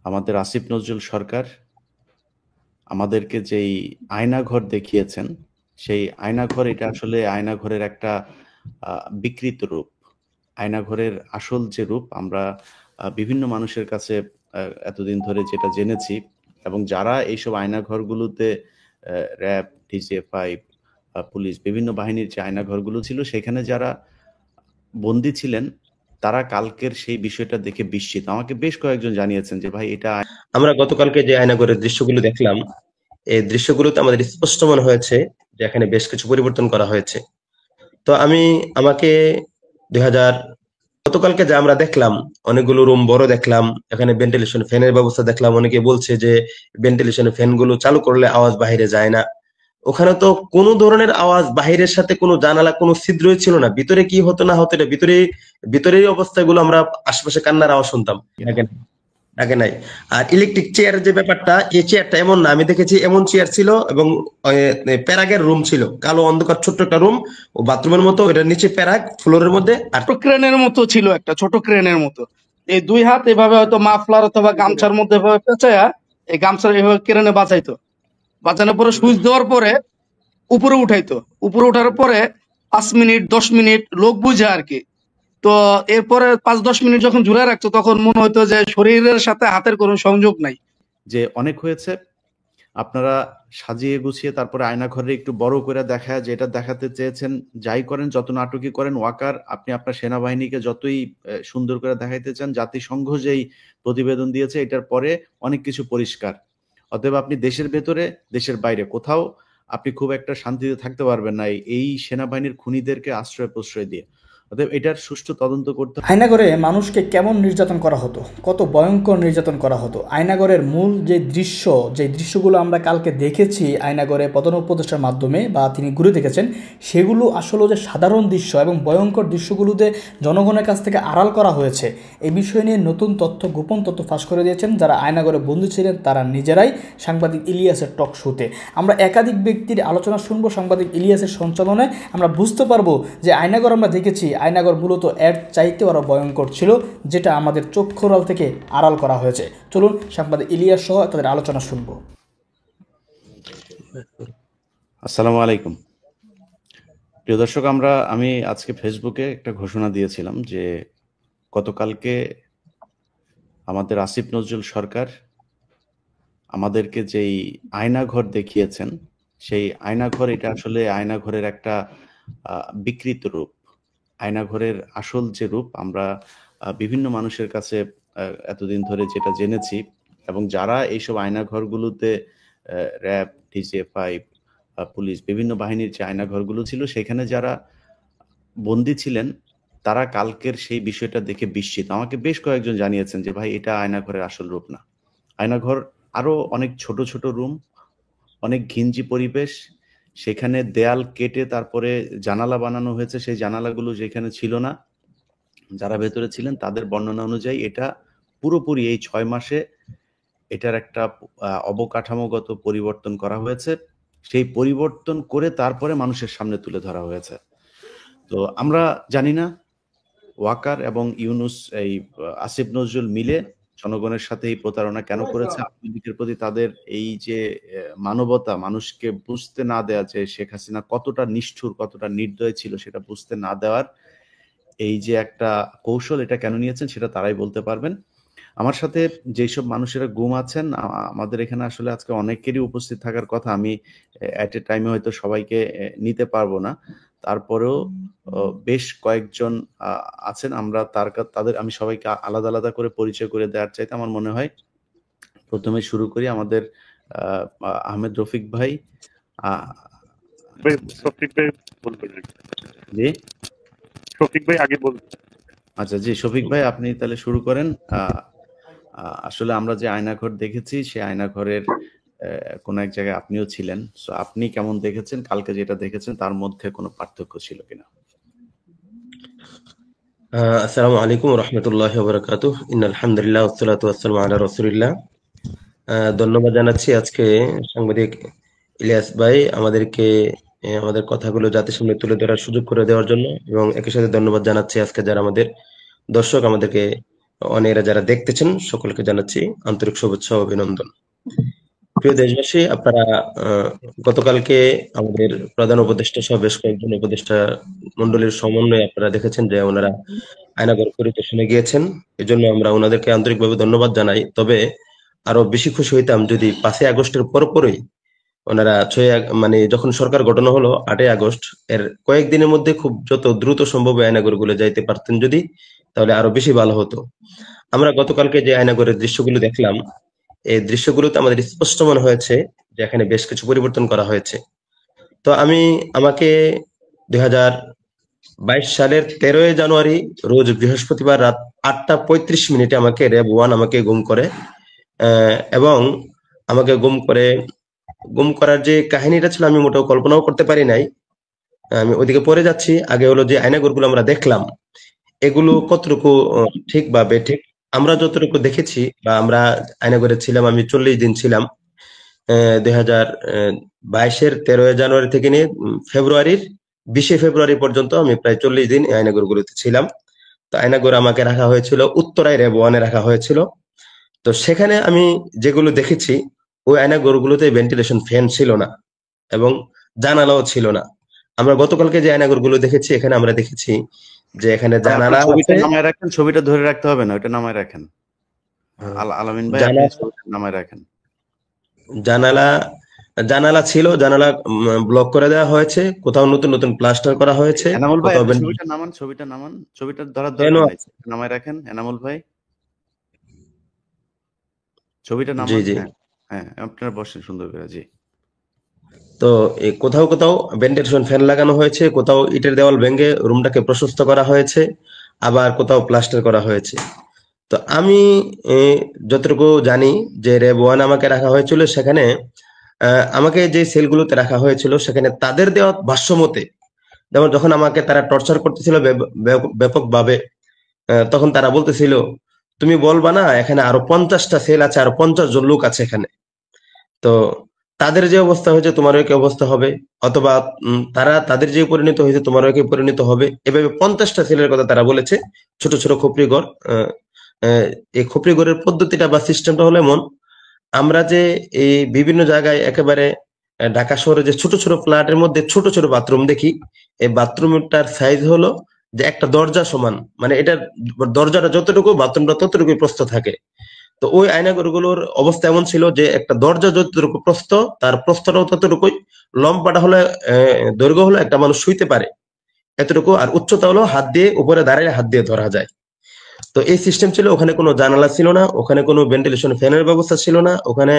আমাদের আসিফ নজরুল সরকার আমাদেরকে যেই আয়নাঘর দেখিয়েছেন, সেই আয়নাঘর এটা আসলে আয়নাঘরের একটা বিকৃত রূপ। আয়নাঘরের আসল যে রূপ আমরা বিভিন্ন মানুষের কাছে এতদিন ধরে যেটা জেনেছি, এবং যারা এইসব আয়নাঘরগুলোতে র্যাব, ডিজিএফআই, পুলিশ, বিভিন্ন বাহিনীর যে আয়নাঘরগুলো ছিল সেখানে যারা বন্দী ছিলেন, তারা কালকের সেই বিষয়টা দেখে বিস্মিত। আমাকে বেশ কয়েকজন জানিয়েছেন যে ভাই এটা আমরা গতকালকে যে আয়নাঘরের দৃশ্যগুলো দেখলাম, এই দৃশ্যগুলোতে আমাদের স্পষ্ট মনে হয়েছে যে এখানে বেশ কিছু পরিবর্তন করা হয়েছে। তো আমাকে 2000 গতকালকে যে আমরা দেখলাম, অনেকগুলো রুম বড় দেখলাম, এখানে ভেন্টিলেশন ফ্যানের ব্যবস্থা দেখলাম। অনেকে বলছে যে ভেন্টিলেশন ফ্যান গুলো চালু করলে আওয়াজ বাইরে যায় না। ওখানে তো কোনো ধরনের আওয়াজ বাহিরের সাথে কোনো জানালা, কোনো ছিদ্রই ছিল না। ভিতরে কি হতো না হতো, এটা ভিতরের অবস্থাগুলো আমরা আশেপাশে কান্নার আওয়াজ শুনতাম। আগে নাই। আর ইলেকট্রিক চেয়ারের যে ব্যাপারটা, এই চেয়ারটা এমন না, আমি দেখেছি এমন চেয়ার ছিল এবং প্যারাগের রুম ছিল, কালো অন্ধকার ছোট্ট একটা রুম, ও বাথরুমের মতো, এটার নিচে প্যারাগ ফ্লোরের মধ্যে। আর ছোট ক্রেনের মতো ছিল, একটা ছোট ক্রেনের মতো। এই দুই হাত এভাবে হয়তো মাফলার অথবা গামছার মধ্যে এভাবে পেঁচায়া এই গামছার এভাবে ক্রেনে বাঁচানোর পরে সুইচ দেওয়ার পরে উপরে উঠাইতো। উপরে উঠার পরে 5 মিনিট 10 মিনিট লোক বুঝে আর কি। তো এরপরে 5-10 মিনিট যখন ঝুলে রাখতো তখন মনে হতো যে শরীরের সাথে হাতের কোনো সংযোগ নাই। যে অনেক হয়েছে, আপনারা সাজিয়ে গুছিয়ে তারপরে আয়নাঘরে একটু বড় করে দেখায় যে এটা দেখাতে চেয়েছেন। যাই করেন, যত নাটকই করেন ওয়াকার, আপনি আপনার সেনাবাহিনীকে যতই সুন্দর করে দেখাইতে চান, জাতিসংঘ যেই প্রতিবেদন দিয়েছে এটার পরে অনেক কিছু পরিষ্কার। অতএব আপনি দেশের ভেতরে দেশের বাইরে কোথাও আপনি খুব একটা শান্তিতে থাকতে পারবেন না এই সেনাবাহিনীর খুনিদেরকে আশ্রয় প্রশ্রয় দিয়ে। অতএব এটার সুষ্ঠু তদন্ত করতে। আয়নাঘরে মানুষকে কেমন নির্যাতন করা হতো, কত ভয়ঙ্কর নির্যাতন করা হতো। আয়নাঘরের মূল যে দৃশ্যগুলো আমরা কালকে দেখেছি আয়নাঘরে প্রধান উপদেষ্টার মাধ্যমে বা তিনি ঘুরে দেখেছেন, সেগুলো আসলে যে সাধারণ দৃশ্য এবং ভয়ঙ্কর দৃশ্যগুলোতে জনগণের কাছ থেকে আড়াল করা হয়েছে। এই বিষয় নিয়ে নতুন তথ্য, গোপন তথ্য ফাঁস করে দিয়েছেন যারা আয়নাঘরে বন্দী ছিলেন, তারা নিজেরাই সাংবাদিক ইলিয়াসের টক শোতে। আমরা একাধিক ব্যক্তির আলোচনা শুনবো সাংবাদিক ইলিয়াসের সঞ্চালনায়। আমরা বুঝতে পারবো যে আয়নাঘর আমরা দেখেছি, আয়নাঘর মূলত এর চাইতে আরও ভয়ঙ্কর ছিল, যেটা আমাদের চক্ষুরাল থেকে আড়াল করা হয়েছে। চলুন সাংবাদিক ইলিয়াস সহ তাদের আলোচনা শুনবো। আসসালামু আলাইকুম প্রিয় দর্শক, আমি আজকে ফেসবুকে একটা ঘোষণা দিয়েছিলাম যে গতকালকে আমাদের আসিফ নজরুল সরকার আমাদেরকে যেই আয়নাঘর দেখিয়েছেন, সেই আয়নাঘর এটা আসলে আয়নাঘরের একটা বিকৃত রূপ। আয়নাঘরের আসল যে রূপ আমরা বিভিন্ন মানুষের কাছে এতদিন ধরে যেটা জেনেছি, এবং যারা এইসব আয়নাঘরগুলোতে র্যাব, ডিজিএফআই, পুলিশ, বিভিন্ন বাহিনীর যে আয়নাঘরগুলো ছিল সেখানে যারা বন্দী ছিলেন, তারা কালকের সেই বিষয়টা দেখে বিস্মিত। আমাকে বেশ কয়েকজন জানিয়েছেন যে ভাই এটা আয়নাঘরের আসল রূপ না। আয়নাঘর আরো অনেক ছোট ছোট রুম, অনেক ঘিঞ্জি পরিবেশ, সেখানে দেয়াল কেটে তারপরে জানালা বানানো হয়েছে। সেই জানালাগুলো যেখানে ছিল না, যারা ভেতরে ছিলেন তাদের বর্ণনা অনুযায়ী এটা পুরোপুরি এই 6 মাসে এটার একটা অবকাঠামোগত পরিবর্তন করা হয়েছে। সেই পরিবর্তন করে তারপরে মানুষের সামনে তুলে ধরা হয়েছে। তো আমরা জানি না ওয়াকার এবং ইউনুস, এই আসিফ নজরুল মিলে জনগণের সাথে এই প্রতারণা কেন করেছে। আওয়ামী লীগের প্রতি তাদের এই যে মানবতা, মানুষকে বুঝতে না দেওয়া যে শেখ হাসিনা কতটা নিষ্ঠুর, কতটা নির্দয় ছিল সেটা বুঝতে না দেওয়ার এই যে একটা কৌশল, এটা কেন নিয়েছেন সেটা তারাই বলতে পারবেন। আমার সাথে যেসব মানুষেরা গুম আছেন, আমাদের এখানে আসলে আজকে অনেকেরই উপস্থিত থাকার কথা। আমি অ্যাট এ টাইমে হয়তো সবাইকে নিতে পারবো না, তারপরেও বেশ কয়েকজন আছেন। আমরা তাদের আমি সবাইকে আলাদা আলাদা করে পরিচয় করে দেওয়ার চাইতে আমার মনে হয় প্রথমে শুরু করি আমাদের আহমেদ রফিক ভাই। জি শফিক ভাই আগে বলুন। আচ্ছা, জি শফিক ভাই, আপনি তাহলে শুরু করেন। আসলে আমরা যে আয়নাঘর দেখেছি, সেই আয়নাঘরের কোন এক জায়গায় আপনিও ছিলেন, সো আপনি কেমন দেখেছেন, কালকে যেটা দেখেছেন তার মধ্যে কোনো পার্থক্য ছিল কিনা? আসসালামু আলাইকুম ওয়া রাহমাতুল্লাহি ওয়া বারাকাতুহু। ইন্নাল হামদুলিল্লাহ ওয়াস সালাতু ওয়াস সালামু আলা রাসূলিল্লাহ। ধন্যবাদ জানাচ্ছি আজকে সাংবাদিক ইলিয়াস ভাই আমাদেরকে আমাদের কথাগুলো জাতির সামনে তুলে ধরার সুযোগ করে দেওয়ার জন্য, এবং একই সাথে ধন্যবাদ জানাচ্ছি আজকে যারা আমাদের দর্শক আমাদেরকে অনেরা যারা দেখতেছেন সকলকে জানাচ্ছি আন্তরিক শুভেচ্ছা ও অভিনন্দন। প্রিয় দেশবাসী, আপনারা গতকালকে আমাদের প্রধান উপদেষ্টা সহ বেশ কয়েকজন উপদেষ্টা মন্ডলীর সমন্বয়ে আপনারা দেখেছেন যে ওনারা আয়নাঘর পরিদর্শনে গিয়েছেন। এজন্য আমরা ওনাদেরকে আন্তরিকভাবে ধন্যবাদ জানাই। তবে আরো বেশি খুশি হইতাম যদি 5ই আগস্টের পরপরই ওনারা মানে যখন সরকার গঠন হলো 8ই আগস্ট এর কয়েকদিনের মধ্যে খুব যত দ্রুত সম্ভব আয়নাঘরগুলো যাইতে পারতেন যদি, তাহলে আরো বেশি ভালো হতো। আমরা গতকালকে যে আয়নাঘরের দৃশ্যগুলো দেখলাম, এই দৃশ্যগুলোতে আমাদের স্পষ্ট মনে হয়েছে যে এখানে বেশ কিছু পরিবর্তন করা হয়েছে। তো আমাকে 2022 সালের 13ই জানুয়ারি রোজ বৃহস্পতিবার রাত 8টা 35 মিনিটে আমাকে র্যাব 1 আমাকে গুম করে, এবং আমাকে গুম করার যে কাহিনীটা ছিল আমি মোটেও কল্পনাও করতে পারি নাই। আমি ওইদিকে পরে যাচ্ছি। আগে হলো যে আয়নাঘরগুলো আমরা দেখলাম, এগুলো কতটুকু ঠিক বা বেঠিক। আমরা যতটুকু দেখেছি বা আমরা আয়নাঘরে ছিলাম, আমি 40 দিন ছিলাম। 2022-এর 13ই জানুয়ারি থেকে নিয়ে ফেব্রুয়ারির 20শে ফেব্রুয়ারি পর্যন্ত আমি প্রায় 40 দিন এই আয়নাঘরগুলোতে ছিলাম। তো আয়নাঘর আমাকে রাখা হয়েছিল উত্তরায় র্যাব 1-এ রাখা হয়েছিল। তো সেখানে আমি যেগুলো দেখেছি, ওই আয়নাঘরগুলোতে ভেন্টিলেশন ফ্যান ছিল না এবং জানালাও ছিল না। আমরা গতকালকে যে আয়নাঘরগুলো দেখেছি, এখানে আমরা দেখেছি যে এখানে জানালা ছবিটা আছে। নামায় রাখেন, ছবিটা ধরে রাখতে হবে না, ওটা নামায় রাখেন। আলামিন ভাই, আপনি ছবিটা নামায় রাখেন। জানালা ছিল, জানালা ব্লক করে দেওয়া হয়েছে, কোথাও নতুন নতুন প্লাস্টার করা হয়েছে। এনামুল ভাই, কোথাও ছবিটা নামান, ছবিটা ধরার দরকার নাই, নামায় রাখেন। এনামুল ভাই, ছবিটা নামান। জি জি, হ্যাঁ, আপনারা বসেন সুন্দর করে। জি। তো কোথাও কোথাও ভেন্টিলেশন ফ্যান লাগানো হয়েছে, কোথাও ইটের দেওয়াল ভেঙে রুমটাকে প্রশস্ত করা হয়েছে, আবার কোথাও প্লাস্টার করা হয়েছে। তো আমি যতটুকু জানি যে র্যাব 1 আমাকে রাখা হয়েছিল, সেখানে আমাকে যে সেলগুলোতে রাখা হয়েছিল সেখানে তাদের দেওয়া ভাষ্য মতে, যেমন যখন আমাকে তারা টর্চার করতেছিল ব্যাপকভাবে, তখন তারা বলতেছিল তুমি বলবা না এখানে আরো 50টা সেল আছে, আরো 50 জন লোক আছে এখানে। তো তাদের যে অবস্থা হয়েছে তোমারও কি অবস্থা হবে, অথবা তাদের যে পরিণত হয়েছে তোমারও কি পরিণত হবে। এভাবে 50টা সেলের কথা তারা বলেছে, ছোট ছোট খোপড়ি ঘর। এই খোপড়ি ঘরের পদ্ধতিটা বা সিস্টেমটা হলো এমন, আমরা যে এই বিভিন্ন জায়গায় একেবারে ঢাকা শহরে যে ছোট ছোট ফ্ল্যাটের মধ্যে ছোট ছোট বাথরুম দেখি, এই বাথরুমটার সাইজ হলো যে একটা দরজা সমান, মানে এটা দরজাটা যতটুকু বাথরুমটা ততটুকু প্রস্থ থাকে। তো ওই আয়নাঘরগুলোর অবস্থা এমন ছিল যে একটা দরজা যতটুকু প্রস্থ, তার প্রস্থটাও ততটুকুই, লম্বাটা হলো দৈর্ঘ্য হলো একটা মানুষ শুইতে পারে এতটুকু, আর উচ্চতা হলো হাত দিয়ে উপরে দাঁড়িয়ে হাত দিয়ে ধরা যায়। তো এই সিস্টেম ছিল। ওখানে কোনো জানালা ছিল না, ওখানে কোনো ভেন্টিলেশন ফ্যানের ব্যবস্থা ছিল না, ওখানে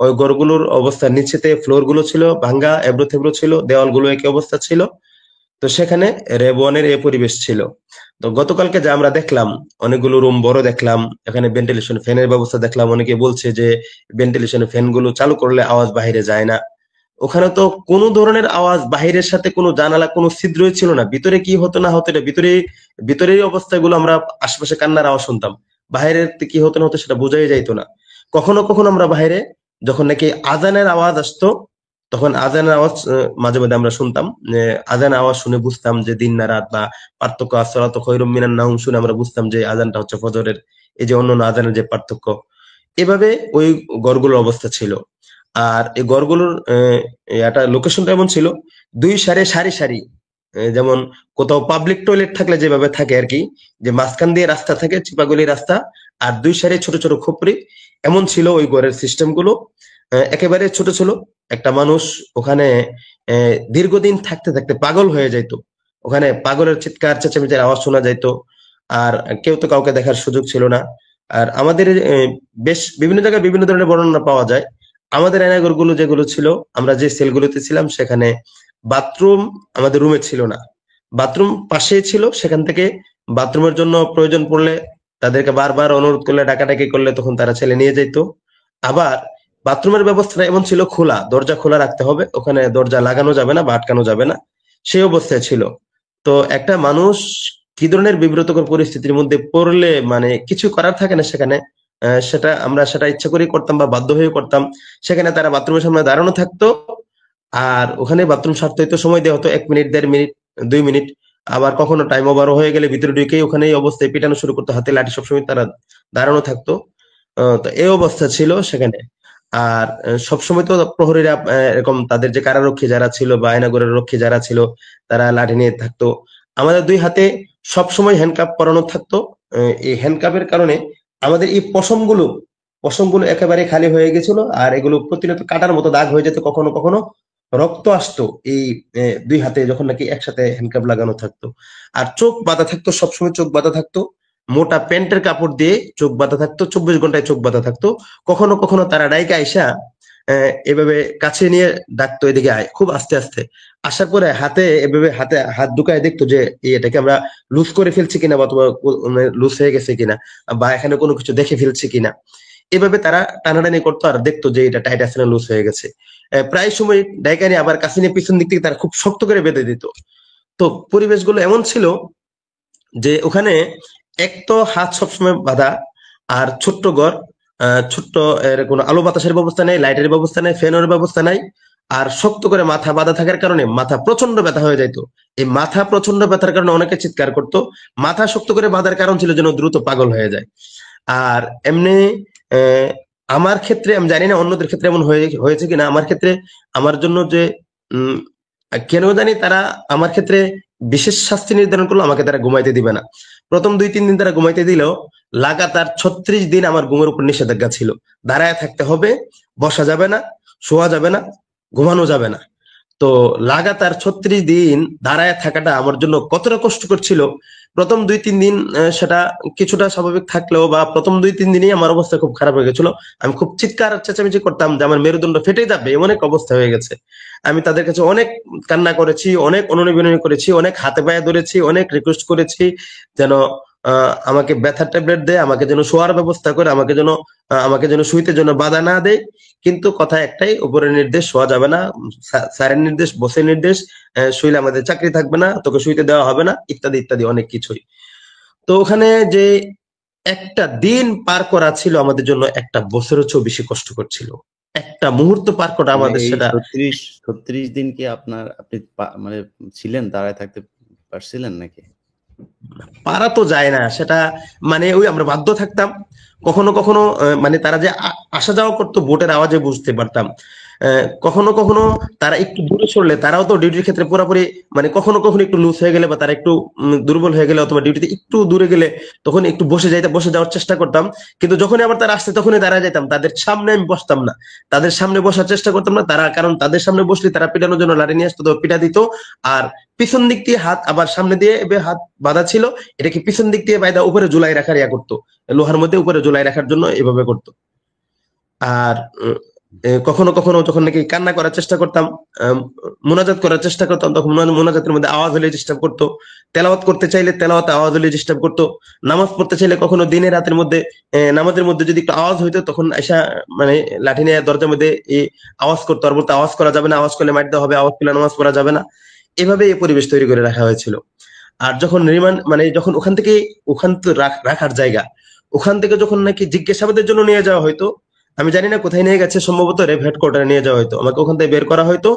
ওই ঘরগুলোর অবস্থা নিচেতে ফ্লোর গুলো ছিল ভাঙ্গা, এবড়ো থেবড়ো ছিল, দেওয়ালগুলো একই অবস্থা ছিল। তো সেখানে র্যাব 1-এর এই পরিবেশ ছিল। তো গতকালকে যা আমরা দেখলাম, অনেকগুলো রুম বড় দেখলাম, এখানে ভেন্টিলেশন ফ্যানের ব্যবস্থা দেখলাম। অনেকে বলছে যে ভেন্টিলেশন ফ্যান গুলো চালু করলে আওয়াজ বাহিরে যায় না। ওখানে তো কোনো ধরনের আওয়াজ বাহিরের সাথে কোনো জানালা কোনো ছিদ্রই ছিল না। ভিতরে কি হতো না হতো এটা ভিতরের অবস্থাগুলো আমরা আশেপাশে কান্নার আওয়াজ শুনতাম, বাহিরের কি হতো না হতো সেটা বোঝাই যাইতো না। কখনো কখনো আমরা বাইরে যখন নাকি আজানের আওয়াজ আসতো, তখন আজানের আওয়াজ মাঝে মাঝে আমরা শুনতাম। আজানের আওয়াজ শুনে বুঝতাম যে দিন না রাত বা পার্থক্য, আসসালাতু খায়রুম মিনান নাওম শুনে আমরা বুঝতাম যে আজানটা হচ্ছে ফজরের, এই যে অন্যান্য আজানের যে পার্থক্য। এভাবে ওই ঘরগুলোর অবস্থা ছিল। আর এই ঘরগুলোর একটা লোকেশনটা এমন ছিল, 2 সারি সারি সারি, যেমন কোথাও পাবলিক টয়লেট থাকলে যেভাবে থাকে আর কি, যে মাঝখান দিয়ে রাস্তা থাকে, চিপাগুলি রাস্তা, আর 2 সারি ছোট ছোট খোপড়ি, এমন ছিল ওই ঘরের সিস্টেম গুলো। একেবারে ছোট ছিল। একটা মানুষ ওখানে দীর্ঘদিন থাকতে থাকতে পাগল হয়ে যাইতো। ওখানে পাগলের চিৎকার চেঁচামেচির আওয়াজ শোনা যাইতো, আর কেউ তো কাউকে দেখার সুযোগ ছিল না। আর আমাদের বেশ বিভিন্ন জায়গায় বিভিন্ন ধরনের বর্ণনা পাওয়া যায়। আমাদের আয়নাঘরগুলো যেগুলো ছিল, আমরা যে সেলগুলোতে ছিলাম, সেখানে বাথরুম আমাদের রুমে ছিল না, বাথরুম পাশেই ছিল। সেখান থেকে বাথরুমের জন্য প্রয়োজন পড়লে তাদেরকে বারবার অনুরোধ করলে, ডাকাডাকি করলে তখন তারা ছেলে নিয়ে যেত। আবার বাথরুমের ব্যবস্থা এমন ছিল, খোলা দরজা খোলা রাখতে হবে, ওখানে দরজা লাগানো যাবে না বা আটকানো যাবে না, সেই অবস্থায় ছিল। তো একটা মানুষ কি ধরনের বিব্রতকর পরিস্থিতির মধ্যে পড়লে মানে কিছু করার থাকে না সেখানে, সেটা ইচ্ছা করে করতাম বা বাধ্য হয়ে করতাম। সেখানে তারা বাথরুমের সামনে দাঁড়ানো থাকতো, আর ওখানে বাথরুম সারতে হইতো, সময় দেওয়া হতো 1 মিনিট 1.5 মিনিট 2 মিনিট। আবার কখনো টাইম ওভারও হয়ে গেলে ভিতরে ঢুকে ওখানে এই অবস্থায় পিটানো শুরু করতো, হাতে লাঠি সবসময় তারা দাঁড়ানো থাকতো। তো এই অবস্থা ছিল সেখানে। আর সবসময় তো প্রহরীরা এরকম তাদের যে কারারক্ষী যারা ছিল বা আয়নাগরের রক্ষী যারা ছিল তারা লাঠি নিয়ে থাকতো। আমাদের দুই হাতে সবসময় হ্যান্ডকাপ পরানো থাকতো। এই হ্যান্ডকাপের কারণে আমাদের এই পশমগুলো একেবারে খালি হয়ে গেছিল, আর এগুলো প্রতিনিয়ত কাটার মতো দাগ হয়ে যেত, কখনো কখনো রক্ত আসতো এই দুই হাতে যখন নাকি একসাথে হ্যান্ডকাপ লাগানো থাকতো। আর চোখ বাঁধা থাকতো, সবসময় চোখ বাঁধা থাকতো, মোটা প্যান্টের কাপড় দিয়ে চোখ বাঁধা থাকতো, 24 ঘন্টায় চোখ বাঁধা থাকতো। কখনো কখনো তারা ডাইকে আইসা এভাবে কাছে নিয়ে ডাকতো, এদিকে আয়, খুব আস্তে আস্তে আসার পরে হাতে এভাবে হাত ঢুকায় দেখতো যে এটাকে আমরা লুজ করে ফেলছি কিনা, বা তোমার লুজ হয়ে গেছে কিনা, বা এখানে কোনো কিছু দেখে ফেলছি কিনা। এভাবে তারা টানাটানি করতো আর দেখতো যে এটা টাইট আছে না লুজ হয়ে গেছে। প্রায় সময় ডাইকা নিয়ে আবার কাছে নিয়ে পিছন দিক থেকে তারা খুব শক্ত করে বেঁধে দিত। তো পরিবেশগুলো এমন ছিল যে ওখানে এক তো হাত সবসময় বাঁধা, আর ছোট্ট ঘর, ছোট্ট এর কোনো আলো বাতাসের ব্যবস্থা নেই, লাইটের ব্যবস্থা নেই, ফ্যানের ব্যবস্থা নাই। আর শক্ত করে মাথা বাঁধা থাকার কারণে মাথা প্রচন্ড ব্যথা হয়ে যাইতো। এই মাথা প্রচন্ড ব্যথার কারণে অনেকে চিৎকার করতো। মাথা শক্ত করে বাঁধার কারণ ছিল যেন দ্রুত পাগল হয়ে যায়। আর এমনি আমার ক্ষেত্রে আমি জানি না অন্যদের ক্ষেত্রে এমন হয়েছে কিনা, আমার ক্ষেত্রে আমার জন্য যে কেন জানি তারা আমার ক্ষেত্রে বিশেষ শাস্তি নির্ধারণ করলো, আমাকে তারা ঘুমাইতে দিবে না। প্রথম 2-3 দিন তারা ঘুমাইতে দিলেও লাগাতার 36 দিন আমার ঘুমের উপর নিষেধাজ্ঞা ছিল। দাঁড়ায় থাকতে হবে, বসা যাবে না, শোয়া যাবে না, ঘুমানো যাবে না। তো লাগাতার 36 দিন দাঁড়ায় থাকাটা আমার জন্য কতটা কষ্টকর ছিল। প্রথম 2-3 দিন সেটা কিছুটা স্বাভাবিক থাকলেও, বা প্রথম 2-3 দিনই আমার অবস্থা খুব খারাপ হয়ে গেছিল। আমি খুব চিৎকার চেঁচামেচি করতাম যে আমার মেরুদণ্ড ফেটে যাবে, এমন এক অবস্থা হয়ে গেছে। আমি তাদের কাছে অনেক কান্না করেছি, অনেক অনুনয় করেছি, অনেক হাতে পায়ে ধরেছি, অনেক রিকোয়েস্ট করেছি যেন আমাকে ব্যথার ট্যাবলেট দেয়, আমাকে যেন শোয়ার ব্যবস্থা করে, আমাকে যেন শুইতে যেন বাধা না দেয়। কিন্তু কথা একটাই, উপরের নির্দেশ, শোয়া যাবে না, স্যারের নির্দেশ, বসের নির্দেশ, শুইলে আমাদের চাকরি থাকবে না, তোকে শুইতে দেওয়া হবে না, ইত্যাদি ইত্যাদি অনেক কিছুই। তো ওখানে যে একটা দিন পার করা ছিল আমাদের জন্য একটা বছরের চেয়েও বেশি কষ্টকর ছিল। একটা মুহূর্ত পার করা আমাদের সেটা 36 দিন কি আপনি মানে ছিলেন, দাঁড়ায় থাকতে পারছিলেন নাকি? পারা তো যায় না, সেটা মানে ওই আমরা বাধ্য থাকতাম। কখনো কখনো মানে তারা যে আসা যাওয়া করতো বোটের আওয়াজে বুঝতে পারতাম। কখনো কখনো তারা একটু দূরে সরলে, তারাও তো ডিউটির ক্ষেত্রে পুরোপুরি মানে কখনো কখনো একটু লুজ হয়ে গেলে বা তারা একটু দুর্বল হয়ে গেলে অথবা ডিউটিতে একটু দূরে গেলে তখন একটু বসে যাওয়ার চেষ্টা করতাম। কিন্তু যখনই আবার তারা আসতে তখনই দাঁড়ায় যেতাম, তাদের সামনে আমি বসতাম না, তাদের সামনে বসার চেষ্টা করতাম না। কারণ তাদের সামনে বসলে তারা পিটানোর জন্য লাঠি নিয়ে আসতো, তো পিটা দিত। আর পিছন দিক দিয়ে হাত, আবার সামনে দিয়ে হাত বাঁধা ছিল, এটাকে পিছন দিক দিয়ে বাইদা উপরে ঝুলাই রাখার করতো, লোহার মধ্যে উপরে ঝুলাই রাখার জন্য এভাবে করতো। আর কখনো কখনো যখন নাকি কান্না করার চেষ্টা করতাম, মোনাজাত করার চেষ্টা করতাম, তখন মোনাজাতের মধ্যে আওয়াজ হলে ডিস্টার্ব করতো। তেলাওয়াত করতে চাইলে তেলাওয়াতে আওয়াজ হলে ডিস্টার্ব করতো। নামাজ পড়তে চাইলে কখনো দিনের রাতের মধ্যে নামাজের মধ্যে যদি একটু আওয়াজ হইতো তখন এসা মানে লাঠি নিয়ে দরজার মধ্যে এই আওয়াজ করতো, আর বলতো আওয়াজ করা যাবে না, আওয়াজ করলে মারতে হবে, আওয়াজ করলে নামাজ পড়া যাবে না। এভাবে এই পরিবেশ তৈরি করে রাখা হয়েছিল। আর যখন মানে যখন ওখান তো রাখার জায়গা, ওখান থেকে যখন নাকি জিজ্ঞাসাবাদের জন্য নিয়ে যাওয়া হয়তো, আমি জানি না কোথায় নিয়ে গেছে, সম্ভবত রেভ হেডকোয়ার্টারে নিয়ে যাওয়া হয়তো। আমাকে ওখান থেকে বের করা হয়তো,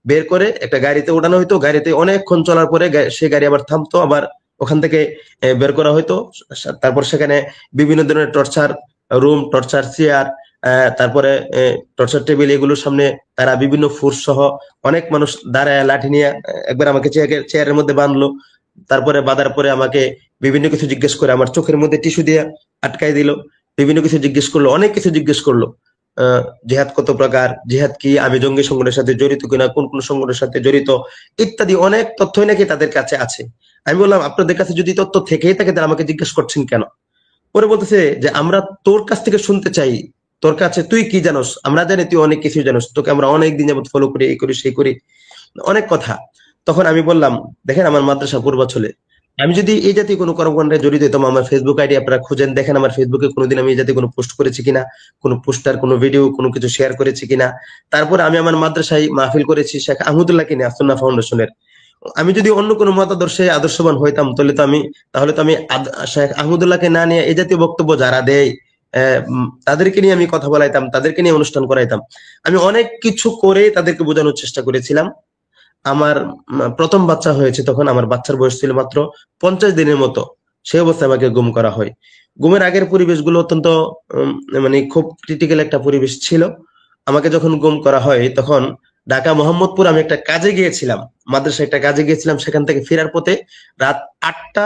বের করে একটা গাড়িতে ওঠানো হয়তো, গাড়িতে অনেকক্ষণ চলার পরে সেই গাড়ি আবার থামতো, আবার ওখান থেকে বের করা হয়তো। তারপর সেখানে বিভিন্ন ধরনের টর্চার রুম, টর্চার চেয়ার, তারপরে টর্চার টেবিল, এগুলোর সামনে তারা বিভিন্ন ফোর্স সহ অনেক মানুষ দাঁড়ায় লাঠি নিয়ে একবার আমাকে চেয়ারের মধ্যে বাঁধলো। তারপরে বাঁধার পরে আমাকে বিভিন্ন কিছু জিজ্ঞেস করে, আমার চোখের মধ্যে টিস্যু দিয়ে আটকাই দিল, বিভিন্ন কিছু জিজ্ঞেস করলো, অনেক কিছু জিজ্ঞেস করলো। জিহাদ কত প্রকার, জিহাদ কি, আমি জঙ্গি সংগঠনের সাথে জড়িত কিনা, কোন কোন সংগঠনের সাথে জড়িত, ইত্যাদি অনেক তথ্যই নাকি তাদের কাছে আছে। আমি বললাম, আপনাদের কাছে যদি তথ্য থেকেই থাকে তাহলে আমাকে জিজ্ঞেস করছেন কেন? পরে বলতেছে যে আমরা তোর কাছ থেকে শুনতে চাই, তোর কাছে তুই কি জানোস, আমরা জানি তুই অনেক কিছু জানোস, তোকে আমরা অনেক দিন যাবত ফলো করি, এই করি সেই করি, অনেক কথা। তখন আমি বললাম, দেখেন আমার মাদ্রাসা পূর্বাচলে, আমি যদি এই জাতীয় কোনো কর্মকাণ্ডে জড়িত হতাম, আমার ফেসবুক আইডি আপনারা খুঁজেন, দেখেন আমার ফেসবুকে কোনোদিন আমি এই জাতীয় কোনো পোস্ট করেছি কিনা, কোনো পোস্টার, কোনো ভিডিও, কোনো কিছু শেয়ার করেছি কিনা। তারপর আমি আমার মাদ্রাসায় মাহফিল করেছি শেখ আহমদুল্লাহ কিনে আসন্না ফাউন্ডেশনের। আমি যদি অন্য কোনো মতাদর্শে আদর্শবান হইতাম তাহলে তো আমি শেখ আহমদুল্লাহকে না নিয়ে এই জাতীয় বক্তব্য যারা দেয় তাদেরকে নিয়ে আমি কথা বলাইতাম, তাদেরকে নিয়ে অনুষ্ঠান করাইতাম। আমি অনেক কিছু করে তাদেরকে বোঝানোর চেষ্টা করেছিলাম। আমার প্রথম বাচ্চা হয়েছে, তখন আমার বাচ্চার বয়স ছিল মাত্র 50 দিনের মতো। সেই অবস্থায় আমাকে গুম করা হয়। গুমের আগের পরিবেশগুলো অত্যন্ত উম, মানে খুব ক্রিটিক্যাল একটা পরিবেশ ছিল। আমাকে যখন গুম করা হয় তখন ঢাকা মোহাম্মদপুর আমি একটা কাজে গিয়েছিলাম, মাদ্রাসায় একটা কাজে গিয়েছিলাম। সেখান থেকে ফেরার পথে রাত 8টা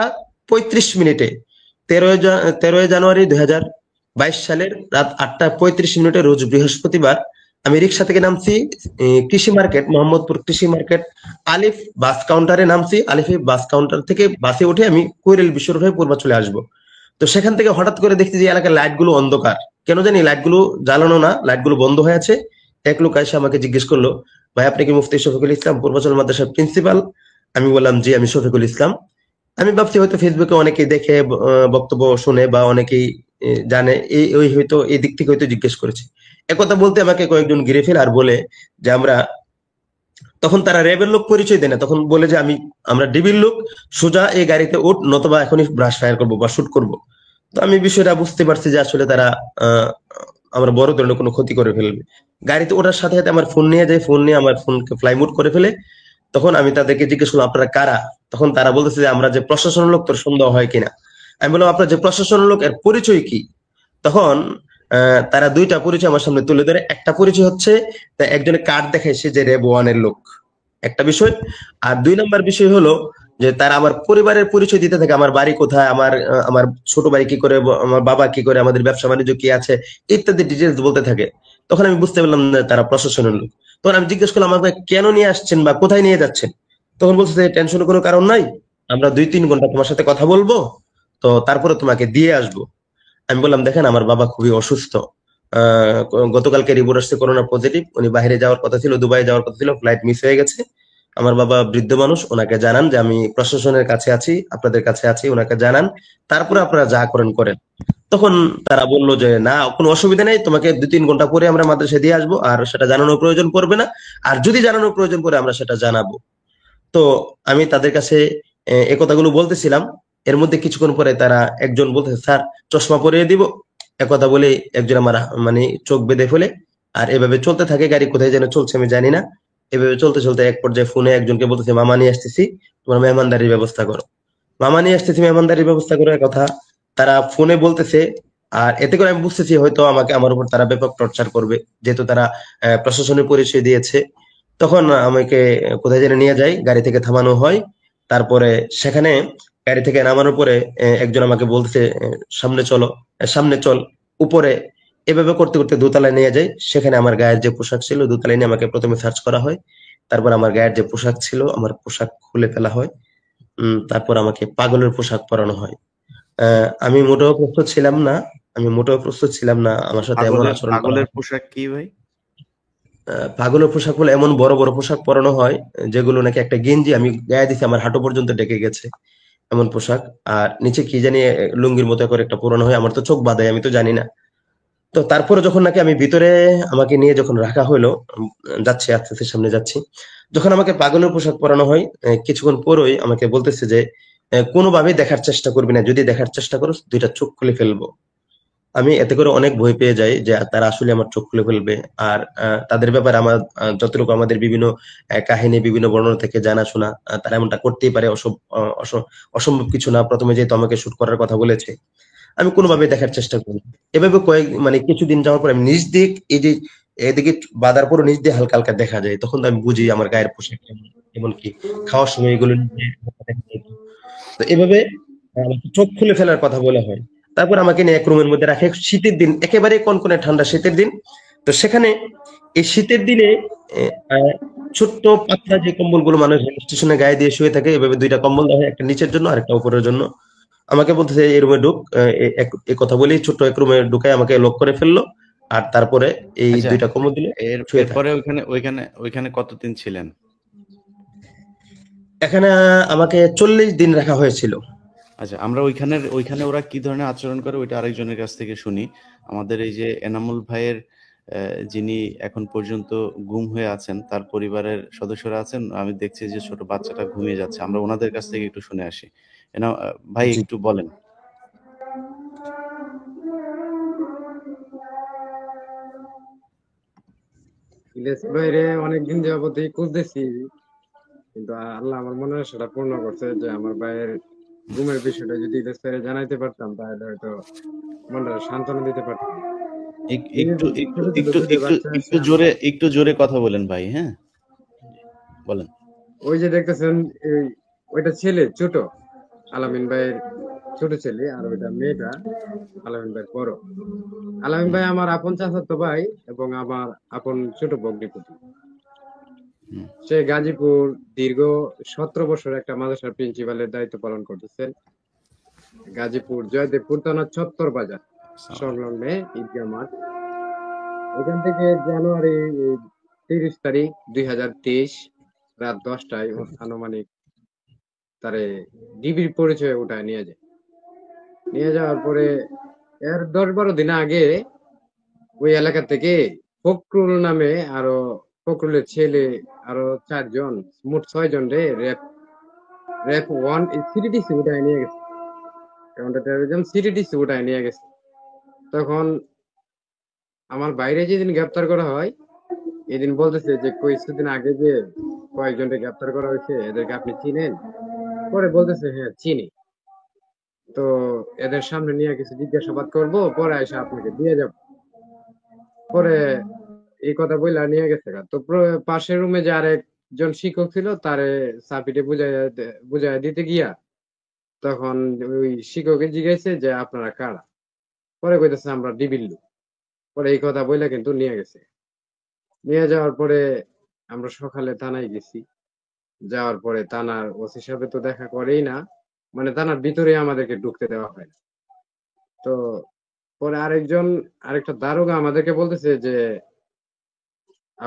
35 মিনিটে 13ই জানুয়ারি 2022 সালের রাত 8টা 35 মিনিটে রোজ বৃহস্পতিবার আমি রিক্সা থেকে নামছি, কৃষি মার্কেট, মোহাম্মদপুর কৃষি মার্কেট আলিফ বাস কাউন্টারে নামছি। আলিফে বাস কাউন্টার থেকে বাসে উঠে আমি কুড়িল বিশ্ব রোড হয়ে পূর্বাচলে আসবো। তো সেখান থেকে হঠাৎ করে দেখছি যে এলাকার লাইট গুলো অন্ধকার, কেন জানি লাইট গুলো জ্বালানো না, লাইট গুলো বন্ধ হয়ে আছে। এক লোক এসে আমাকে জিজ্ঞেস করলো, ভাই আপনি কি মুফতি শফিকুল ইসলাম, পূর্বাচল মাদ্রাসার প্রিন্সিপাল? আমি বললাম জি, আমি শফিকুল ইসলাম। আমি ভাবছি হয়তো ফেসবুকে অনেকেই দেখে বক্তব্য শুনে বা অনেকেই জানে, এই ওই হয়তো এই দিক থেকে হয়তো জিজ্ঞেস করেছে। একথা বলতে আমাকে কয়েকজন ঘিরে ফেলে আর বলে যে আমরা, তখন তারা র্যাবের লোক পরিচয় দেয় না, তখন বলে যে আমরা ডিবির লোক, সোজা এই গাড়িতে উঠ, নতুবা এখনই ব্রাশ ফায়ার করবো বা শুট করবো। তো আমি বিষয়টা বুঝতে পারছি যে আসলে তারা আহ আমার বড় ধরনের কোনো ক্ষতি করে ফেলবে। গাড়িতে ওঠার সাথে সাথে আমার ফোন নিয়ে যায়, ফোন নিয়ে আমার ফোনকে ফ্লাই মোড করে ফেলে। তখন আমি তাদেরকে জিজ্ঞেস করলাম আপনারা কারা। তখন তারা বলতেছে যে আমরা যে প্রশাসনের লোক, তোর সন্দেহ হয় কিনা। আমি বললাম আপনার যে প্রশাসনের লোক এর পরিচয় কি। তখন তারা দুইটা পরিচয় আমার সামনে তুলে ধরে। একটা পরিচয় হচ্ছে একজনের কার্ড দেখাইছে যে র্যাব ওয়ানের লোক, একটা বিষয়। আর 2 নম্বর বিষয় হলো যে তারা আমার পরিবারের পরিচয় দিতে থাকে, আমার বাড়ি কোথায়, আমার ছোট ভাই কি করে, আমার বাবা কি করে, আমাদের ব্যবসা বাণিজ্য কি আছে, ইত্যাদি ডিটেলস বলতে থাকে। তখন আমি বুঝতে পারলাম যে তারা প্রশাসনের লোক। তখন আমি জিজ্ঞেস করলাম আমাকে কেন নিয়ে আসছেন বা কোথায় নিয়ে যাচ্ছেন। তখন বলছে যে টেনশনের কোনো কারণ নাই, আমরা 2-3 ঘন্টা তোমার সাথে কথা বলবো, তো তারপরে তোমাকে দিয়ে আসবো। আমি বললাম দেখেন আমার বাবা খুবই অসুস্থ, গতকালকে রিপোর্ট আসছে করোনা পজিটিভ, উনি বাইরে যাওয়ার কথা ছিল, দুবাই যাওয়ার কথা ছিল, ফ্লাইট মিস হয়ে গেছে। আমার বাবা বৃদ্ধ মানুষ, ওনাকে জানান যে আমি প্রশাসনের কাছে আছি, আপনাদের কাছে আছি, ওনাকে জানান, তারপরে আপনারা যা করেন করেন। তখন তারা বললো যে না কোনো অসুবিধা নেই, তোমাকে 2-3 ঘন্টা পরে আমরা মাদ্রাসায় দিয়ে আসবো, আর সেটা জানানোর প্রয়োজন পড়বে না, আর যদি জানানোর প্রয়োজন পড়ে আমরা সেটা জানাবো। তো আমি তাদের কাছে এই কথাগুলো বলতেছিলাম। এর মধ্যে কিছুক্ষণ পরে তারা একজন বলতেছে স্যার চশমা পরিয়ে দিব। একথা বলে একজন আমার মানে চোখ বেঁধে ফেলে। আর এভাবে চলতে থাকে, গাড়ি কোথায় যেন চলছে আমি জানি না। এভাবে চলতে চলতে এক পর্যায়ে ফোনে একজনকে বলতেছে মামা নিয়ে আসতেছি, তোমার মেহমানদারির ব্যবস্থা করো। মামা নিয়ে আসতেছি, মেহমানদারির ব্যবস্থা করো, কথা তারা ফোনে বলতেছে। আর এতে করে আমি বুঝতেছি হয়তো আমাকে, আমার উপর তারা ব্যাপক টর্চার করবে, যেহেতু তারা প্রশাসনের পরিচয় দিয়েছে। তখন আমাকে কোথায় যেন নিয়ে যায়, গাড়ি থেকে থামানো হয়। তারপরে সেখানে গাড়ি থেকে নামানোর পরে একজন আমাকে বলতেছে সামনে চলো, সামনে চল, উপরে। এভাবে করতে করতে দোতলায় নিয়ে যায়। সেখানে আমার গায়ের যে পোশাক ছিল, দোতলায় নিয়ে আমাকে প্রথমে সার্চ করা হয়। তারপর আমার গায়ের যে পোশাক ছিল, আমার পোশাক খুলে ফেলা হয়। তারপর আমাকে পাগলের পোশাক পরানো হয়। আমি মোটেও প্রস্তুত ছিলাম না, আমি মোটেও প্রস্তুত ছিলাম না আমার সাথে এমন পাগলের আচরণ করা পাগলের হয়। পোশাক কি ভাই? পাগলের পোশাক বলে এমন বড় বড় পোশাক পরানো হয় যেগুলো নাকি একটা গেঞ্জি আমি গায়ে দিছি, আমার হাঁটু পর্যন্ত ঢেকে গেছে এমন পোশাক। আর নিচে কি জানি লুঙ্গির মতো করে একটা পরানো হয়, আমার তো চোখ বাঁধে, আমি তো জানি না। তো তারপরে যখন নাকি আমি ভিতরে, আমাকে নিয়ে যখন রাখা হলো, যাচ্ছি আস্তে আস্তে সামনে যাচ্ছি, যখন আমাকে পাগলের পোশাক পরানো হয়, কিছুক্ষণ পরই আমাকে বলতেছে যে কোনোভাবেই দেখার চেষ্টা করবি না, যদি দেখার চেষ্টা করো 2টা চোখ খুলে ফেলবো। আমি এতে করে অনেক ভয় পেয়ে যাই যে তারা আসলে আমার চোখ খুলে ফেলবে। আর তাদের ব্যাপারে আমার যতটুকু আমাদের বিভিন্ন কাহিনী, বিভিন্ন বর্ণনা থেকে জানাশোনা, তারা এমনটা করতেই পারে, অসম্ভব কিছু না। প্রথমে যেহেতু আমাকে শুট করার কথা বলেছে, আমি কোনোভাবে দেখার চেষ্টা করি। এভাবে মানে কিছুদিন যাওয়ার পর আমি নিজ দিক, এই যে এদিকে বাধার পর নিজ দিয়ে হালকা হালকা দেখা যায়, তখন তো আমি বুঝি আমার গায়ের পোশাক কেমন, এমনকি খাওয়ার সময় এগুলো নিজে দেখা যায়। তো এভাবে আমাকে চোখ খুলে ফেলার কথা বলা হয়। তারপর আমাকে নিয়ে এক রুমের মধ্যে রাখে, শীতের দিন, একেবারে কনকনে ঠান্ডা শীতের দিন। তো সেখানে এই শীতের দিনে ছোট্ট পাতলা যে কম্বলগুলো মানুষ স্টেশনে গায়ে দিয়ে শুয়ে থাকে, এভাবে 2টা কম্বল দেওয়া হয়, একটা নিচের জন্য আর একটা উপরের জন্য। আমাকে বলতেছে এই রুমে ঢুক, এই কথা বলেই ছোট্ট এক রুমে ঢুকায় আমাকে লক করে ফেললো। আর তারপরে এই আচ্ছা, 2টা কম্বল দিলে শুয়ে থাকে। এরপরে ওইখানে ওইখানে ওইখানে কতদিন ছিলেন? এখানে আমাকে 40 দিন রাখা হয়েছিল। আচ্ছা, আমরা ওইখানে ওরা কি ধরনের আচরণ করে ওইটা আরেকজনের কাছ থেকে শুনি। আমাদের এই যে এনামুল ভাইয়ের যিনি এখন পর্যন্ত গুম হয়ে আছেন, তার পরিবারের সদস্যরা আছেন, আমি দেখছি যে ছোট বাচ্চাটা ঘুমিয়ে যাচ্ছে, আমরা ওনাদের কাছ থেকে একটু শুনে আসি। ভাই জি, একটু বলেন। ইলিয়াস ভাইরে অনেকদিন যাবতই খুঁজতেছি, কিন্তু আল্লাহ আমার মনে হয় সেটা পূর্ণ করছে, যে আমার ভাইয়ের ঘুমের বিষয়টা যদি স্যারে জানাইতে পারতাম তাহলে হয়তো মনটা সান্ত্বনা দিতে পারতাম। এই যে একটু একটু ছোট ছোট একটু দুটো একটু বাচ্চা আছে একটু জোরে একটু জোরে কথা বলেন ভাই, হ্যাঁ বলেন। ওই যে দেখতেছেন, এই ওইটা ছেলে ছোট, আলামিন ভাইয়ের ছোট ছেলে, আর ওইটা মেয়েটা আলামিন ভাইয়ের বড়। আলামিন হুম, ভাই আমার আপন চাচাতো ভাই এবং আমার আপন ছোট ভগ্নিপতি। হুম, সে গাজীপুর দীর্ঘ 17 বছর একটা মাদ্রাসার প্রিন্সিপালের দায়িত্ব পালন করতেছেন। গাজীপুর জয়দেবপুর থানা ছত্তর বাজার আসসালামু আলাইকুম। সংলগ্নে ঈদগাহ মাঠ। ওখান থেকে জানুয়ারি 30 তারিখ 2023 রাত 10টায় আনুমানিক তারে ডিবির পরিচয়ে উঠায় নিয়ে যায়। নিয়ে যাওয়ার পরে এর 10-12 দিন আগে ওই এলাকা থেকে ফখরুল নামে আরো, ফখরুলের ছেলে আরো 4 জন, মোট 6 জন রে র্যাপ 1 সিটিডিসি উঠায় নিয়ে গেছে। কাউন্টার টেরোরিজম সিটিডিসি উঠায় নিয়ে গেছে। তখন আমার বাইরে যেদিন গ্রেপ্তার করা হয়, এদিন বলতেছে যে কিছুদিন আগে যে কয়েকজনকে গ্রেপ্তার করা হয়েছে এদেরকে আপনি চিনেন? পরে বলতেছে হ্যাঁ চিনি। তো এদের সামনে নিয়ে কিছু জিজ্ঞাসাবাদ করব, পরে এসে আপনাকে দিয়ে যাব। পরে এই কথা বইলা নিয়ে গেছে গা। তো পাশের রুমে যে আরেকজন শিক্ষক ছিল তারে সাপিটে বুঝাইয়া দিতে গিয়া তখন ওই শিক্ষকের জিজ্ঞাসে যে আপনারা কারা? পরে কইতেছে আমরা ডিবির লোক। পরে এই কথা বইলা কিন্তু নিয়ে গেছে। নিয়ে যাওয়ার পরে আমরা সকালে থানায় গেছি। যাওয়ার পরে থানার ওসি সাহেব তো দেখা করেই না, মানে থানার ভিতরে আমাদেরকে ঢুকতে দেওয়া হয় না। তো পরে আরেকটা দারোগা আমাদেরকে বলতেছে যে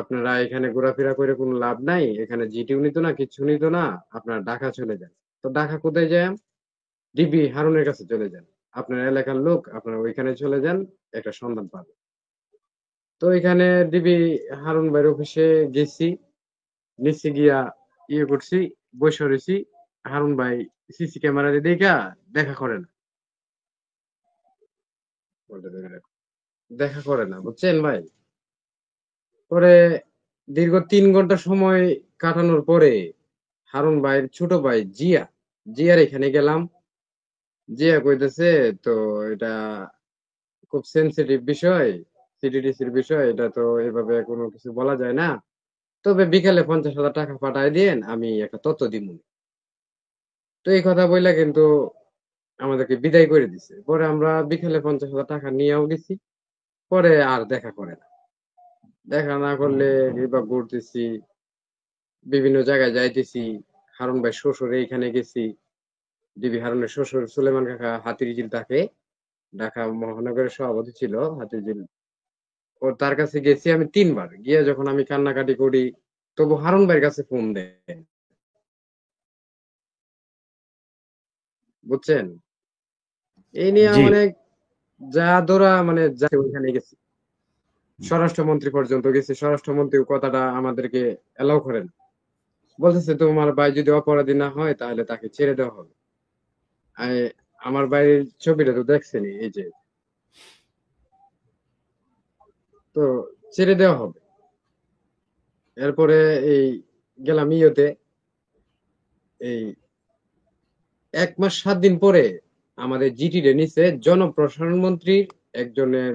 আপনারা এখানে ঘোরাফেরা করে কোনো লাভ নাই, এখানে জিটিও নিত না, কিচ্ছু নিত না, আপনারা ঢাকা চলে যান। তো ঢাকা কোথায় যান? ডিবি হারুনের কাছে চলে যান। আপনার এলাকার লোক, আপনারা ওইখানে চলে যান, একটা সন্ধান পাবেন। তো এখানে ডিবি হারুন ভাইয়ের অফিসে গেছি, নিচে গিয়া করছি, বসে রয়েছি। হারুন ভাই সিসি ক্যামেরা দেখা করে না, দেখা করে না, বুঝছেন ভাই? পরে দীর্ঘ 3 ঘন্টা সময় কাটানোর পরে হারুন ভাইয়ের ছোট ভাই জিয়ার এখানে গেলাম। জিয়া কইতেছে তো এটা খুব সেনসিটিভ বিষয়, সিটিডিসির বিষয়, এটা তো এভাবে কোনো কিছু বলা যায় না। তবে বিকালে 50,000 টাকা পাঠায় দিয়েন, আমি একটা তথ্য দিব। তো এই কথা বইলা কিন্তু আমাদেরকে বিদায় করে দিছে। পরে আমরা বিকেলে 50,000 টাকা নিয়েও গেছি। পরে আর দেখা করে না। দেখা না করলে এবার ঘুরতেছি, বিভিন্ন জায়গায় যাইতেছি। হারুন ভাই শ্বশুর এইখানে গেছি। ডিবি হারুনের শ্বশুর সুলেমান কাকা হাতিরঝিল থাকে, ঢাকা মহানগরের সভাপতি ছিল হাতিরঝিল। তার কাছে গেছি আমি 3 বার। গিয়ে যখন আমি কান্নাকাটি করি, তবু হারুন ভাইয়ের কাছে ফোন দেয়, বুঝছেন? এই নিয়ে জি, অনেক যা ধরা মানে যা ওইখানে গেছি। স্বরাষ্ট্রমন্ত্রী পর্যন্ত গেছে, স্বরাষ্ট্রমন্ত্রী কথাটা আমাদেরকে এলাও করেন। বলতেছে তোমার ভাই যদি অপরাধী না হয় তাহলে তাকে ছেড়ে দেওয়া হবে। আমার ভাইয়ের ছবিটা তো দেখছেনই, এই যে, তো ছেড়ে দেওয়া হবে। এরপরে এই গেলাম ইয়েতে, এই 1 মাস 7 দিন পরে আমাদের জিটি রে নিছে জনপ্রশাসন মন্ত্রীর একজনের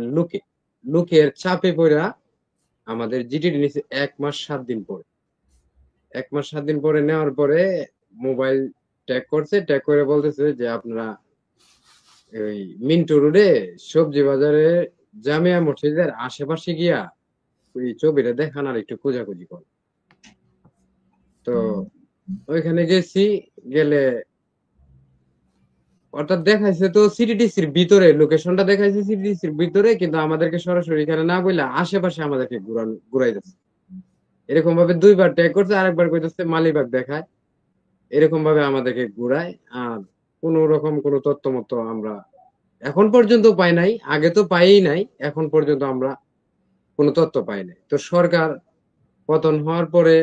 লোকের চাপে পড়া আমাদের জিটি রে নিছে 1 মাস 7 দিন পরে। 1 মাস 7 দিন পরে নেওয়ার পরে মোবাইল ট্যাগ করছে, ট্যাগ করে বলতেছে যে আপনারা ওই মিন্টু রোডে সবজি বাজারে জামিয়া মসজিদের আশেপাশে গিয়া ওই ছবিটা দেখান আর একটু খোঁজাখুঁজি কর। তো ওইখানে গেছি, গেলে অর্থাৎ দেখাইছে তো সিটিডিসির ভিতরে, লোকেশনটা দেখাইছে সিটিডিসির ভিতরে, কিন্তু আমাদেরকে সরাসরি এখানে না বইলা আশেপাশে আমাদেরকে ঘুরাইতেছে। এরকম ভাবে 2 বার ট্যাগ করছে, আরেকবার কইতেছে মালিবাগ দেখায়। এরকম ভাবে আমাদেরকে ঘুরায়। আর কোন রকম কোন তথ্য মতো আমরা এখন পর্যন্ত পাই নাই, আগে তো পাইই নাই, এখন পর্যন্ত আমরা কোনো তথ্য পাই নাই। তো সরকার পতন হওয়ার পরে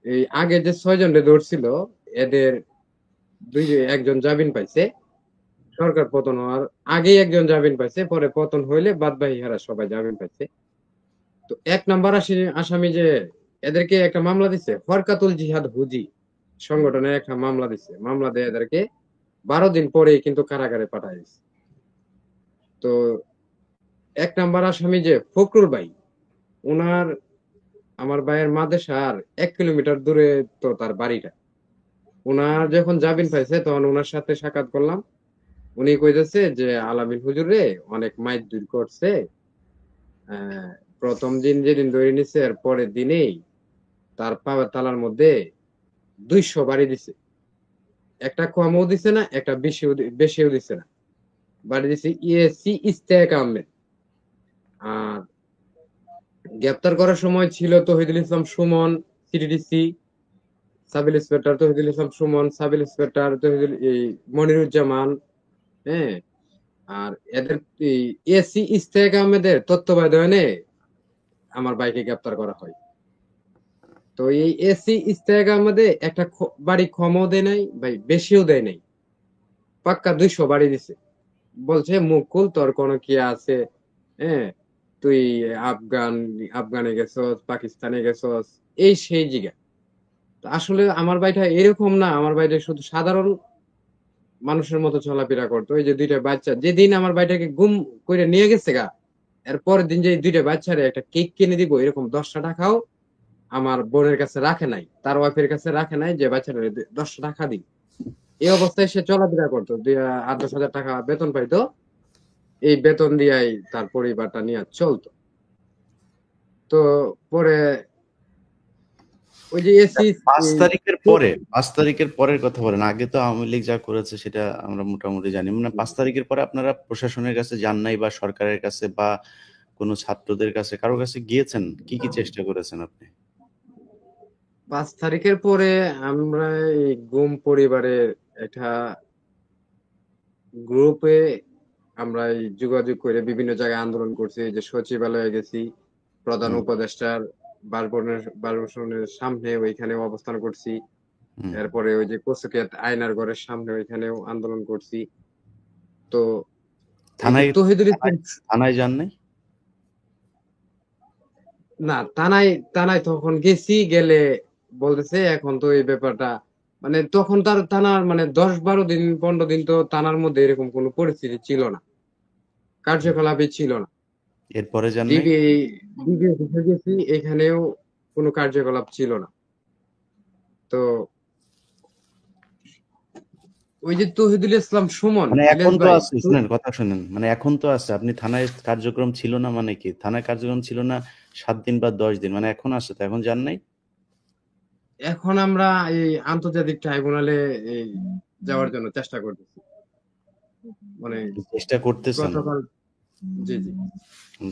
এই আগে যে 6 জন ধরছিল, এদের একজন জামিন পাইছে। সরকার পতন হওয়ার আগেই একজন জামিন পাইছে, পরে পতন হইলে বাদবাকি হারা সবাই জামিন পাইছে। তো 1 নাম্বার আসামি যে এদেরকে একটা মামলা দিছে, হরকাতুল জিহাদ হুজি সংগঠনের একটা মামলা দিছে। মামলা দিয়ে এদেরকে 12 দিন পরে কিন্তু কারাগারে পাঠায় দিছে। তো 1 নাম্বার আসামি যে ফখরুল ভাই, উনার আমার ভাইয়ের মাদেশার 1 কিলোমিটার দূরে তো তার বাড়িটা। উনার যখন জামিন পাইছে তখন উনার সাথে সাক্ষাৎ করলাম। উনি কইতেছে যে আলামিন হুজুর রে অনেক মাইর করছে। প্রথম দিন যেদিন ধরে নিছে এর পরের দিনেই তার পায়ের তালার মধ্যে 200 বাড়ি দিছে। একটা কমও দিছে না, একটা বেশিও দিছে না। বাড়ি দিছে ইএসসি ইস্তেক আহমেদ। আর গ্রেপ্তার করার সময় ছিল Tohidul Islam Sumon, CTDC sub inspector Tohidul Islam Sumon, sub inspector Moniruzzaman, হ্যাঁ। আর এদের এসি ইস্তেক আহমেদের তত্ত্বাবধানে আমার ভাইকে গ্রেপ্তার করা হয়। তো এই এসি ইস্তেক আহমেদে একটা বাড়ি কমও দেয় নাই ভাই, বেশিও দেয় নাই, পাক্কা 200 বাড়ি দিছে। বলছে মুকুল তোর কোনো কি আছে, হ্যাঁ তুই আফগানে গেছস, পাকিস্তানে গেছস, এই সেই জিগা। আসলে আমার ভাইটা এরকম না, আমার ভাইটা শুধু সাধারণ মানুষের মতো চলাফেরা করতো। ওই যে 2টা বাচ্চা যেদিন আমার ভাইটাকে গুম করে নিয়ে গেছে গা, এর পরের দিন যে 2টা বাচ্চারে একটা কেক কিনে দিব এরকম 10টা টাকাও আমার বোনের কাছে রাখে নাই, তার ওয়াইফের কাছে রাখে নাই যে বাচ্চারা 10টা টাকা দিই। এই অবস্থায় সে চলাফেরা করতো। 8-10 হাজার টাকা বেতন পাইতো, এই বেতন দিয়াই তার পরিবারটা নিয়ে চলতো। তো পরে ওই যে এসি 5 তারিখের পরের কথা বলেন। আগে তো আওয়ামী লীগ যা করেছে সেটা আমরা মোটামুটি জানি। মানে 5 তারিখের পরে আপনারা প্রশাসনের কাছে যান নাই, বা সরকারের কাছে, বা কোনো ছাত্রদের কাছে, কারো কাছে গিয়েছেন? কি কি চেষ্টা করেছেন আপনি? 5 তারিখের পরে আমরা এই গুম পরিবারের একটা গ্রুপে আমরা এই যোগাযোগ করে বিভিন্ন জায়গায় আন্দোলন করছি। যে সচিবালয়ে গেছি, প্রধান উপদেষ্টার বাসভবনের সামনে ওইখানে অবস্থান করছি। এরপরে ওই যে কচুকিয়াত আয়নার ঘরের সামনে ওইখানেও আন্দোলন করছি। তো তহিদুল ইসলাম থানায় যান নাই? না, থানায় তখন গেছি, গেলে বলতেছে এখন তো এই ব্যাপারটা মানে তখন তার থানার মানে 10-12 দিন 15 দিন তো থানার মধ্যে এরকম কোনো পরিস্থিতি ছিল না, কার্যকলাপই ছিল না। এরপরে যান নাই? ডিবি অফিসে গেছি, এখানেও কোনো কার্যকলাপ ছিল না। তো ওই যে তহিদুল ইসলাম সুমন, মানে এখন তো আছে, শুনেন কথা শুনেন, মানে এখন তো আছে। আপনি থানায় কার্যক্রম ছিল না মানে কি? থানায় কার্যক্রম ছিল না 7 দিন বা 10 দিন, মানে এখন আছে তো, এখন যান নাই? এখন আমরা এই আন্তর্জাতিক ট্রাইব্যুনালে যাওয়ার জন্য চেষ্টা করতেছি। মানে চেষ্টা করতেছেন? গতকাল জি জি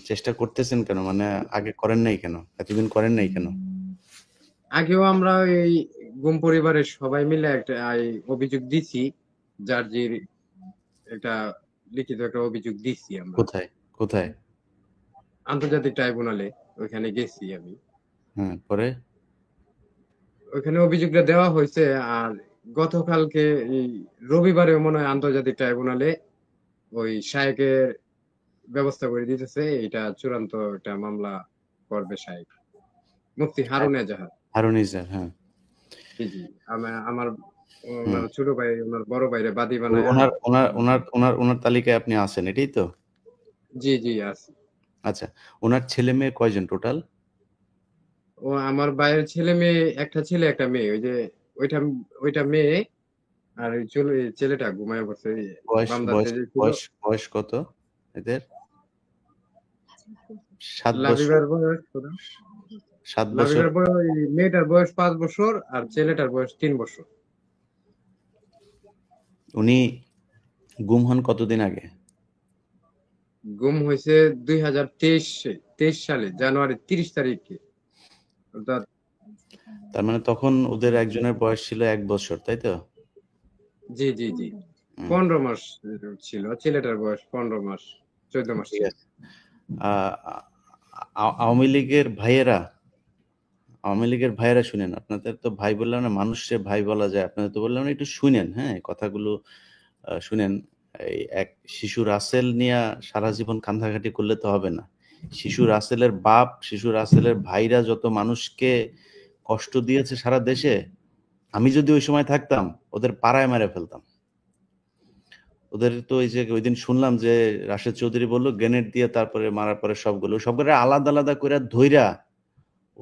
চেষ্টা করতেছেন কেন? মানে আগে করেন নাই কেন? এতদিন করেন নাই কেন? আগেও আমরা এই গুম পরিবারের সবাই মিলে একটা অভিযোগ দিছি, জার্জির একটা লিখিত একটা অভিযোগ দিছি আমরা। কোথায়? আন্তর্জাতিক ট্রাইব্যুনালে, ওইখানে গেছি আমি। হ্যাঁ, পরে ওইখানে অভিযোগটা দেওয়া হয়েছে। আর গতকালকে এই রবিবারে মনে হয় আন্তর্জাতিক ট্রাইব্যুনালে ওই শায়েকের ব্যবস্থা করে দিতেছে, এটা চূড়ান্ত একটা মামলা করবে শায়েক, মুফতি হারুন এজাহার। হ্যাঁ। জি আমার ওনার ছোট ভাই ওনার বড় ভাইরে বাদী বানায়। ওনার তালিকায় আপনি আছেন, এটাই তো? জি আছে। আচ্ছা, ওনার ছেলে মেয়ে কয়জন টোটাল? ও আমার ভাইয়ের ছেলে মেয়ে, একটা ছেলে একটা মেয়ে। ওই যে ওইটা মেয়ে, আর ওই ছেলেটা ঘুমায় পড়ছে। বয়স কত এদের? 7 বছর। লাবিবার বয়স 7 বছর। মেয়েটার বয়স 5 বছর আর ছেলেটার বয়স 3 বছর। উনি গুম হন কতদিন আগে? গুম হয়েছে 2023 সালে জানুয়ারি 30 তারিখে। তার মানে তখন ওদের একজনের বয়স ছিল 1 বছর, তাই তো? জি 15 মাস ছিল, ছেলেটার বয়স 15 মাস 14 মাস ছিল। আওয়ামী লীগের ভাইয়েরা শুনেন, আপনাদের তো ভাই বললাম না, মানুষের ভাই বলা যায়, আপনাদের তো বললাম না, একটু শুনেন, হ্যাঁ কথাগুলো শুনেন। এই এক শিশু রাসেল নিয়ে সারা জীবন কান্দাকাটি করলে তো হবে না। শিশু রাসেলের বাপ, শিশু রাসেলের ভাইরা যত মানুষকে কষ্ট দিয়েছে সারা দেশে, আমি যদি ওই সময় থাকতাম ওদের পাড়ায় মেরে ফেলতাম। ওদের তো ওই যে ওই দিন শুনলাম যে রাশেদ চৌধুরী বললো গ্রেনেড দিয়ে তারপরে মারার পরে সবগুলো আলাদা আলাদা করে ধইরা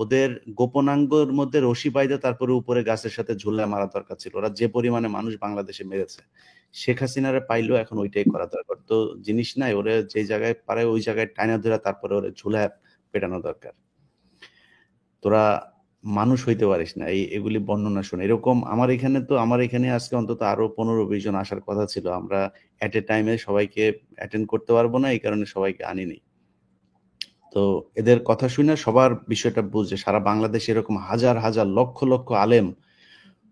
ওদের গোপনাঙ্গের মধ্যে রশি বাইদে তারপরে উপরে গাছের সাথে ঝুলায় মারা দরকার ছিল। ওরা যে পরিমাণে মানুষ বাংলাদেশে মেরেছে, শেখ হাসিনারে পাইলেও এখন ওইটাই করা দরকার। তো জিনিস নাই, ওরে যে জায়গায় পারে ওই জায়গায় টাইনা ধরে তারপরে ওরে ঝুলায় পেটানো দরকার। তোরা মানুষ হইতে পারিস না। এগুলি বর্ণনা শুনে এরকম আমার এখানে আজকে অন্তত আরো 15-20 জন আসার কথা ছিল। আমরা এট এ টাইমে সবাইকে অ্যাটেন্ড করতে পারবো না, এই কারণে সবাইকে আনিনি। তো এদের কথা শুনে সবার বিষয়টা বুঝে, সারা বাংলাদেশে এরকম হাজার হাজার লক্ষ লক্ষ আলেম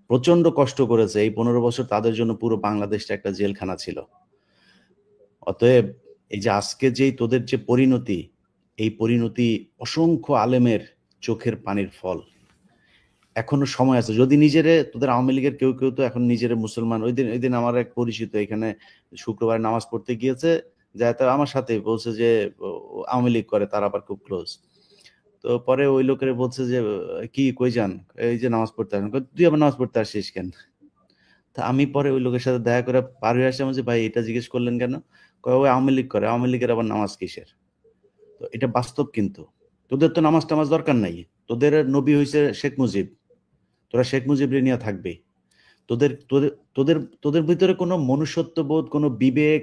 প্রচন্ড কষ্ট করেছে। এই 15 বছর তাদের জন্য পুরো বাংলাদেশটা একটা জেলখানা ছিল। অতএব এই যে আজকে যেই তোদের যে পরিণতি, এই পরিণতি অসংখ্য আলেমের চোখের পানির ফল। এখনো সময় আছে। যদি নিজেরে, তোদের আওয়ামী লীগের কেউ কেউ তো এখন নিজেরে মুসলমান, ওই দিন আমার এক পরিচিত এখানে শুক্রবার নামাজ পড়তে গিয়েছে, যা তো আমার সাথে বলছে যে আওয়ামী লীগ করে, তার আবার খুব ক্লোজ। তো পরে ওই লোকের বলছে যে কি কই যান, এই যে নামাজ পড়তে আসেন। তুই আবার নামাজ পড়তে আসছিস কেন? তা আমি পরে ওই লোকের সাথে দেখা করে পার হয়ে আসলাম যে ভাই এটা জিজ্ঞেস করলেন কেন? ওই আওয়ামী লীগ করে, আওয়ামী লীগের আবার নামাজ কিসের? তো এটা বাস্তব। কিন্তু তোদের তো নামাজ টামাজ দরকার নাই। তোদের নবী হয়েছে শেখ মুজিব, তোরা শেখ মুজিবরে নিয়ে থাকবে। তোদের তোদের তোদের তোদের ভিতরে কোনো মনুষ্যত্ববোধ, কোনো বিবেক,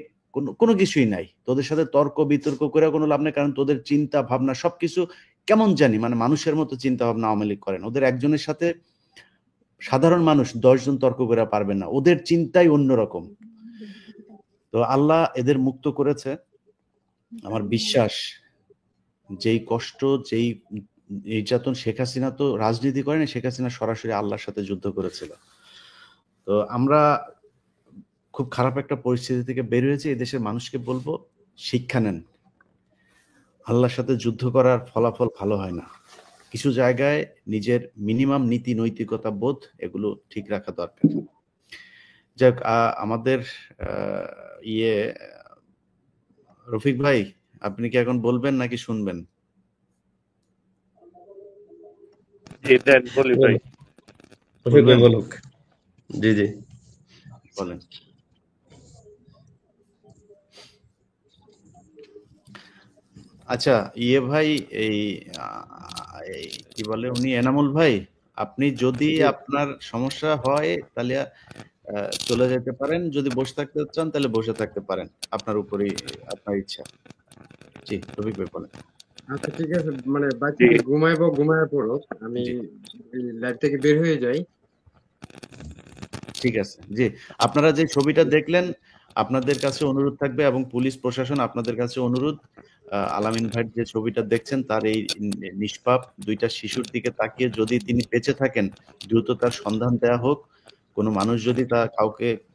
কোনো কিছুই নাই। তোদের সাথে তর্ক বিতর্ক করে কোনো লাভ নেই, কারণ তোদের চিন্তা ভাবনা সবকিছু কেমন জানি মানে মানুষের মতো চিন্তা ভাবনা আওয়ামী লীগ করেন। ওদের একজনের সাথে সাধারণ মানুষ 10 জন তর্ক করে পারবে না, ওদের চিন্তাই অন্যরকম। তো আল্লাহ এদের মুক্ত করেছে। আমার বিশ্বাস যেই কষ্ট, যেই নির্যাতন, শেখ হাসিনা তো রাজনীতি করেনি, শেখ হাসিনা সরাসরি আল্লাহর সাথে যুদ্ধ করেছিল। তো আমরা খুব খারাপ একটা পরিস্থিতি থেকে বের হয়েছি। এই দেশের মানুষকে বলবো শিক্ষা নেন। আল্লাহর সাথে যুদ্ধ করার ফলাফল ভালো হয় না। কিছু জায়গায় নিজের মিনিমাম নীতি নৈতিকতা বোধ এগুলো ঠিক রাখা দরকার। যাক, আমাদের রফিক ভাই, আপনি কি এখন বলবেন নাকি শুনবেন? বলি ভাই। রফিক ভাই বলুক। জি জি বলেন। আচ্ছা ভাই, এই কি বলে উনি, এনামুল ভাই, আপনি যদি আপনার সমস্যা হয় তাহলে চলে যেতে পারেন। যদি বসে থাকতে চান তাহলে বসে থাকতে পারেন, আপনার উপরই, আপনার ইচ্ছা। জি রফিক ভাই বলেন। আচ্ছা ঠিক আছে, মানে বাকি ঘুমায় পড়ো, আমি লাইভ থেকে বের হয়ে যাই। ঠিক আছে। জি, আপনারা যে ছবিটা দেখলেন, আপনাদের কাছে অনুরোধ থাকবে এবং পুলিশ প্রশাসন আপনাদের কাছে অনুরোধ, আলামিন ভাই যে ছবিটা দেখছেন তার এই নিষ্পাপ দুইটা শিশুর দিকে তাকিয়ে যদি তিনি বেঁচে থাকেন দ্রুত তার সন্ধান দেয়া হোক। কোনো মানুষ যদি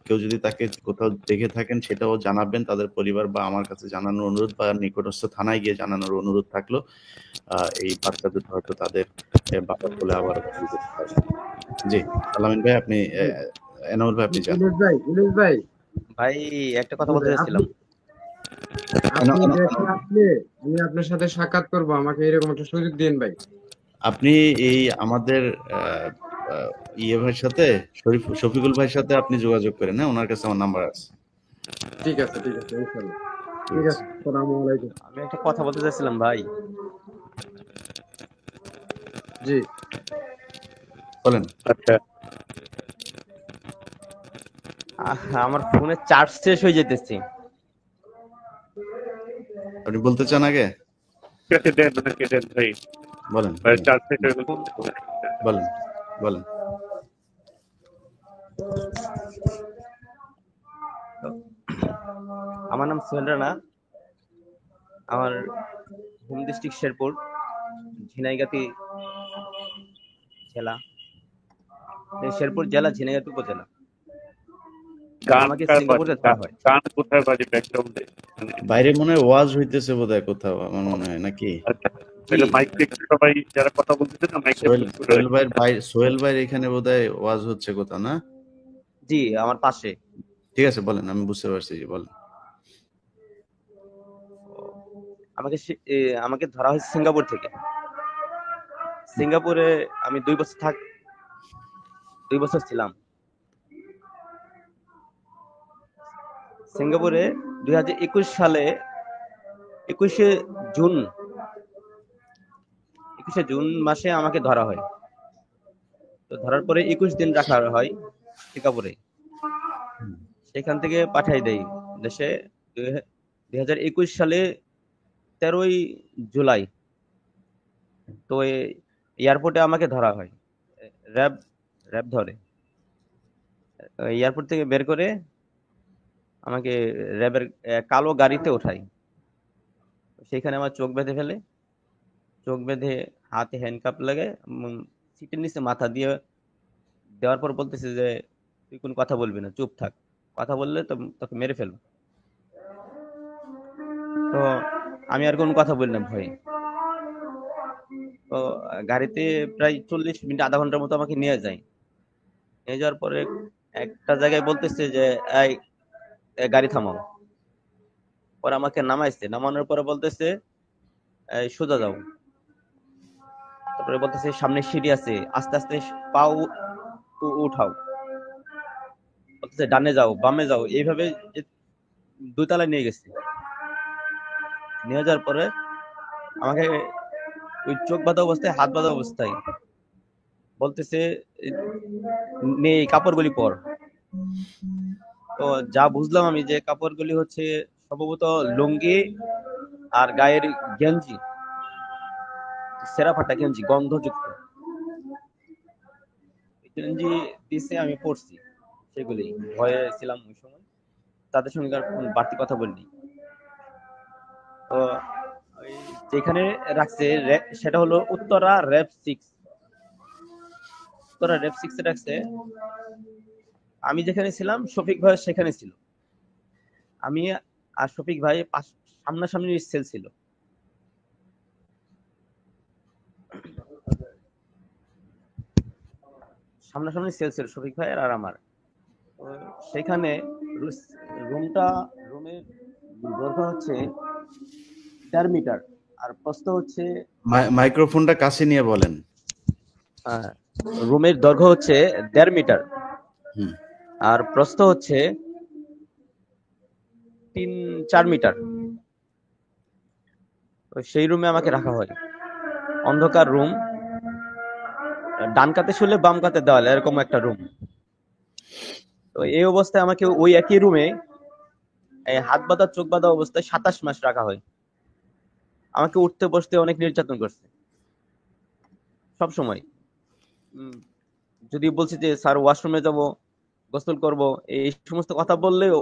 কেউ যদি তাকে কোথাও দেখে থাকেন সেটাও জানাবেন তাদের পরিবার বা আমার কাছে জানানোর অনুরোধ, বা নিকটস্থ থানায় গিয়ে জানানোর অনুরোধ থাকলো। এই বার্তা দুটো হয়তো তাদের বাবার কোলে আবার জি আলামিন ভাই আপনি, এনামুল ভাই আপনি যান। ইলিশ ভাই ভাই একটা কথা বলতে চাচ্ছিলাম। আপনি আসলে আমি আপনার সাথে সাক্ষাৎ করবো, আমাকে এরকম একটা সুযোগ দিন ভাই। আপনি এই আমাদের ভাইয়ের সাথে, শফিকুল ভাইয়ের সাথে আপনি যোগাযোগ করেন, হ্যাঁ, ওনার কাছে আমার নাম্বার আছে। ঠিক আছে ইনশাআল্লাহ। ঠিক আছে, আসসালামু আলাইকুম। আমি একটা কথা বলতে চাচ্ছিলাম ভাই। জি বলেন। আচ্ছা, আমার ফোনে চার্জ শেষ হয়ে যেতেছে। আপনি বলতে চান আগে? দেন ওনাকে দেন ভাই। বলেন ভাই 4 সেকেন্ড বলেন বলেন। আমার নাম সোহেল রানা, আমার হোম ডিস্ট্রিক্ট শেরপুর, ঝিনাইগাতি জেলা, শেরপুর জেলা, ঝিনাইগাতি উপজেলা। আমাকে সিঙ্গাপুরে যেতে হয়। গান কোথায় বাজে ব্যাকগ্রাউন্ডে? বাইরে মনে হয় ওয়াজ হইতেছে বোধহয় কোথাও, আমার মনে হয়, নাকি? তাহলে মাইক থেকে সবাই যারা কথা বলতেছে না মাইক সোহেল ভাই এখানে বোধহয় ওয়াজ হচ্ছে কোথাও, না? জি আমার পাশে। ঠিক আছে বলেন, আমি বুঝতে পারছি, বলেন। আমাকে ধরা হয়েছে সিঙ্গাপুর থেকে। সিঙ্গাপুরে আমি 2 বছর ছিলাম। সিঙ্গাপুরে 2021 সালে 21শে জুন মাসে আমাকে ধরা হয়। তো ধরার পরে 21 দিন রাখা হয় সিঙ্গাপুরে। সেখান থেকে পাঠাই দেয় দেশে 2021 সালে 13ই জুলাই। তো এয়ারপোর্টে আমাকে ধরা হয়, র্যাব ধরে। এয়ারপোর্ট থেকে বের করে আমাকে র্যাবের কালো গাড়িতে ওঠায়। সেখানে আমার চোখ বেঁধে ফেলে, চোখ বেঁধে হাতে হ্যান্ডকাপ লাগে, সিটের নিচে মাথা দিয়ে দেওয়ার পর বলতেছে যে তুই কোনো কথা বলবি না, চুপ থাক, কথা বললে তোকে মেরে ফেলবো। তো আমি আর কোনো কথা বলি না ভয়ে। তো গাড়িতে প্রায় 40 মিনিট, আধা ঘন্টার মতো আমাকে নিয়ে যায়। নিয়ে যাওয়ার পরে একটা জায়গায় বলতেছে যে এই গাড়ি থামাও। পরে আমাকে নামাইছে, নামানোর পরে বলতেছে এই সোজা যাও। তারপরে বলতেছে সামনে সিঁড়ি আছে, আস্তে আস্তে পাও উঠাও। বলতেছে ডানে যাও, বামে যাও, এইভাবে 2 তলায় নিয়ে গেছে। নিয়ে যাওয়ার পরে আমাকে ওই চোখ বাঁধা অবস্থায়, হাত বাঁধা অবস্থায় বলতেছে নে কাপড়গুলি পর। তো যা বুঝলাম আমি যে কাপড়গুলি হচ্ছে সম্ভবত লুঙ্গি আর গায়ের গেঞ্জি, সেরা ফাটা গেঞ্জি, গন্ধযুক্ত গেঞ্জি দিছে। আমি পরছি সেগুলি, ভয়ে ছিলাম ওই সময়, তাদের সঙ্গে আর বাড়তি কথা বলিনি। তো যেখানে রাখছে সেটা হলো উত্তরা র্যাব 6। উত্তরা র্যাব 6 এ রাখছে। আমি যেখানে ছিলাম শফিক ভাই সেখানে ছিল। আমি আর শফিক ভাই সামনাসামনি সেল ছিল। সামনাসামনি সেল ছিল শফিক ভাই আর আমার। সেখানে রুমের দৈর্ঘ্য হচ্ছে 4 মিটার আর প্রস্থ হচ্ছে, মাইক্রোফোনটা কাছে নিয়ে বলেন। রুমের দৈর্ঘ্য হচ্ছে 1.5 মিটার আর প্রস্থ হচ্ছে 3-4 মিটার। সেই রুমে আমাকে রাখা হয়। অন্ধকার রুম, ডান কাতে শুলে বাম কাতে দেওয়াল, এরকম একটা রুম। তো এই অবস্থায় আমাকে ওই একই রুমে হাত বাঁধা চোখ বাঁধা অবস্থায় 27 মাস রাখা হয়। আমাকে উঠতে বসতে অনেক নির্যাতন করছে সব সময়। যদি বলছি যে স্যার ওয়াশরুমে যাব, গোসল করব, এই সমস্ত কথা বললেও,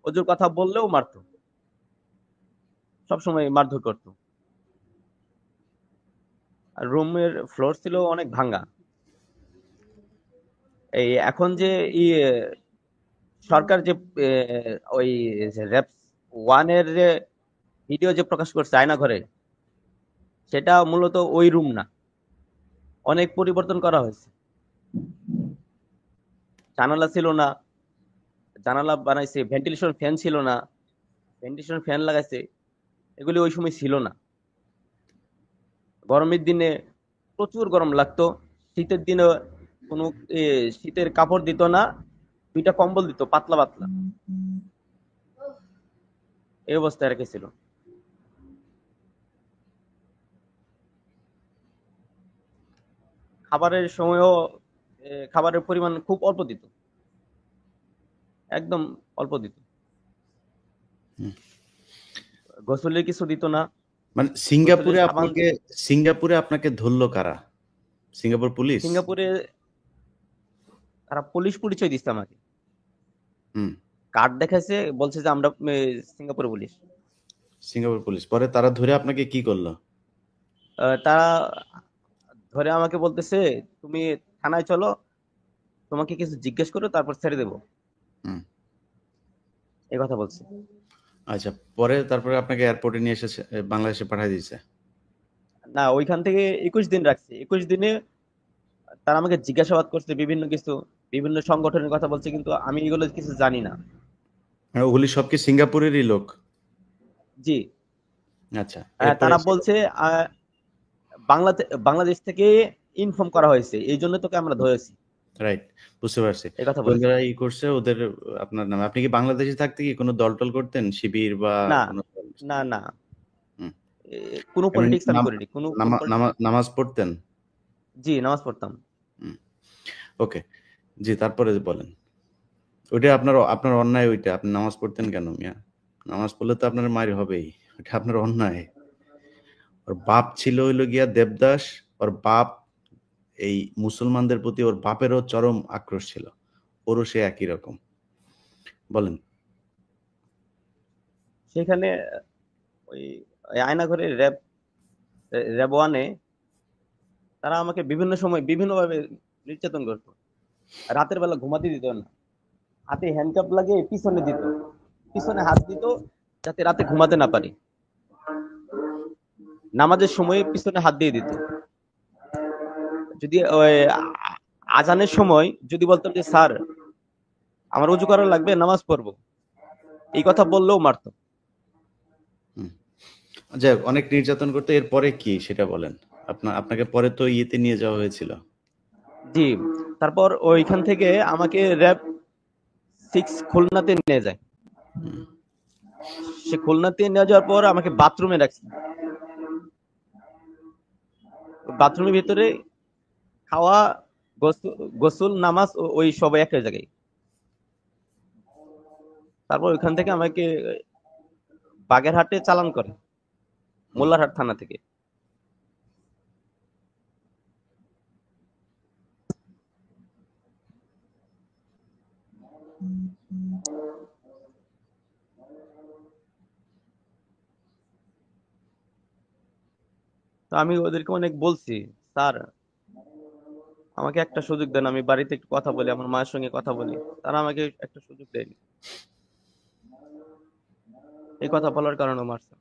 ওজোর কথা বললেও মারতো, সব সময় মারধর করতো। আর রুমের ফ্লোর ছিল অনেক ভাঙ্গা। এই এখন যে সরকার যে ওই র্যাব 1 এর যে ভিডিও যে প্রকাশ করছে আয়না ঘরে, সেটা মূলত ওই রুম না, অনেক পরিবর্তন করা হয়েছে। জানালা ছিল না, জানালা বানাইছে। ভেন্টিলেশন ফ্যান ছিল না, ভেন্টিলেশন ফ্যান লাগাইছে। এগুলি ওই সময় ছিল না। গরমের দিনে প্রচুর গরম লাগতো, শীতের দিনে কোনো শীতের কাপড় দিত না, 2টা কম্বল দিত পাতলা পাতলা। এই অবস্থায় রেখেছিল। খাবারের সময়ও খাবারের পরিমাণ খুব অল্প দিত, একদম অল্প দিত। গোসলের কিছু দিত না। মানে সিঙ্গাপুরে আপনাকে ধরলো কারা? Singapore police? সিঙ্গাপুরে তারা পুলিশ পরিচয় দিচ্ছে আমাকে, কার্ড দেখাইছে, বলছে যে আমরা সিঙ্গাপুর পুলিশ। পরে তারা ধরে আপনাকে কি করলো? তারা ধরে আমাকে বলতেছে তুমি থানায় চলো, তোমাকে কিছু জিজ্ঞেস করো, তারপর ছেড়ে দেবো, এই কথা বলছে। আচ্ছা, তারপরে আপনাকে এয়ারপোর্টে নিয়ে এসে বাংলাদেশে পাঠিয়ে দিয়েছে? না, ওইখান থেকে 21 দিন রাখছে। 21 দিনে তারা আমাকে জিজ্ঞাসাবাদ করছে বিভিন্ন কিছু, বিভিন্ন সংগঠনের কথা বলছে, কিন্তু আমি এগুলো কিছু জানি না। ওগুলি সব কি সিঙ্গাপুরেরই লোক? জি। আচ্ছা, এরপরে তারা বলছে বাংলাদেশ থেকে ইনফর্ম করা হয়েছে, এই জন্য তোকে আমরা ধরেছি, রাইট, বুঝতে পারছি। এই কথা বলেছে। ওরা ই করছে ওদের আপনার নামে। আপনি কি বাংলাদেশে থাকতে কি কোনো দল-টল করতেন? শিবির বা না কোনো দল? না না, হুম। কোনো এমনি পলিটিক্স আমি করিনি, কোনো নামাজ পড়তেন? জি নামাজ পড়তাম। ওকে, জি, তারপরে বলেন। ওইটা আপনার অন্যায়। ওইটা আপনি নামাজ পড়তেন কেন মিয়া? নামাজ পড়লে তো আপনার মায়ের হবেই, ওটা আপনার অন্যায়। ওর বাপ ছিল হইলো গিয়া দেবদাস, ওর বাপ এই মুসলমানদের প্রতি ওর বাপেরও চরম আক্রোশ ছিল, ওরও সে একই রকম। বলেন। সেখানে ওই আয়নাঘরে র্যাব ওয়ানে তারা আমাকে বিভিন্ন সময় বিভিন্নভাবে নির্যাতন করতো। রাতের বেলা ঘুমাতে দিত না, হাতে হ্যান্ডকাপ লাগিয়ে পিছনে দিত, পিছনে হাত দিত যাতে রাতে ঘুমাতে না পারি। নামাজের সময় পিছনে হাত দিয়ে দিত। যদি আজানের সময় যদি বলতাম যে স্যার আমার ওযু করা লাগবে, নামাজ পড়বো, এই কথা বললেও মারতো। যাই হোক, অনেক নির্যাতন করতে। এরপরে কি সেটা বলেন। আপনাকে পরে তো ইয়েতে নিয়ে যাওয়া হয়েছিল। জি, তারপর ওইখান থেকে আমাকে র্যাব 6 খুলনাতে নিয়ে যায়। সে খুলনাতে নিয়ে যাওয়ার পর আমাকে বাথরুমে রাখছে। বাথরুমের ভিতরে খাওয়া, গোসল, নামাজ ওই সব এক জায়গায়। তারপর ওইখান থেকে আমাকে বাগেরহাটে চালান করে, মোল্লারহাট থানা থেকে। তো আমি ওদেরকে অনেক বলছি, স্যার আমাকে একটা সুযোগ দেন, আমি বাড়িতে একটু কথা বলি, আমার মায়ের সঙ্গে কথা বলি। তারা আমাকে একটা সুযোগ দেয়নি। এই কথা বলার কারণে মারছে।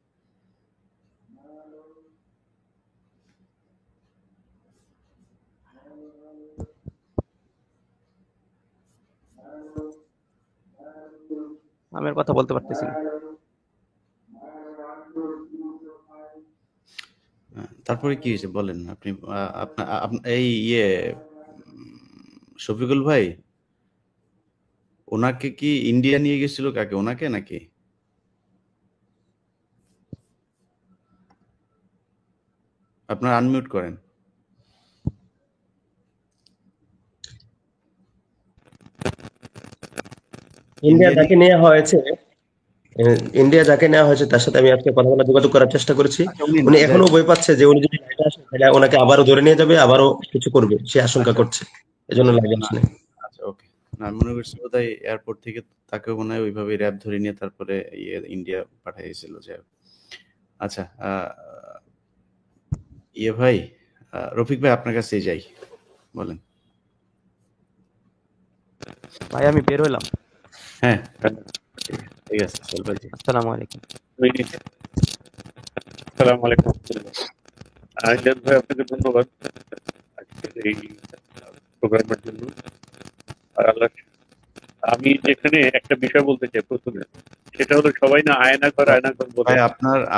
আমি আর কথা বলতে পারতেছি না। তারপরে কি হয়েছে বলেন। আপনি এই শফিকুল ভাই, ওনাকে কি ইন্ডিয়া নিয়ে গেছিল? কাকে, ওনাকে নাকি? আপনার আনমিউট করেন। ইন্ডিয়া যাকে নেওয়া হয়েছে তার সাথে আমি আজকে কথা বলা, যোগাযোগ করার চেষ্টা করেছি। উনি এখনো ভয় পাচ্ছে যে উনি যদি লাইভে আসে তাহলে ওনাকে আবারও ধরে নিয়ে যাবে, আবারও কিছু করবে, সে আশঙ্কা করছে, এজন্য লাইভে আসেনি। আচ্ছা, ওকে। না, আমি মনে করছি বোধহয় এয়ারপোর্ট থেকে তাকে মনে হয় ওইভাবে র্যাব ধরে নিয়ে তারপরে ইন্ডিয়া পাঠাইছিল। যাই হোক, আচ্ছা, ভাই, রফিক ভাই, আপনার কাছে যাই, বলেন। ভাই আমি বের হইলাম। হ্যাঁ, ঠিক আছে, চলবে। আসসালামু আলাইকুম। আসসালামু আলাইকুম। আইজান ভাই, আপনাকে ধন্যবাদ আজকের এই প্রোগ্রামের জন্য। আর আল্লাহ, আমি এখানে একটা বিষয় বলতে চাই প্রথমে, সেটা হলো সবাই না আয়নাঘর বলে। ভাই,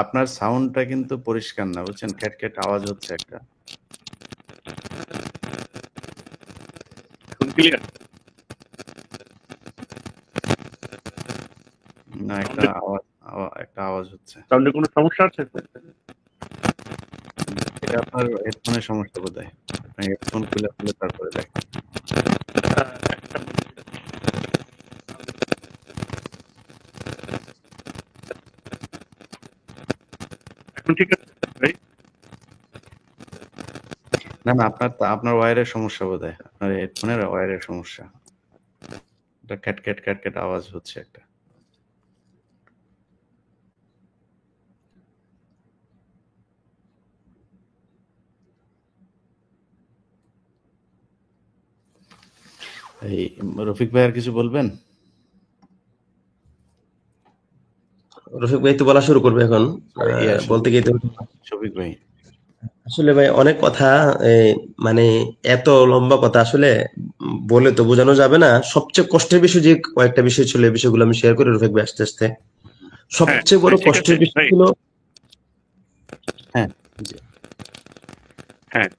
আপনার সাউন্ডটা কিন্তু পরিষ্কার না, বুঝছেন? ক্যাট আওয়াজ হচ্ছে একটা। এখন ক্লিয়ার? না, একটা আওয়াজ হচ্ছে। সাউন্ডে কোনো সমস্যা আছে? এটা আপনার হেডফোনের সমস্যা বোধহয়। আপনি হেডফোন খুলে তারপরে দেখেন। এখন ঠিক আছে ভাই? না, আপনার ওয়্যারের সমস্যা বোধহয়। আপনার হেডফোনের ওয়্যারের সমস্যা। এটা ক্যাট আওয়াজ হচ্ছে একটা। এই রফিক ভাই আর কিছু বলবেন? রফিক ভাই তো বলা শুরু করবে এখন। বলতে গিয়ে তো শফিক ভাই, আসলে ভাই অনেক কথা, মানে এত লম্বা কথা আসলে বলে তো বোঝানো যাবে না। সবচেয়ে কষ্টের বিষয় যে কয়েকটা বিষয় ছিল, এই বিষয়গুলো আমি শেয়ার করি রফিক ভাই আস্তে আস্তে। সবচেয়ে বড় কষ্টের বিষয় ছিল হ্যাঁ, জি, হ্যাঁ,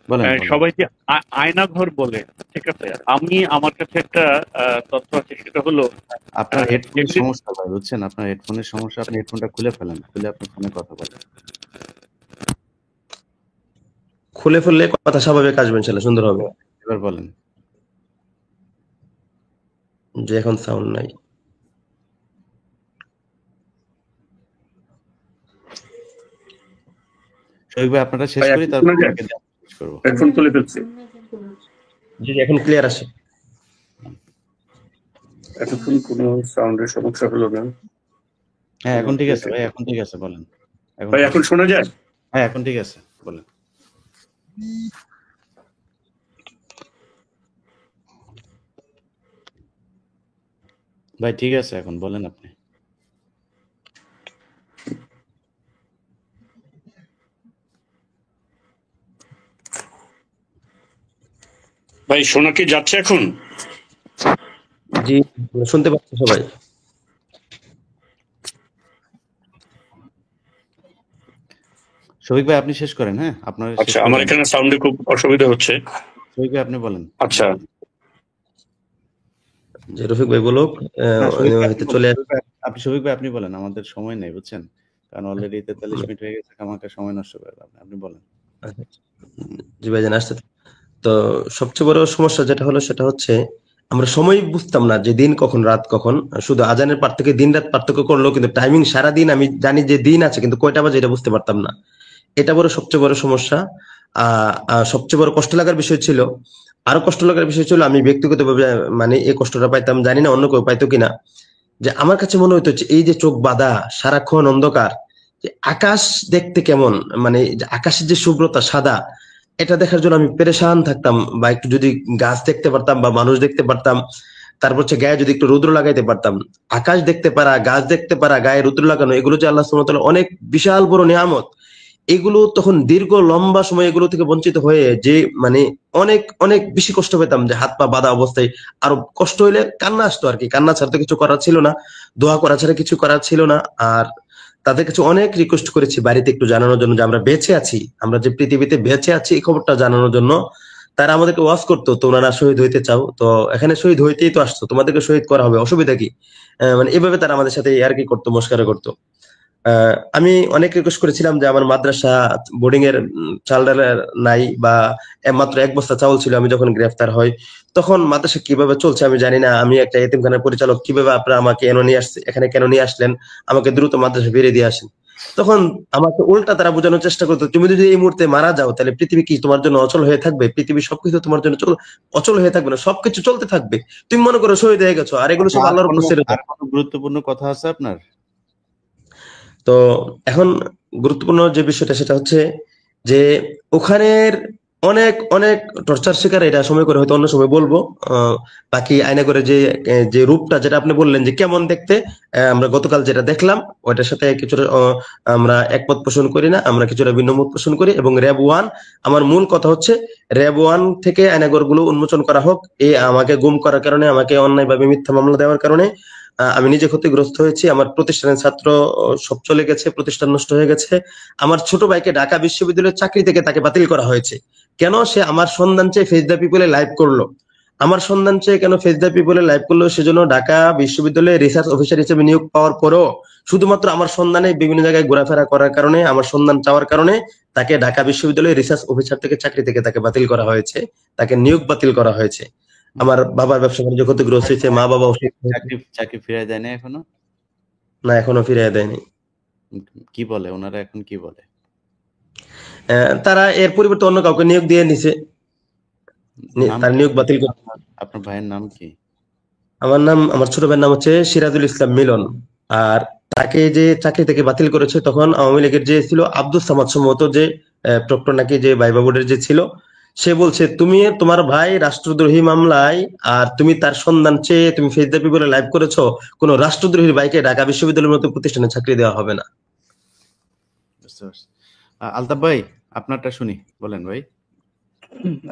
বলেন বলেন। সবাইকে আয়নাঘর বলে, ঠিক আছে। আমার কাছে একটা তথ্য আছে, সেটা হলো আপনার হেডফোনের যেগুলি সমস্যা ভাই, বুঝছেন? আপনার হেডফোনের সমস্যা, আপনি হেডফোনটা খুলে ফেলেন, খুলে আপনি ফোনে কথা বলেন। খুলে ফেললে কথা স্বাভাবিক আসবে, ইনশাল্লাহ সুন্দর হবে। এবার বলেন। যে এখন সাউন্ড নাই। শফিক ভাই, আপনারা শেষ ভাই, করি, এখন তারপর শোনা যায়? আপনাকে দিয়ে শেষ করবো। হেডফোন খুলে ফেলছি, জি এখন ক্লিয়ার আসে। এতক্ষণ কোনো সাউন্ডের সমস্যা হলো না। হ্যাঁ, এখন ঠিক আছে ভাই, এখন ঠিক আছে, বলেন। ভাই, এখন শোনা যায়? হ্যাঁ, এখন ঠিক আছে, বলেন। ভাই ঠিক আছে, এখন বলেন আপনি। ভাই, শোনা কি যাচ্ছে এখন? জি শুনতে পাচ্ছি সবাই। শফিক ভাই, আপনি শেষ করেন। হ্যাঁ, আপনার শেষ আচ্ছা, করে আমার দেন। এখানে সাউন্ডে খুব অসুবিধা হচ্ছে। শফিক ভাই, আপনি বলেন। আচ্ছা, যে রফিক ভাই বলুক, না, শফিক ভাই, হয়তো চলে আসে। শফিক ভাই আপনি বলেন, আমাদের সময় নেই, বুঝছেন? কারণ অলরেডি 43 মিনিট হয়ে গেছে, আমাকে সময় নষ্ট করে আপনি বলেন। জি ভাইজান আসতে। তো সবচেয়ে বড় সমস্যা যেটা হলো সেটা হচ্ছে আমরা সময় বুঝতাম না যে দিন কখন রাত কখন। শুধু আজানের পার থেকে দিন রাত পার্থক্য করলেও কিন্তু টাইমিং সারা দিন আমি জানি যে দিন আছে, কিন্তু কয়টা বাজে এটা বুঝতে পারতাম না। এটা সবচেয়ে বড় সমস্যা। সবচেয়ে বড় কষ্ট লাগার বিষয় ছিল, আরো কষ্ট লাগার বিষয় ছিল, আমি ব্যক্তিগতভাবে মানে এই কষ্টটা পাইতাম, জানি না অন্য কেউ পাইতো কিনা, যে আমার কাছে মনে হতো যে এই যে চোখ বাঁধা সারাক্ষণ অন্ধকার, যে আকাশ দেখতে কেমন, মানে যে আকাশের যে শুভ্রতা সাদা, এটা দেখার জন্য আমি পেরেশান থাকতাম। বা একটু যদি গাছ দেখতে পারতাম বা মানুষ দেখতে পারতাম, তারপর হচ্ছে গায়ে যদি একটু রৌদ্র লাগাইতে পারতাম। আকাশ দেখতে পারা, গাছ দেখতে পারা, গায়ে রৌদ্র লাগানো, এগুলো যে আল্লাহ সুবহানাহু ওয়া তাআলা অনেক বিশাল বড় নিয়ামত। এগুলো তখন দীর্ঘ লম্বা সময় এগুলো থেকে বঞ্চিত হয়ে যে মানে অনেক অনেক বেশি কষ্ট পেতাম, যে হাত পা বাঁধা অবস্থায় আরো কষ্ট হইলে কান্না আসতো আর কি। কান্না ছাড়া তো কিছু করার ছিল না, দোয়া করা ছাড়া কিছু করার ছিল না। আর তাদের কাছে অনেক রিকোয়েস্ট করেছি বাড়িতে একটু জানানোর জন্য যে আমরা বেঁচে আছি, আমরা যে পৃথিবীতে বেঁচে আছি এই খবরটা জানানোর জন্য। তারা আমাদেরকে ওয়াজ করতো, তোমরা শহীদ হইতে চাও তো এখানে শহীদ হইতেই তো আসছো, তোমাদেরকে শহীদ করা হবে, অসুবিধা কি? মানে এভাবে তারা আমাদের সাথে আর কি করতো, মস্কারা করতো। আমি অনেক রিকোয়েস্ট করেছিলাম যে আমার মাদ্রাসা বোর্ডিং এর চাল ডাল নাই, বা মাত্র 1 বস্তা চাউল ছিল আমি যখন গ্রেফতার হই। তখন মাদ্রাসা কিভাবে চলছে আমি জানি না, আমি একটা এতিমখানার পরিচালক, কিভাবে আপনারা আমাকে এখানে কেন নিয়ে আসলেন, আমাকে দ্রুত মাদ্রাসা ফিরিয়ে দিয়ে আসেন। তখন আমাকে উল্টা তারা বোঝানোর চেষ্টা করতো, তুমি যদি এই মুহূর্তে মারা যাও তাহলে পৃথিবী কি তোমার জন্য অচল হয়ে থাকবে? পৃথিবী সবকিছু তোমার জন্য অচল হয়ে থাকবে না, সবকিছু চলতে থাকবে, তুমি মনে করো শহীদ হয়ে গেছো, আর এগুলো সব আর আল্লাহর উপর ছেড়ে দাও। কোনো গুরুত্বপূর্ণ কথা আছে আপনার? তো এখন গুরুত্বপূর্ণ যে বিষয়টা সেটা হচ্ছে যে ওখানের অনেক অনেক টর্চার শিকার, এটা সময় করে হয়তো অন্য সময় বলবো। বাকি আয়না করে যে যে রূপটা যেটা আপনি বললেন যে কেমন দেখতে, আমরা গতকাল যেটা দেখলাম ওইটার সাথে কিছুটা আমরা একমত পোষণ করি না, আমরা কিছুটা ভিন্ন মত পোষণ করি। এবং র্যাব 1, আমার মূল কথা হচ্ছে র্যাব 1 থেকে আয়নাগর গুলো উন্মোচন করা হোক। আমাকে গুম করার কারণে, আমাকে অন্যায়ভাবে মিথ্যা মামলা দেওয়ার কারণে আমি নিজে ক্ষতিগ্রস্ত হয়েছি, আমার প্রতিষ্ঠানের ছাত্র সব চলে গেছে, প্রতিষ্ঠান নষ্ট হয়ে গেছে। আমার ছোট ভাইকে ঢাকা বিশ্ববিদ্যালয়ের চাকরি থেকে তাকে বাতিল করা হয়েছে। কেন? সে আমার সন্ধান চেয়ে ফেস দ্য পিপলে লাইভ করলো। আমার সন্ধান চেয়ে কেন ফেস দ্য পিপলে লাইভ করলো? সেজন্য ঢাকা বিশ্ববিদ্যালয়ে রিসার্চ অফিসার হিসেবে নিয়োগ পাওয়ার পরও শুধুমাত্র আমার সন্ধানে বিভিন্ন জায়গায় ঘোরাফেরা করার কারণে, আমার সন্ধান চাওয়ার কারণে তাকে ঢাকা বিশ্ববিদ্যালয়ে রিসার্চ অফিসার থেকে চাকরি থেকে তাকে বাতিল করা হয়েছে, তাকে নিয়োগ বাতিল করা হয়েছে। আমার বাবার ব্যবসা বাণিজ্য ক্ষতিগ্রস্ত হয়েছে, মা বাবা চাকরি ফিরায় দেয় না এখনো? না, এখনো ফিরিয়ে দেয়নি। কি বলে ওনারা, এখন কি বলে? তারা এর পরিবর্তে অন্য কাউকে নিয়োগ দিয়ে নিছে, তার নিয়োগ বাতিল করে। আপনার ভাইয়ের নাম কি? আমার ছোট ভাইয়ের নাম হচ্ছে সিরাজুল ইসলাম মিলন। আর তাকে যে চাকরি থেকে বাতিল করেছে তখন আওয়ামী লীগের যে ছিল আব্দুল সামাদ সম্ভবত, যে প্রক্টর নাকি, যে ভাইবা বোর্ডের যে ছিল, সে বলছে তুমি তোমার ভাই রাষ্ট্রদ্রোহী মামলায়, আর তুমি তার সন্ধান চেয়ে তুমি ফেস দ্য পিপলে লাইভ করেছো, কোন রাষ্ট্রদ্রোহীর ভাইকে ঢাকা বিশ্ববিদ্যালয়ের মতো প্রতিষ্ঠানে চাকরি দেওয়া হবে না। বুঝতে পারছি। আলতাফ ভাই, আপনারটা শুনি, বলেন ভাই।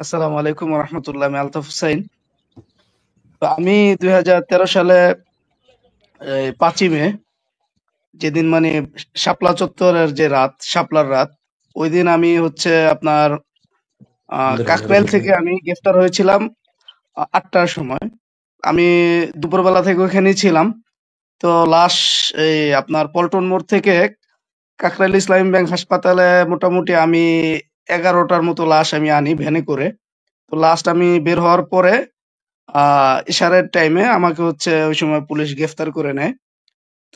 আসসালামু আলাইকুম ওয়া রাহমাতুল্লাহ। আমি আলতাফ হুসাইন। তো আমি 2013 সালে 5ই মে, যেদিন মানে শাপলা চত্বরের যে রাত, শাপলার রাত, ওই দিন আমি হচ্ছে আপনার কাকরাইল থেকে আমি গ্রেফতার হয়েছিলাম 8টার সময়। আমি দুপুরবেলা থেকে ওখানেই ছিলাম। তো লাশ এই আপনার পল্টন মোড় থেকে কাকরাইল ইসলামী ব্যাংক হাসপাতালে মোটামুটি আমি 11টার মতো লাশ আমি আনি ভ্যানে করে। তো লাস্ট আমি বের হওয়ার পরে ইশারের টাইমে আমাকে হচ্ছে ওই সময় পুলিশ গ্রেফতার করে নেয়।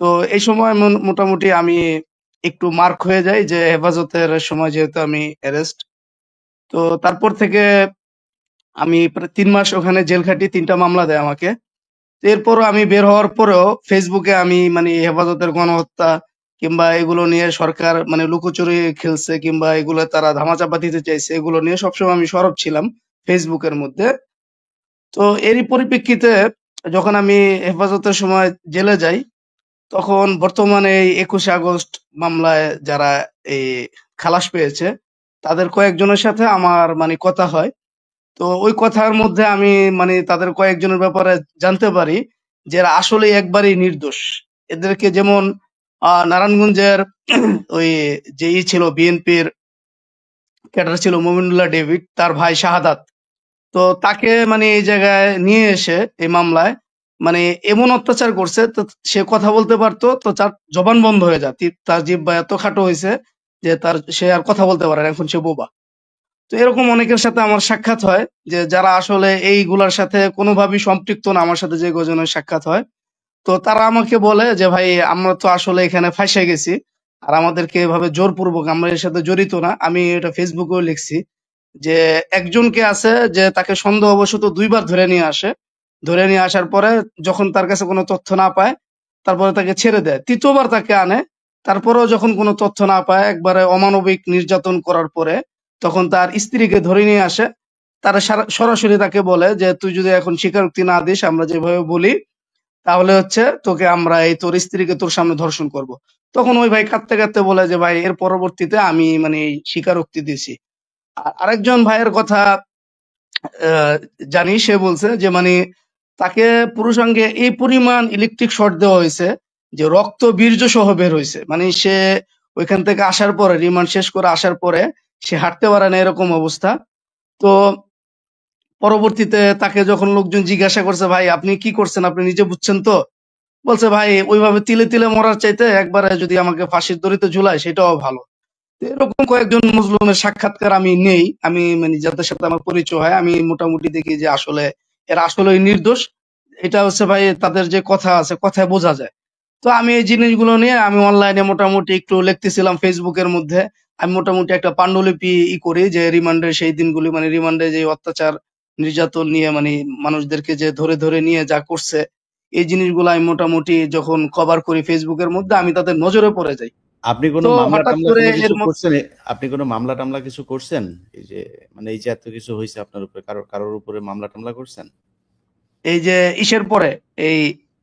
তো এই সময় মোটামুটি আমি একটু মার্ক হয়ে যাই যে হেফাজতের সময় যেহেতু আমি অ্যারেস্ট। তো তারপর থেকে আমি প্রায় 3 মাস ওখানে জেল খাটি, 3টা মামলা দেয় আমাকে। তো এরপরও আমি বের হওয়ার পরেও ফেসবুকে আমি মানে হেফাজতের গণহত্যা কিংবা এগুলো নিয়ে সরকার মানে লুকোচুরি খেলছে কিংবা এগুলো তারা ধামাচাপা দিতে চাইছে, এগুলো নিয়ে সবসময় আমি সরব ছিলাম ফেসবুকের মধ্যে। তো এরই পরিপ্রেক্ষিতে যখন আমি হেফাজতের সময় জেলে যাই, তখন বর্তমানে এই 21শে আগস্ট মামলায় যারা এই খালাস পেয়েছে তাদের কয়েকজনের সাথে আমার মানে কথা হয়। তো ওই কথার মধ্যে আমি মানে তাদের কয়েকজনের ব্যাপারে জানতে পারি যে এরা আসলে একবারেই নির্দোষ। এদেরকে যেমন নারায়ণগঞ্জের ওই যে ছিল বিএনপির ক্যাডার ছিল মমিনুল্লাহ ডেভিড, তার ভাই শাহাদাত, তো তাকে মানে এই জায়গায় নিয়ে এসে এই মামলায় মানে এমন অত্যাচার করছে, তো সে কথা বলতে পারতো তো তার জবান বন্ধ হয়ে যায়, তার জিহ্বা এত খাটো হয়েছে যে সে আর কথা বলতে পারে না, এখন সে বোবা। তো এরকম অনেকের সাথে আমার সাক্ষাৎ হয় যে যারা আসলে এইগুলার সাথে কোনোভাবেই সম্পৃক্ত না, আমার সাথে যে কজনের সাক্ষাৎ হয়। তো তারা আমাকে বলে যে ভাই আমরা তো আসলে এখানে ফাঁসে গেছি, আর আমাদেরকে এভাবে জোরপূর্বক, আমরা এর সাথে জড়িত না। আমি এটা ফেসবুকেও লিখছি যে একজনকে আছে যে তাকে সন্দেহবশত 2বার ধরে নিয়ে আসে, ধরে নিয়ে আসার পরে যখন তার কাছে কোনো তথ্য না পায় তারপরে তাকে ছেড়ে দেয়। 3য় বার তাকে আনে, তারপরেও যখন কোনো তথ্য না পায়, একবারে অমানবিক নির্যাতন করার পরে তখন তার স্ত্রীকে ধরে নিয়ে আসে। তারা সরাসরি তাকে বলে যে তুই যদি এখন স্বীকারোক্তি না দিস আমরা যেভাবে বলি, তাহলে হচ্ছে তোকে আমরা এই তোর স্ত্রীকে তোর সামনে ধর্ষণ করব। তখন ওই ভাই কাঁদতে কাঁদতে বলে যে ভাই এর পরবর্তীতে আমি মানে এই স্বীকারোক্তি দিছি। আরেকজন ভাইয়ের কথা জানি, সে বলছে যে মানে তাকে পুরুষাঙ্গে এই পরিমাণ ইলেকট্রিক শর্ট দেওয়া হয়েছে যে রক্ত বীর্য সহ বের হয়েছে। মানে সে ওইখান থেকে আসার পরে, রিমান্ড শেষ করে আসার পরে সে হাঁটতে পারে না, এরকম অবস্থা। তো পরবর্তীতে তাকে যখন লোকজন জিজ্ঞাসা করছে ভাই আপনি কি করছেন, আপনি নিজে বুঝছেন তো? বলছে ভাই ওইভাবে তিলে তিলে মরার চাইতে একবারে যদি আমাকে ফাঁসির দড়িতে ঝুলায় সেটাও ভালো। তো এরকম কয়েকজন মজলুমের সাক্ষাৎকার আমি নেই, আমি মানে যাদের সাথে আমার পরিচয় হয় আমি মোটামুটি দেখি যে আসলে এরা আসলেই নির্দোষ। এটা হচ্ছে ভাই তাদের যে কথা আছে, কথায় বোঝা যায়। তো আমি এই জিনিসগুলো নিয়ে আমি অনলাইনে মোটামুটি একটু লিখতেছিলাম ফেসবুকের মধ্যে। আমি মোটামুটি একটা পাণ্ডুলিপি করি যে রিমান্ডের সেই দিনগুলি, মানে রিমান্ডে যে অত্যাচার নির্যাতন নিয়ে মানে মানুষদেরকে যে ধরে ধরে নিয়ে যা করছে, এই জিনিসগুলো আমি মোটামুটি যখন কভার করি ফেসবুকের মধ্যে, আমি তাদের নজরে পড়ে যাই। আপনি কোনো তো মামলা হঠাৎ টামলা করে কোনো কিছু এর মধ্যে করছেন? আপনি কোনো মামলা টামলা কিছু করছেন? এই যে মানে এই যে এত কিছু হয়েছে আপনার উপরে, কারোর উপরে মামলা টামলা করছেন এই যে ইসের পরে, এই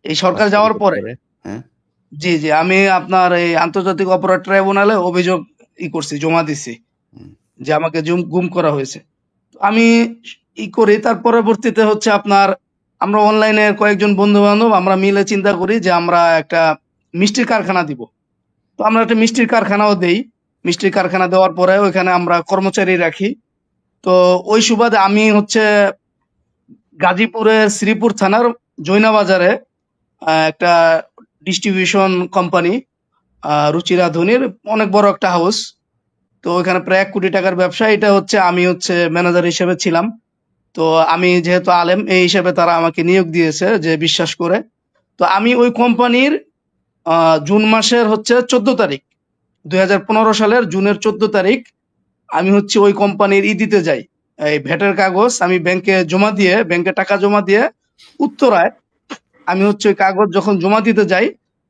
এই 5 সরকার যাওয়ার তারিখের পরে, পরে? হ্যাঁ, জি জি, আমি আপনার এই আন্তর্জাতিক অপরাধ ট্রাইব্যুনালে অভিযোগ করছি, জমা দিছি হুম। যে আমাকে গুম করা হয়েছে। তো আমি করি, তার পরবর্তীতে হচ্ছে আপনার আমরা অনলাইনে কয়েকজন বন্ধু বান্ধব আমরা মিলে চিন্তা করি যে আমরা একটা মিষ্টির কারখানা দিব। তো আমরা একটা মিষ্টির কারখানাও দেই। মিষ্টির কারখানা দেওয়ার পরে ওইখানে আমরা কর্মচারী রাখি। তো ওই সুবাদে আমি হচ্ছে গাজীপুরের শ্রীপুর থানার জৈনা বাজারে একটা ডিস্ট্রিবিউশন কোম্পানি, রুচিরা ধনির অনেক বড় একটা হাউস। তো ওইখানে প্রায় 1 কোটি টাকার ব্যবসা। এটা হচ্ছে আমি হচ্ছে ম্যানেজার হিসেবে ছিলাম। তো আমি যেহেতু আলেম এই হিসেবে তারা আমাকে নিয়োগ দিয়েছে যে বিশ্বাস করে। তো আমি ওই কোম্পানির জুন মাসের হচ্ছে 14 তারিখ, 2015 সালের জুনের 14 তারিখ আমি হচ্ছে ওই কোম্পানির দিতে যাই। এই ভ্যাটের কাগজ আমি ব্যাংকে টাকা জমা দিয়ে উত্তরায় আমি হচ্ছে ওই কাগজ যখন জমা দিতে যাই,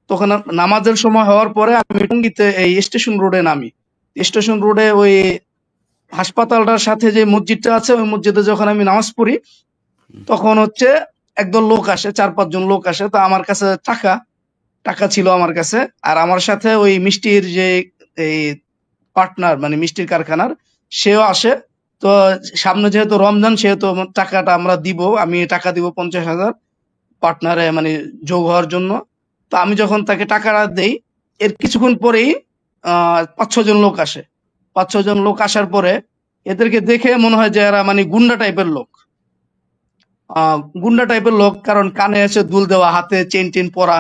তখন নামাজের সময় হওয়ার পরে আমি টঙ্গীতে এই স্টেশন রোডে নামি। স্টেশন রোডে ওই হাসপাতালটার সাথে যে মসজিদটা আছে, ওই মসজিদে যখন আমি নামাজ পড়ি, তখন হচ্ছে একদল লোক আসে, 4-5 জন লোক আসে। তো আমার কাছে টাকা ছিল আমার কাছে, আর আমার সাথে ওই মিষ্টির যে এই পার্টনার মানে মিষ্টির কারখানার, সেও আসে। তো সামনে যেহেতু রমজান, সেহেতু টাকাটা আমরা দিব, আমি টাকা দিব 50,000 পার্টনারে মানে যোগ হওয়ার জন্য। তো আমি যখন তাকে টাকাটা দেই, এর কিছুক্ষণ পরেই 5-6 জন লোক আসে। 5-6 জন লোক আসার পরে এদেরকে দেখে মনে হয় যে এরা মানে গুন্ডা টাইপের লোক। গুন্ডা টাইপের লোক, কারণ কানে এসে দুল দেওয়া, হাতে চেন টেন পরা,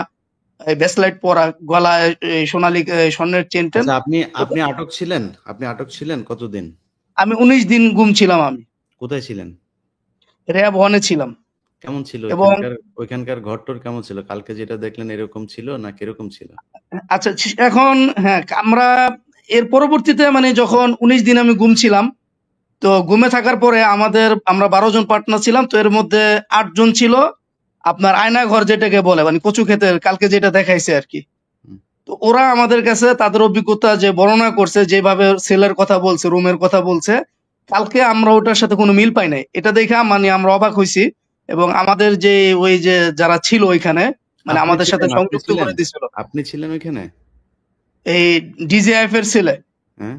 ব্রেসলেট পরা, গলায় এই সোনালী স্বর্ণের চেন টেন। আচ্ছা, আপনি আটক ছিলেন কতদিন? আমি 19 দিন গুম ছিলাম। আমি কোথায় ছিলেন? র‍্যাব 1-এ ছিলাম। কেমন ছিল এবং ওইখানকার ঘরটর কেমন ছিল? কালকে যেটা দেখলেন এরকম ছিল না কিরকম ছিল? আচ্ছা, এখন হ্যাঁ, আমরা এর পরবর্তীতে মানে যখন 19 দিন আমি গুম ছিলাম, তো গুমে থাকার পরে আমরা 12 জন পার্টনার ছিলাম। তো এর মধ্যে 8 জন ছিল আপনার আয়না ঘর, যেটাকে বলে মানে কচু ক্ষেতের, কালকে যেটা দেখাইছে আর কি। তো ওরা আমাদের কাছে তাদের অভিজ্ঞতা যে বর্ণনা করছে, যেভাবে সেলের কথা বলছে, রুমের কথা বলছে, কালকে আমরা ওটার সাথে কোনো মিল পাই নাই। এটা দেখে মানে আমরা অবাক হইছি। এবং আমাদের যে ওই যে যারা ছিল ওইখানে, মানে আমাদের সাথে সংযুক্ত করে দিছিল। আপনি ছিলেন ওইখানে? এই ডিজিএফ এর ছেলে। হ্যাঁ,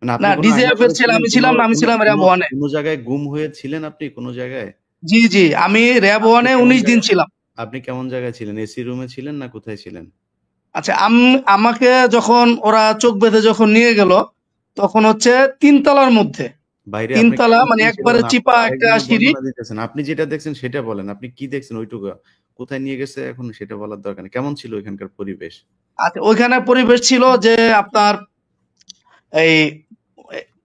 মানে না, ডিজিএফ এর ছেলে আমি ছিলাম না, আমি ছিলাম র‍্যাব 1-এ। কোন জায়গায় গুম হয়েছিলেন আপনি? কোন জায়গায়? জি জি, আমি র‍্যাব 1-এ 19 দিন ছিলাম। আপনি কেমন জায়গায় ছিলেন? এসি রুমে ছিলেন না কোথায় ছিলেন? আচ্ছা, আমাকে যখন ওরা চোখ বেঁধে যখন নিয়ে গেল, তখন হচ্ছে 3 তলার মধ্যে, বাইরে 3 তলা মানে একবারে চিপা একটা সিঁড়ি। আপনি যেটা দেখছেন সেটা বলেন, আপনি কি দেখছেন ওইটুকু? কোথায় নিয়ে গেছে এখন সেটা বলার দরকার নেই। কেমন ছিল ওইখানকার পরিবেশ? আচ্ছা, ওইখানে পরিবেশ ছিল যে আপনার এই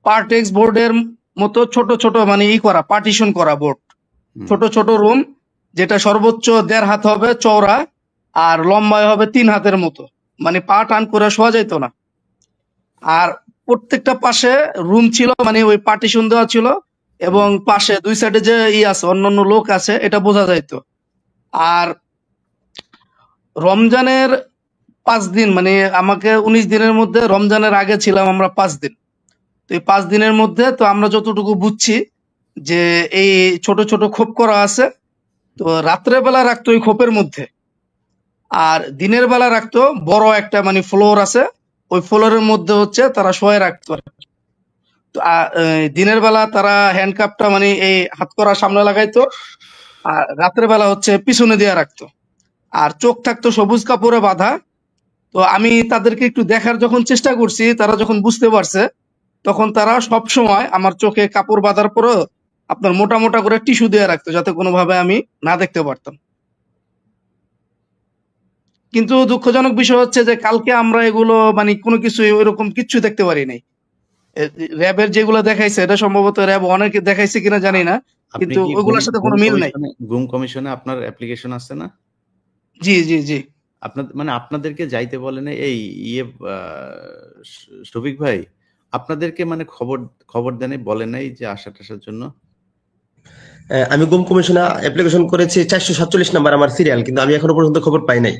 পার্টেক্স বোর্ডের মতো ছোট ছোট মানে করা, পার্টিশন করা বোর্ড, ছোট ছোট রুম, যেটা সর্বোচ্চ 1.5 হাত হবে চওড়া আর লম্বায় হবে 3 হাতের মতো, মানে পা টান করে শোয়া যেত না। আর প্রত্যেকটা পাশে রুম ছিল, মানে ওই পার্টিশন দেওয়া ছিল, এবং পাশে 2 সাইডে যে আছে অন্যান্য লোক আছে এটা বোঝা যাইতো। আর রমজানের 5 দিন, মানে আমাকে 19 দিনের মধ্যে, রমজানের আগে ছিলাম আমরা 5 দিন। তো এই 5 দিনের মধ্যে তো আমরা যতটুকু বুঝছি যে এই ছোট ছোট খোপ করা আছে, তো রাত্রে বেলা রাখতো ওই খোপের মধ্যে, আর দিনের বেলা রাখতো বড় একটা মানে ফ্লোর আছে, ওই ফ্লোরের মধ্যে হচ্ছে তারা শোয়ে রাখতো। তো দিনের বেলা তারা হ্যান্ডকাপটা মানে এই হাত করা সামনে লাগাইতো, আর রাত্রে বেলা হচ্ছে পিছনে দিয়ে রাখতো, আর চোখ থাকতো সবুজ কাপড়ে বাঁধা। তো আমি তাদেরকে একটু দেখার যখন চেষ্টা করছি, তারা যখন বুঝতে পারছে, তখন তারা সব সময় আমার চোখে কাপড় বাঁধার পরও আপনার মোটা মোটা করে টিস্যু দিয়ে রাখতো, যাতে কোনোভাবে আমি না দেখতে পারতাম। কিন্তু দুঃখজনক বিষয় হচ্ছে যে কালকে আমরা এগুলো মানে কোনো কিছু ওইরকম কিচ্ছু দেখতে পারি নাই। র‍্যাবের যেগুলো দেখাইছে এটা সম্ভবত র‍্যাব 1-এর দেখাইছে কিনা জানি না, কিন্তু ওইগুলোর সাথে কোনো মিল নাই। গুম কমিশনে আপনার অ্যাপ্লিকেশন আছে না? জি জি জি। আপনাদেরকে যাইতে বলে না এই শফিক ভাই, আপনাদেরকে মানে খবর দেন বলে নাই যে আসার জন্য? আমি গুম কমিশনে অ্যাপ্লিকেশন করেছি, 447 নাম্বার আমার সিরিয়াল, কিন্তু আমি এখনো পর্যন্ত খবর পাই নাই।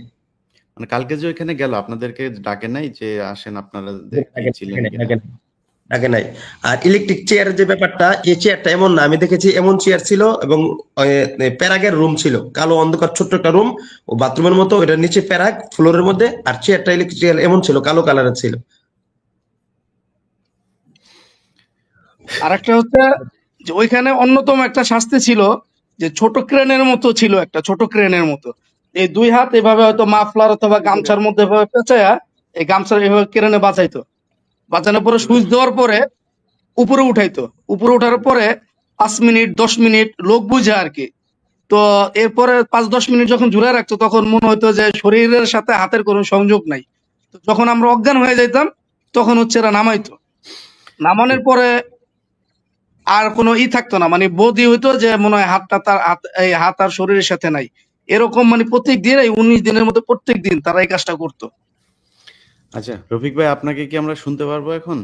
মানে কালকে যে ওইখানে গেল আপনাদেরকে ডাকে নাই যে আসেন আপনারা ছিলেন? ডাকে নাই। আর ইলেকট্রিক চেয়ারের যে ব্যাপারটা, এই চেয়ারটা এমন না, আমি দেখেছি এমন চেয়ার ছিল, এবং প্যারাগের রুম ছিল, কালো অন্ধকার ছোট্ট একটা রুম, ও বাথরুমের মতো, ওটার নিচে প্যারাগ ফ্লোরের মধ্যে, আর চেয়ারটা ইলেকট্রিক চেয়ার এমন ছিল, কালো কালারের ছিল। আরেকটা হচ্ছে যে ওইখানে অন্যতম একটা শাস্তি ছিল যে ছোট ক্রেনের মতো ছিল, একটা ছোট ক্রেনের মতো, এই 2 হাত এভাবে হয়তো মাফলার অথবা গামছার মধ্যে এভাবে পেঁচায়া এই গামছার এভাবে ক্রেনে বাঁচাইতো। বাঁচানোর পরে সুইচ দেওয়ার পরে উপরে উঠাইতো। উপরে উঠার পরে 5 মিনিট 10 মিনিট লোক বুঝে আর কি। তো এরপরে 5-10 মিনিট যখন ঝুলে রাখতো, তখন মনে হতো যে শরীরের সাথে হাতের কোনো সংযোগ নাই। তো যখন আমরা অজ্ঞান হয়ে যাইতাম, তখন হচ্ছে এরা নামাইতো। নামানোর পরে আর কোনো থাকতো না, মানে বোধই হইতো যে মনে হয় হাত আর শরীরের সাথে নাই, এরকম মানে প্রত্যেক দিন, এই 19 দিনের মধ্যে প্রত্যেক দিন তারা এই কাজটা করতো। আচ্ছা রফিক ভাই, আপনাকে কি আমরা শুনতে পারবো এখন?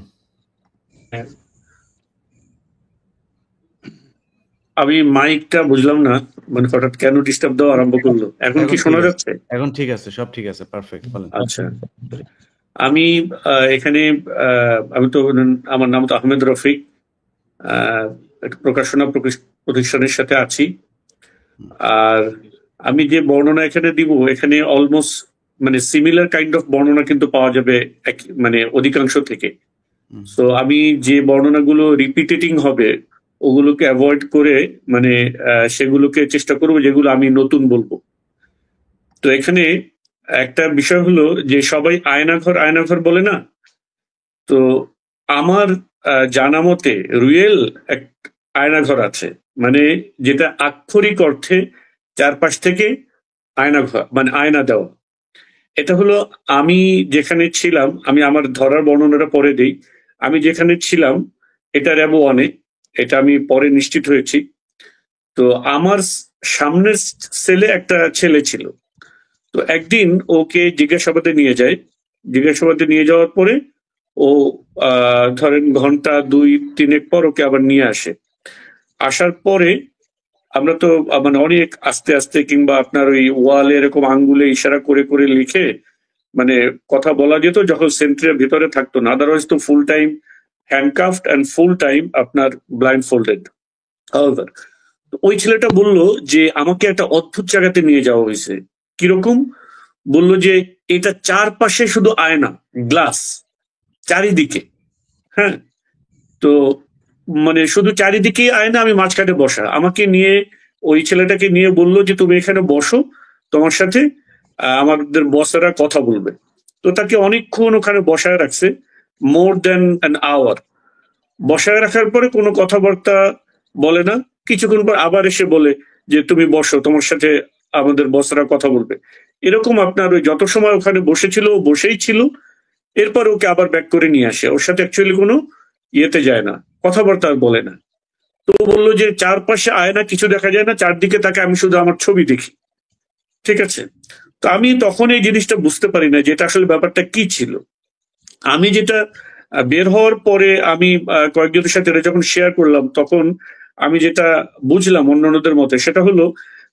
আমি মাইকটা বুঝলাম না, মানে হঠাৎ কেন ডিস্টার্ব দেওয়া আরম্ভ করলো। এখন কি শোনা যাচ্ছে? এখন ঠিক আছে, সব ঠিক আছে, পারফেক্ট, বলেন। আচ্ছা, আমি এখানে আমি তো, আমার নাম তো আহমেদ রফিক, একটা প্রকাশনা প্রতিষ্ঠানের সাথে আছি। আর আমি যে বর্ণনা এখানে দিব, এখানে অলমোস্ট মানে সিমিলার কাইন্ড অফ বর্ণনা কিন্তু পাওয়া যাবে মানে অধিকাংশ থেকে। সো আমি যে বর্ণনাগুলো রিপিটেটিং হবে ওগুলোকে অ্যাভয়েড করে মানে সেগুলোকে চেষ্টা করবো যেগুলো আমি নতুন বলবো। তো এখানে একটা বিষয় হলো যে সবাই আয়নাঘর বলে না, তো আমার জানা মতে রিয়েল এক আয়নাঘর আছে, মানে যেটা আক্ষরিক অর্থে চারপাশ থেকে আয়নাঘর মানে আয়না দেওয়া। এটা হলো আমি যেখানে ছিলাম, আমি আমার ধরার বর্ণনাটা পরে দেই। আমি যেখানে ছিলাম এটা র্যাব 1-এ, এটা আমি পরে নিশ্চিত হয়েছি। তো আমার সামনের সেলে একটা ছেলে ছিল। তো একদিন ওকে জিজ্ঞাসাবাদে নিয়ে যায়। জিজ্ঞাসাবাদে নিয়ে যাওয়ার পরে ও ধরেন ঘন্টা 2-3 পর ওকে আবার নিয়ে আসে। আসার পরে আমরা তো মানে অনেক আস্তে আস্তে কিংবা আপনার ওই ওয়ালে এরকম আঙ্গুলে ইশারা করে করে লিখে মানে কথা বলা যেত যখন সেন্ট্রির ভিতরে থাকতো না, আদারওয়াইজ তো full time handcuffed and full time আপনার ব্লাইন্ড ফোল্ডেড। ওই ছেলেটা বলল যে আমাকে একটা অদ্ভুত জায়গাতে নিয়ে যাওয়া হয়েছে। কিরকম? বলল যে এটা চারপাশে শুধু আয়না, গ্লাস চারিদিকে। হ্যাঁ, তো মানে শুধু চারিদিকে আয়না, আমি মাঝখানে বসা। আমাকে নিয়ে ওই ছেলেটাকে নিয়ে বললো যে তুমি এখানে বসো, তোমার সাথে আমাদের বসেরা কথা বলবে। তো তাকে অনেকক্ষণ ওখানে বসায় রাখছে, মোর দেন অ্যান আওয়ার। বসায় রাখার পরে কোনো কথাবার্তা বলে না। কিছুক্ষণ পর আবার এসে বলে যে তুমি বসো, তোমার সাথে আমাদের বসরা কথা বলবে। এরকম আপনার ওই যত সময় ওখানে বসেছিল ও বসেই ছিল। এরপর ওকে আবার ব্যাক করে নিয়ে আসে, ওর সাথে অ্যাকচুয়ালি কোনো ইয়েতে যায় না, কথাবার্তা আর বলে না। তো ও বললো যে চারপাশে আয়না, কিছু দেখা যায় না, চারদিকে তাকে আমি শুধু আমার ছবি দেখি। ঠিক আছে, তো আমি তখন এই জিনিসটা বুঝতে পারি না যে এটা আসলে ব্যাপারটা কি ছিল। আমি যেটা বের হওয়ার পরে আমি কয়েকজনের সাথে এটা যখন শেয়ার করলাম, তখন আমি যেটা বুঝলাম অন্যান্যদের মতে, সেটা হলো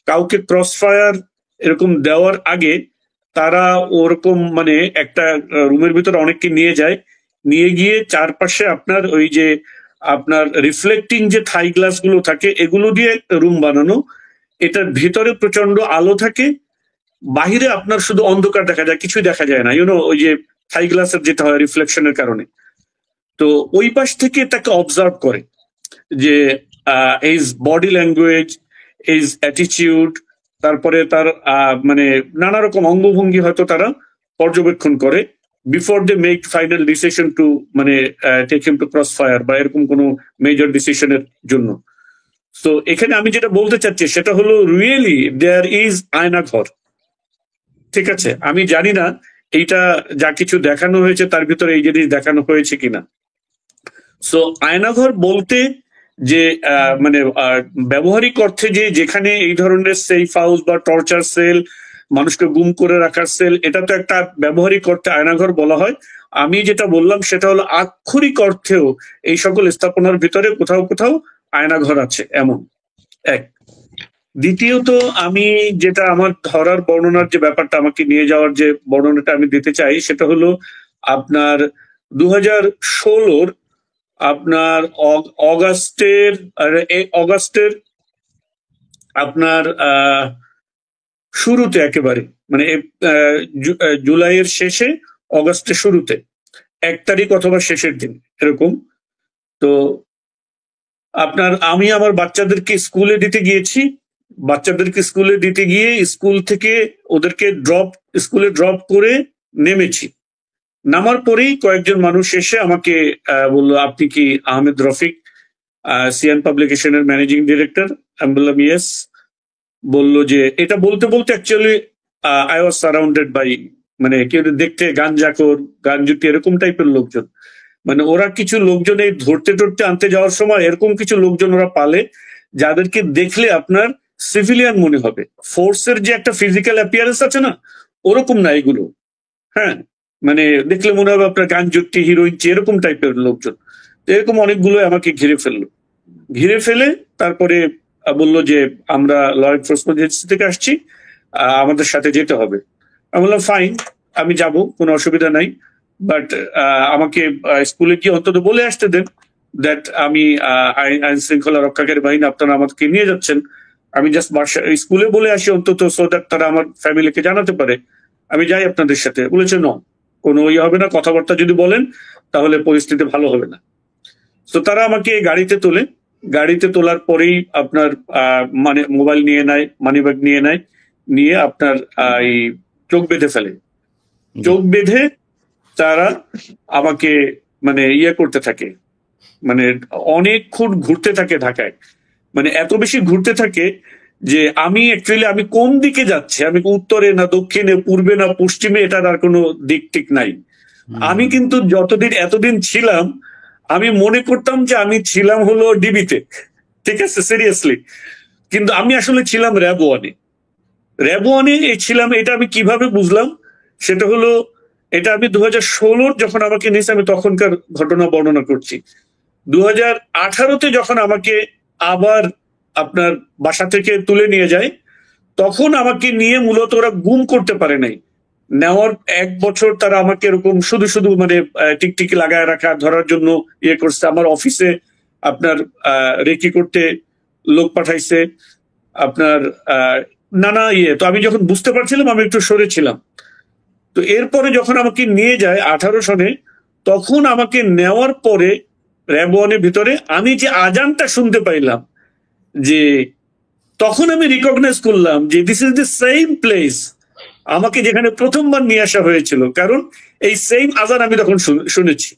কাউকে ক্রস ফায়ার এরকম দেওয়ার আগে তারা ওরকম মানে একটা রুমের ভিতরে অনেককে নিয়ে যায়, নিয়ে গিয়ে চারপাশে আপনার ওই যে আপনার রিফ্লেক্টিং যে থাই গ্লাস গুলো থাকে এগুলো দিয়ে রুম বানানো। এটার ভিতরে প্রচন্ড আলো থাকে, বাহিরে আপনার শুধু অন্ধকার দেখা যায়, কিছুই দেখা যায় না, ইউনো ওই যে থাই গ্লাসের যেটা হয় রিফ্লেকশনের কারণে। তো ওই পাশ থেকে তাকে অবজার্ভ করে যে age body language, age attitude, তারপরে তার মানে নানা রকম অঙ্গভঙ্গি হয়তো তারা পর্যবেক্ষণ করে before they make final decision to মানে take him to crossfire বা এরকম কোনো মেজর ডিসিশনের জন্য। তো এখানে আমি যেটা বলতে চাচ্ছি সেটা হলো রিয়েলি দেয়ার ইজ আয়নাঘর। ঠিক আছে, আমি জানি না এইটা যা কিছু দেখানো হয়েছে তার ভিতরে এই জিনিস দেখানো হয়েছে কিনা। সো আয়নাঘর বলতে যে মানে ব্যবহারিক অর্থে যে যেখানে এই ধরনের সেফ হাউস বা টর্চার সেল, মানুষকে গুম করে রাখার সেল, এটা তো একটা ব্যবহারিক অর্থে আয়নাঘর বলা হয়। আমি যেটা বললাম সেটা হলো আক্ষরিক অর্থেও এই সকল স্থাপনার ভিতরে কোথাও কোথাও আয়নাঘর আছে এমন এক। দ্বিতীয়ত আমি যেটা আমার ধরার বর্ণনার যে ব্যাপারটা, আমাকে নিয়ে যাওয়ার যে বর্ণনাটা আমি দিতে চাই সেটা হলো আপনার 2016 আপনার অগাস্টের আপনার শুরুতে একেবারে মানে জুলাইয়ের শেষে অগাস্টের শুরুতে 1 তারিখ অথবা শেষের দিন এরকম। তো আপনার আমি আমার বাচ্চাদেরকে স্কুলে দিতে গিয়েছি, বাচ্চাদেরকে স্কুলে দিতে গিয়ে স্কুল থেকে ওদেরকে স্কুলে ড্রপ করে নেমেছি। নামার পরেই কয়েকজন মানুষ এসে আমাকে বললো আপনি কি আহমেদ রফিক, সিয়ান পাবলিকেশনের ম্যানেজিং ডিরেক্টর? আমি বললাম ইয়েস। বললো যে এটা বলতে বলতে actually I was surrounded by মানে কেউ দেখতে গাঞ্জাখোর, গাঞ্জুটি এরকম টাইপের লোকজন। মানে ওরা কিছু লোকজন এই ধরতে টরতে আনতে যাওয়ার সময় এরকম কিছু লোকজন ওরা পালে যাদেরকে দেখলে আপনার সিভিলিয়ান মনে হবে। ফোর্সের যে একটা ফিজিক্যাল অ্যাপিয়ারেন্স আছে না, ওরকম না এগুলো। হ্যাঁ, মানে দেখলে মনে হবে আপনার গাঞ্জুটি, হিরোইন এরকম টাইপের লোকজন। এরকম অনেকগুলো আমাকে ঘিরে ফেললো। ঘিরে ফেলে তারপরে বললো যে আমরা ল এনফোর্সমেন্ট এজেন্সি থেকে আসছি, আমাদের সাথে যেতে হবে। আমি বললাম ফাইন, আমি যাব, কোনো অসুবিধা নাই, বাট আমাকে স্কুলে গিয়ে অন্তত বলে আসতে দেন দ্যাট আমি আইন শৃঙ্খলা রক্ষাকারী বাহিনী, আপনারা আমাকে নিয়ে যাচ্ছেন। আমি জাস্ট স্কুলে বলে আসি অন্তত, সো দ্যাট তারা আমার ফ্যামিলিকে জানাতে পারে আমি যাই আপনাদের সাথে। বলেছে ন, কোনো ইয়ে হবে না, কথাবার্তা যদি বলেন তাহলে পরিস্থিতি ভালো হবে না। তো তারা আমাকে গাড়িতে তোলে, গাড়িতে তোলার পরেই আপনার মানে মোবাইল নিয়ে নেয়, মানি ব্যাগ নিয়ে নেয়, নিয়ে আপনার এই চোখ বেঁধে ফেলে। চোখ বেঁধে তারা আমাকে মানে ইয়ে করতে থাকে, মানে অনেকক্ষণ ঘুরতে থাকে ঢাকায়, মানে এত বেশি ঘুরতে থাকে যে আমি অ্যাকচুয়ালি আমি কোন দিকে যাচ্ছি, আমি উত্তরে না দক্ষিণে, পূর্বে না পশ্চিমে, এটার আর কোনো দিক টিক নাই। আমি কিন্তু এতদিন ছিলাম, আমি মনে করতাম যে আমি ছিলাম হলো ডিবিতে, ঠিক আছে, সিরিয়াসলি। কিন্তু আমি আসলে ছিলাম র্যাব ওয়ানে। র্যাব ওয়ানে ছিলাম, এটা আমি কিভাবে বুঝলাম, সেটা হলো, এটা আমি 2016 যখন আমাকে নিয়েছে, আমি তখনকার ঘটনা বর্ণনা করছি। 2018-তে যখন আমাকে আবার আপনার বাসা থেকে তুলে নিয়ে যায়, তখন আমাকে নিয়ে মূলত ওরা গুম করতে পারে নাই। নেওয়ার 1 বছর তারা আমাকে এরকম শুধু শুধু মানে টিকটিকি লাগায় রাখা, ধরার জন্য ইয়ে করছে। আমার অফিসে আপনার রেকি করতে লোক পাঠাইছে, আপনার নানা ইয়ে। তো আমি যখন বুঝতে পারছিলাম, আমি একটু সরে ছিলাম। তো এরপরে যখন আমাকে নিয়ে যায় 18 সনে, তখন আমাকে নেওয়ার পরে র্যাব ওয়ানের ভিতরে আমি যে আজানটা শুনতে পাইলাম, যে তখন আমি রিকগনাইজ করলাম যে this is the same place আমাকে যেখানে প্রথমবার নিয়ে আসা হয়েছিল, কারণ এই সেম আজান আমি তখন শুনেছি।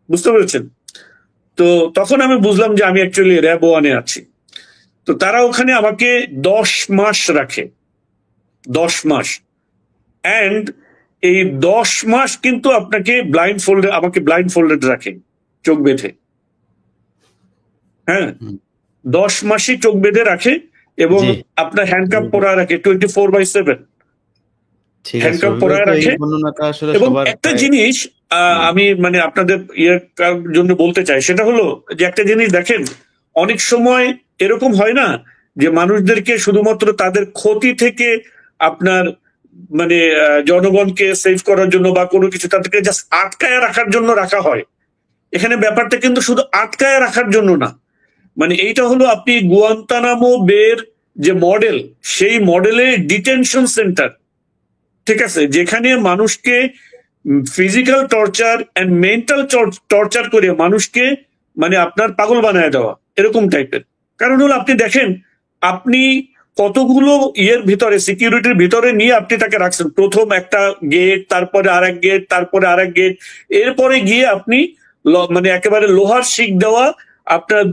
বুঝতে পেরেছেন? তো তখন আমি বুঝলাম যে আমি অ্যাকচুয়ালি র্যাব ওয়ানে আছি। তো তারা ওখানে আমাকে 10 মাস রাখে, 10 মাস। অ্যান্ড এই 10 মাস কিন্তু আপনাকে আমাকে ব্লাইন্ড ফোল্ডেড রাখে, চোখ বেঁধে। হ্যাঁ, 10 মাসই চোখ বেঁধে রাখে, এবং আপনার হ্যান্ডকাপ পরা রাখে 24/7, হ্যান্ডকাপ পরা রাখে। এবং একটা জিনিস আমি মানে আপনাদের ইয়ের জন্য বলতে চাই, সেটা হলো যে একটা জিনিস দেখেন, অনেক সময় এরকম হয় না যে মানুষদেরকে শুধুমাত্র তাদের ক্ষতি থেকে আপনার মানে জনগণকে সেভ করার জন্য বা কোনো কিছু তাদেরকে জাস্ট আটকায় রাখার জন্য রাখা হয়। এখানে ব্যাপারটা কিন্তু শুধু আটকায় রাখার জন্য না, মানে এইটা হলো আপনি গুয়ান্তানামো বের যে মডেল, সেই মডেলে ডিটেনশন সেন্টার, ঠিক আছে, যেখানে মানুষকে physical torture and mental torture করে মানুষকে মানে আপনার পাগল বানায় দেওয়া, এরকম টাইপের। কারণ হলো আপনি দেখেন, আপনি কতগুলো ইয়ের ভিতরে, সিকিউরিটির ভিতরে নিয়ে আপনি তাকে রাখছেন। প্রথম একটা গেট, তারপরে আরেক গেট, তারপরে আরেক গেট, এরপরে গিয়ে আপনি মানে একেবারে লোহার শিক দেওয়া আপনার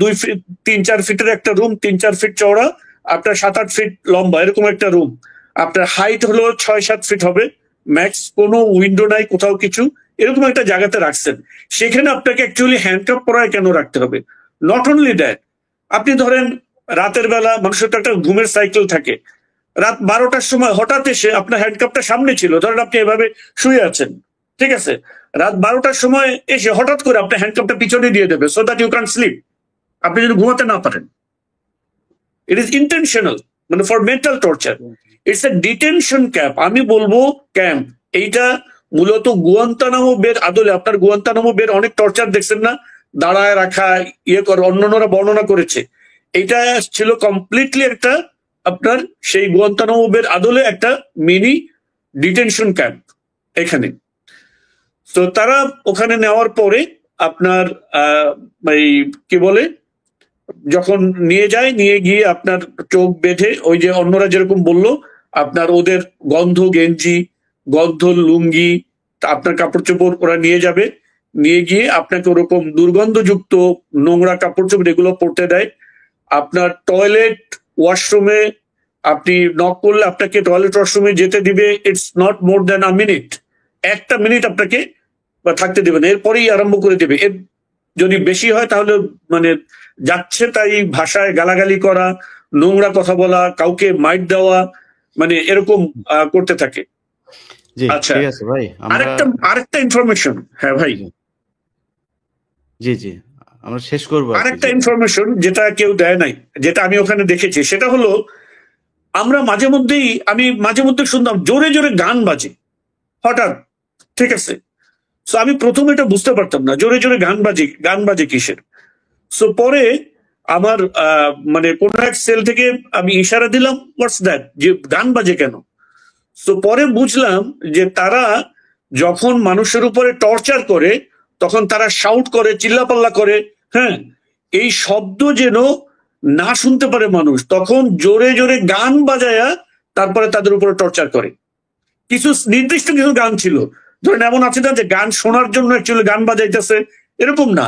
3-4 ফিটের একটা রুম, 3-4 ফিট চওড়া, আপনার 7-8 ফিট লম্বা, এরকম একটা রুম। আপনার হাইট হলো 6-7 ফিট হবে ম্যাক্স, কোনো উইন্ডো নাই কোথাও কিছু, এরকম একটা জায়গাতে রাখছেন। সেখানে আপনাকে অ্যাকচুয়ালি হ্যান্ডকাপ পরায় কেন রাখতে হবে? নট অনলি দ্যাট, আপনি ধরেন রাতের বেলা মানুষের তো একটা ঘুমের সাইকেল থাকে, রাত 12টার সময় হঠাৎ এসে আপনার হ্যান্ডকাপটা সামনে ছিল, ধরেন আপনি এভাবে শুয়ে আছেন, ঠিক আছে, রাত 12টার সময় এসে হঠাৎ করে আপনার হ্যান্ডকাপটা পিছনে দিয়ে দেবে, so that you can sleep, আপনি যদি ঘুমাতে না পারেন। ইট ইজ ইন্টেনশনাল, মানে for mental torture. It's a detention camp, আমি বলবো ক্যাম্প। এইটা মূলত গুয়ান্তানামো বের আদলে, আপনার গুয়ান্তানামো বের অনেক টর্চার দেখছেন না, দাঁড়ায় রাখা, ইয়ে করে, অন্যান্যরা বর্ণনা করেছে। এটা ছিল কমপ্লিটলি একটা আপনার সেই গুয়ান্তানামো বের আদলে একটা মিনি ডিটেনশন ক্যাম্প এখানে। তো তারা ওখানে নেওয়ার পরে আপনার এই কি বলে, যখন নিয়ে যায়, নিয়ে গিয়ে আপনার চোখ বেঁধে, ওই যে অন্যরা যেরকম বললো, আপনার ওদের গন্ধ গেঞ্জি, গন্ধ লুঙ্গি, আপনার কাপড় চোপড় ওরা নিয়ে যাবে, নিয়ে গিয়ে আপনাকে ওরকম দুর্গন্ধযুক্ত নোংরা কাপড় চোপড় এগুলো পরতে দেয়। আপনার টয়লেট ওয়াশরুমে আপনি নক করলে আপনাকে টয়লেট ওয়াশরুমে যেতে দিবে, it's not more than a minute, 1টা মিনিট আপনাকে বা থাকতে দেবে না, এরপরেই আরম্ভ করে দেবে। এর যদি বেশি হয় তাহলে মানে যাচ্ছে তাই ভাষায় গালাগালি করা, নোংরা কথা বলা, কাউকে মাইট দেওয়া, মানে এরকম করতে থাকে। আচ্ছা, ভাই আরেকটা ইনফরমেশন, হ্যাঁ ভাই, জি জি আমরা শেষ করবো। আরেকটা ইনফরমেশন যেটা কেউ দেয় নাই, যেটা আমি ওখানে দেখেছি, সেটা হলো আমি মাঝে মধ্যে শুনতাম জোরে জোরে গান বাজে হঠাৎ, ঠিক আছে। সো আমি প্রথমে এটা বুঝতে পারতাম না, জোরে জোরে গান বাজে কিসের। সো পরে আমার মানে কোন এক সেল থেকে আমি ইশারা দিলাম, হোয়াটস দ্যাট, যে গান বাজে কেন। সো পরে বুঝলাম যে তারা যখন মানুষের উপরে টর্চার করে, তখন তারা শাউট করে, চিল্লাপাল্লা করে, হ্যাঁ, এই শব্দ যেন না শুনতে পারে মানুষ, তখন জোরে জোরে গান বাজায়া তারপরে তাদের উপরে টর্চার করে। কিছু নির্দিষ্ট কিছু গান ছিল, ধরেন এমন আছে না যে গান শোনার জন্য অ্যাকচুয়ালি গান বাজাইতেছে, এরকম না।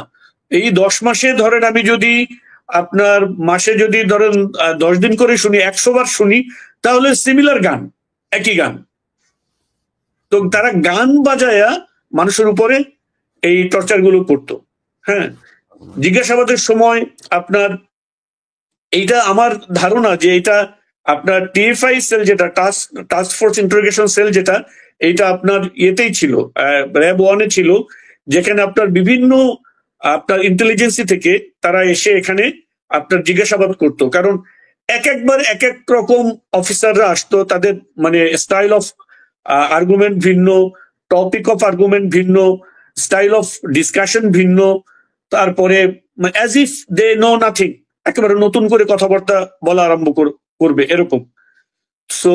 এই 10 মাসে ধরেন আমি যদি আপনার মাসে যদি ধরেন 10 দিন করে শুনি, 100 বার শুনি, তাহলে সিমিলার গান, একই গান। তো তারা গান বাজায়া মানুষের উপরে এই টর্চার গুলো করতো। হ্যাঁ, জিজ্ঞাসাবাদের সময় আপনার এইটা আমার ধারণা যে এটা আপনার টিএফআই সেল, যেটা টাস্ক ফোর্স ইন্টারোগেশন সেল, যেটা এইটা আপনার ইয়েতেই ছিল, র্যাব 1-এ ছিল, যেখানে আপনার বিভিন্ন আপনার ইন্টেলিজেন্সি থেকে তারা এসে এখানে আপনার জিজ্ঞাসাবাদ করতো। কারণ একবার এক এক রকম অফিসাররা আসতো, তাদের মানে স্টাইল অফ আর্গুমেন্ট ভিন্ন, টপিক অফ আর্গুমেন্ট ভিন্ন, স্টাইল অফ ডিসকাশন ভিন্ন, তারপরে as if they know nothing, একেবারে নতুন করে কথাবার্তা বলা আরম্ভ করবে এরকম। সো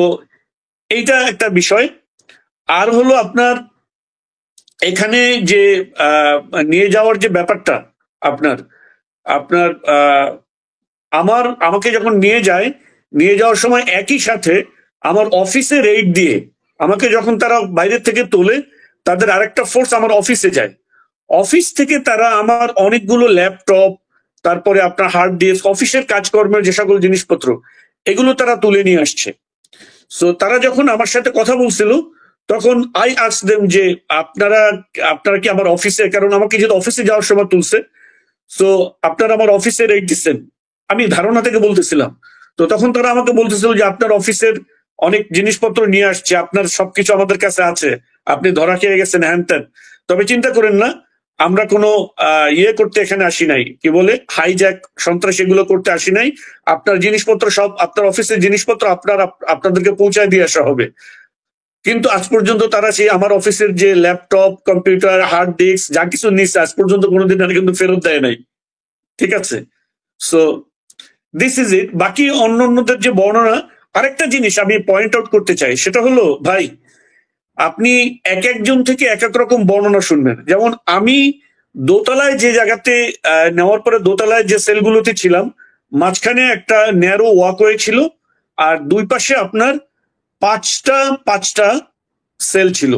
এইটা একটা বিষয়। আর হলো আপনার এখানে যে নিয়ে যাওয়ার যে ব্যাপারটা, আপনার আপনার আমাকে যখন নিয়ে যাওয়ার সময় একই সাথে আমার অফিসে রেইড দিয়ে আমাকে যখন তারা বাইরে থেকে তোলে, তাদের আরেকটা ফোর্স আমার অফিসে যায়। অফিস থেকে তারা আমার অনেকগুলো ল্যাপটপ, তারপরে আপনার হার্ড ডিস্ক, অফিসের কাজকর্মের যে সকল জিনিসপত্র, এগুলো তারা তুলে নিয়ে আসছে। সো তারা যখন আমার সাথে কথা বলছিল, তখন আই আস্ক দেম যে আপনারা কি আমার অফিসে, কারণ আমাকে যেহেতু অফিসে যাওয়ার সময় তুলছে, সো আপনারা আমার অফিসে রেড দিচ্ছেন, আমি ধারণা থেকে বলতেছিলাম। তো তখন তারা আমাকে বলতেছিল যে আপনার অফিসের অনেক জিনিসপত্র নিয়ে আসছে, আপনার সবকিছু আমাদের কাছে আছে, আপনি ধরা খেয়ে গেছেন, হ্যান ত্যান। তবে চিন্তা করেন না, আমরা কোনো ইয়ে করতে এখানে আসি নাই, কি বলে হাইজ্যাক, সন্ত্রাস, এগুলো করতে আসি নাই। আপনার জিনিসপত্র সব, আপনার অফিসের জিনিসপত্র আপনাদেরকে পৌঁছায় দিয়ে আসা হবে। কিন্তু আজ পর্যন্ত তারা সেই আমার অফিসের যে ল্যাপটপ, কম্পিউটার, হার্ড ডিস্ক যা কিছু নিচ্ছে, আজ পর্যন্ত কোনোদিন আর কিন্তু ফেরত দেয় নাই। ঠিক আছে, সো দিস ইজ ইট। বাকি অন্যদের যে বর্ণনা, আরেকটা জিনিস আমি পয়েন্ট আউট করতে চাই, সেটা হলো ভাই, আপনি এক একজন থেকে এক এক রকম বর্ণনা শুনবেন। যেমন আমি দোতলায় যে জায়গাতে নেওয়ার পরে দোতলায় যে সেলগুলোতে ছিলাম, মাঝখানে একটা ন্যারো ওয়াকওয়ে ছিল, আর দুই পাশে আপনার পাঁচটা সেল ছিল।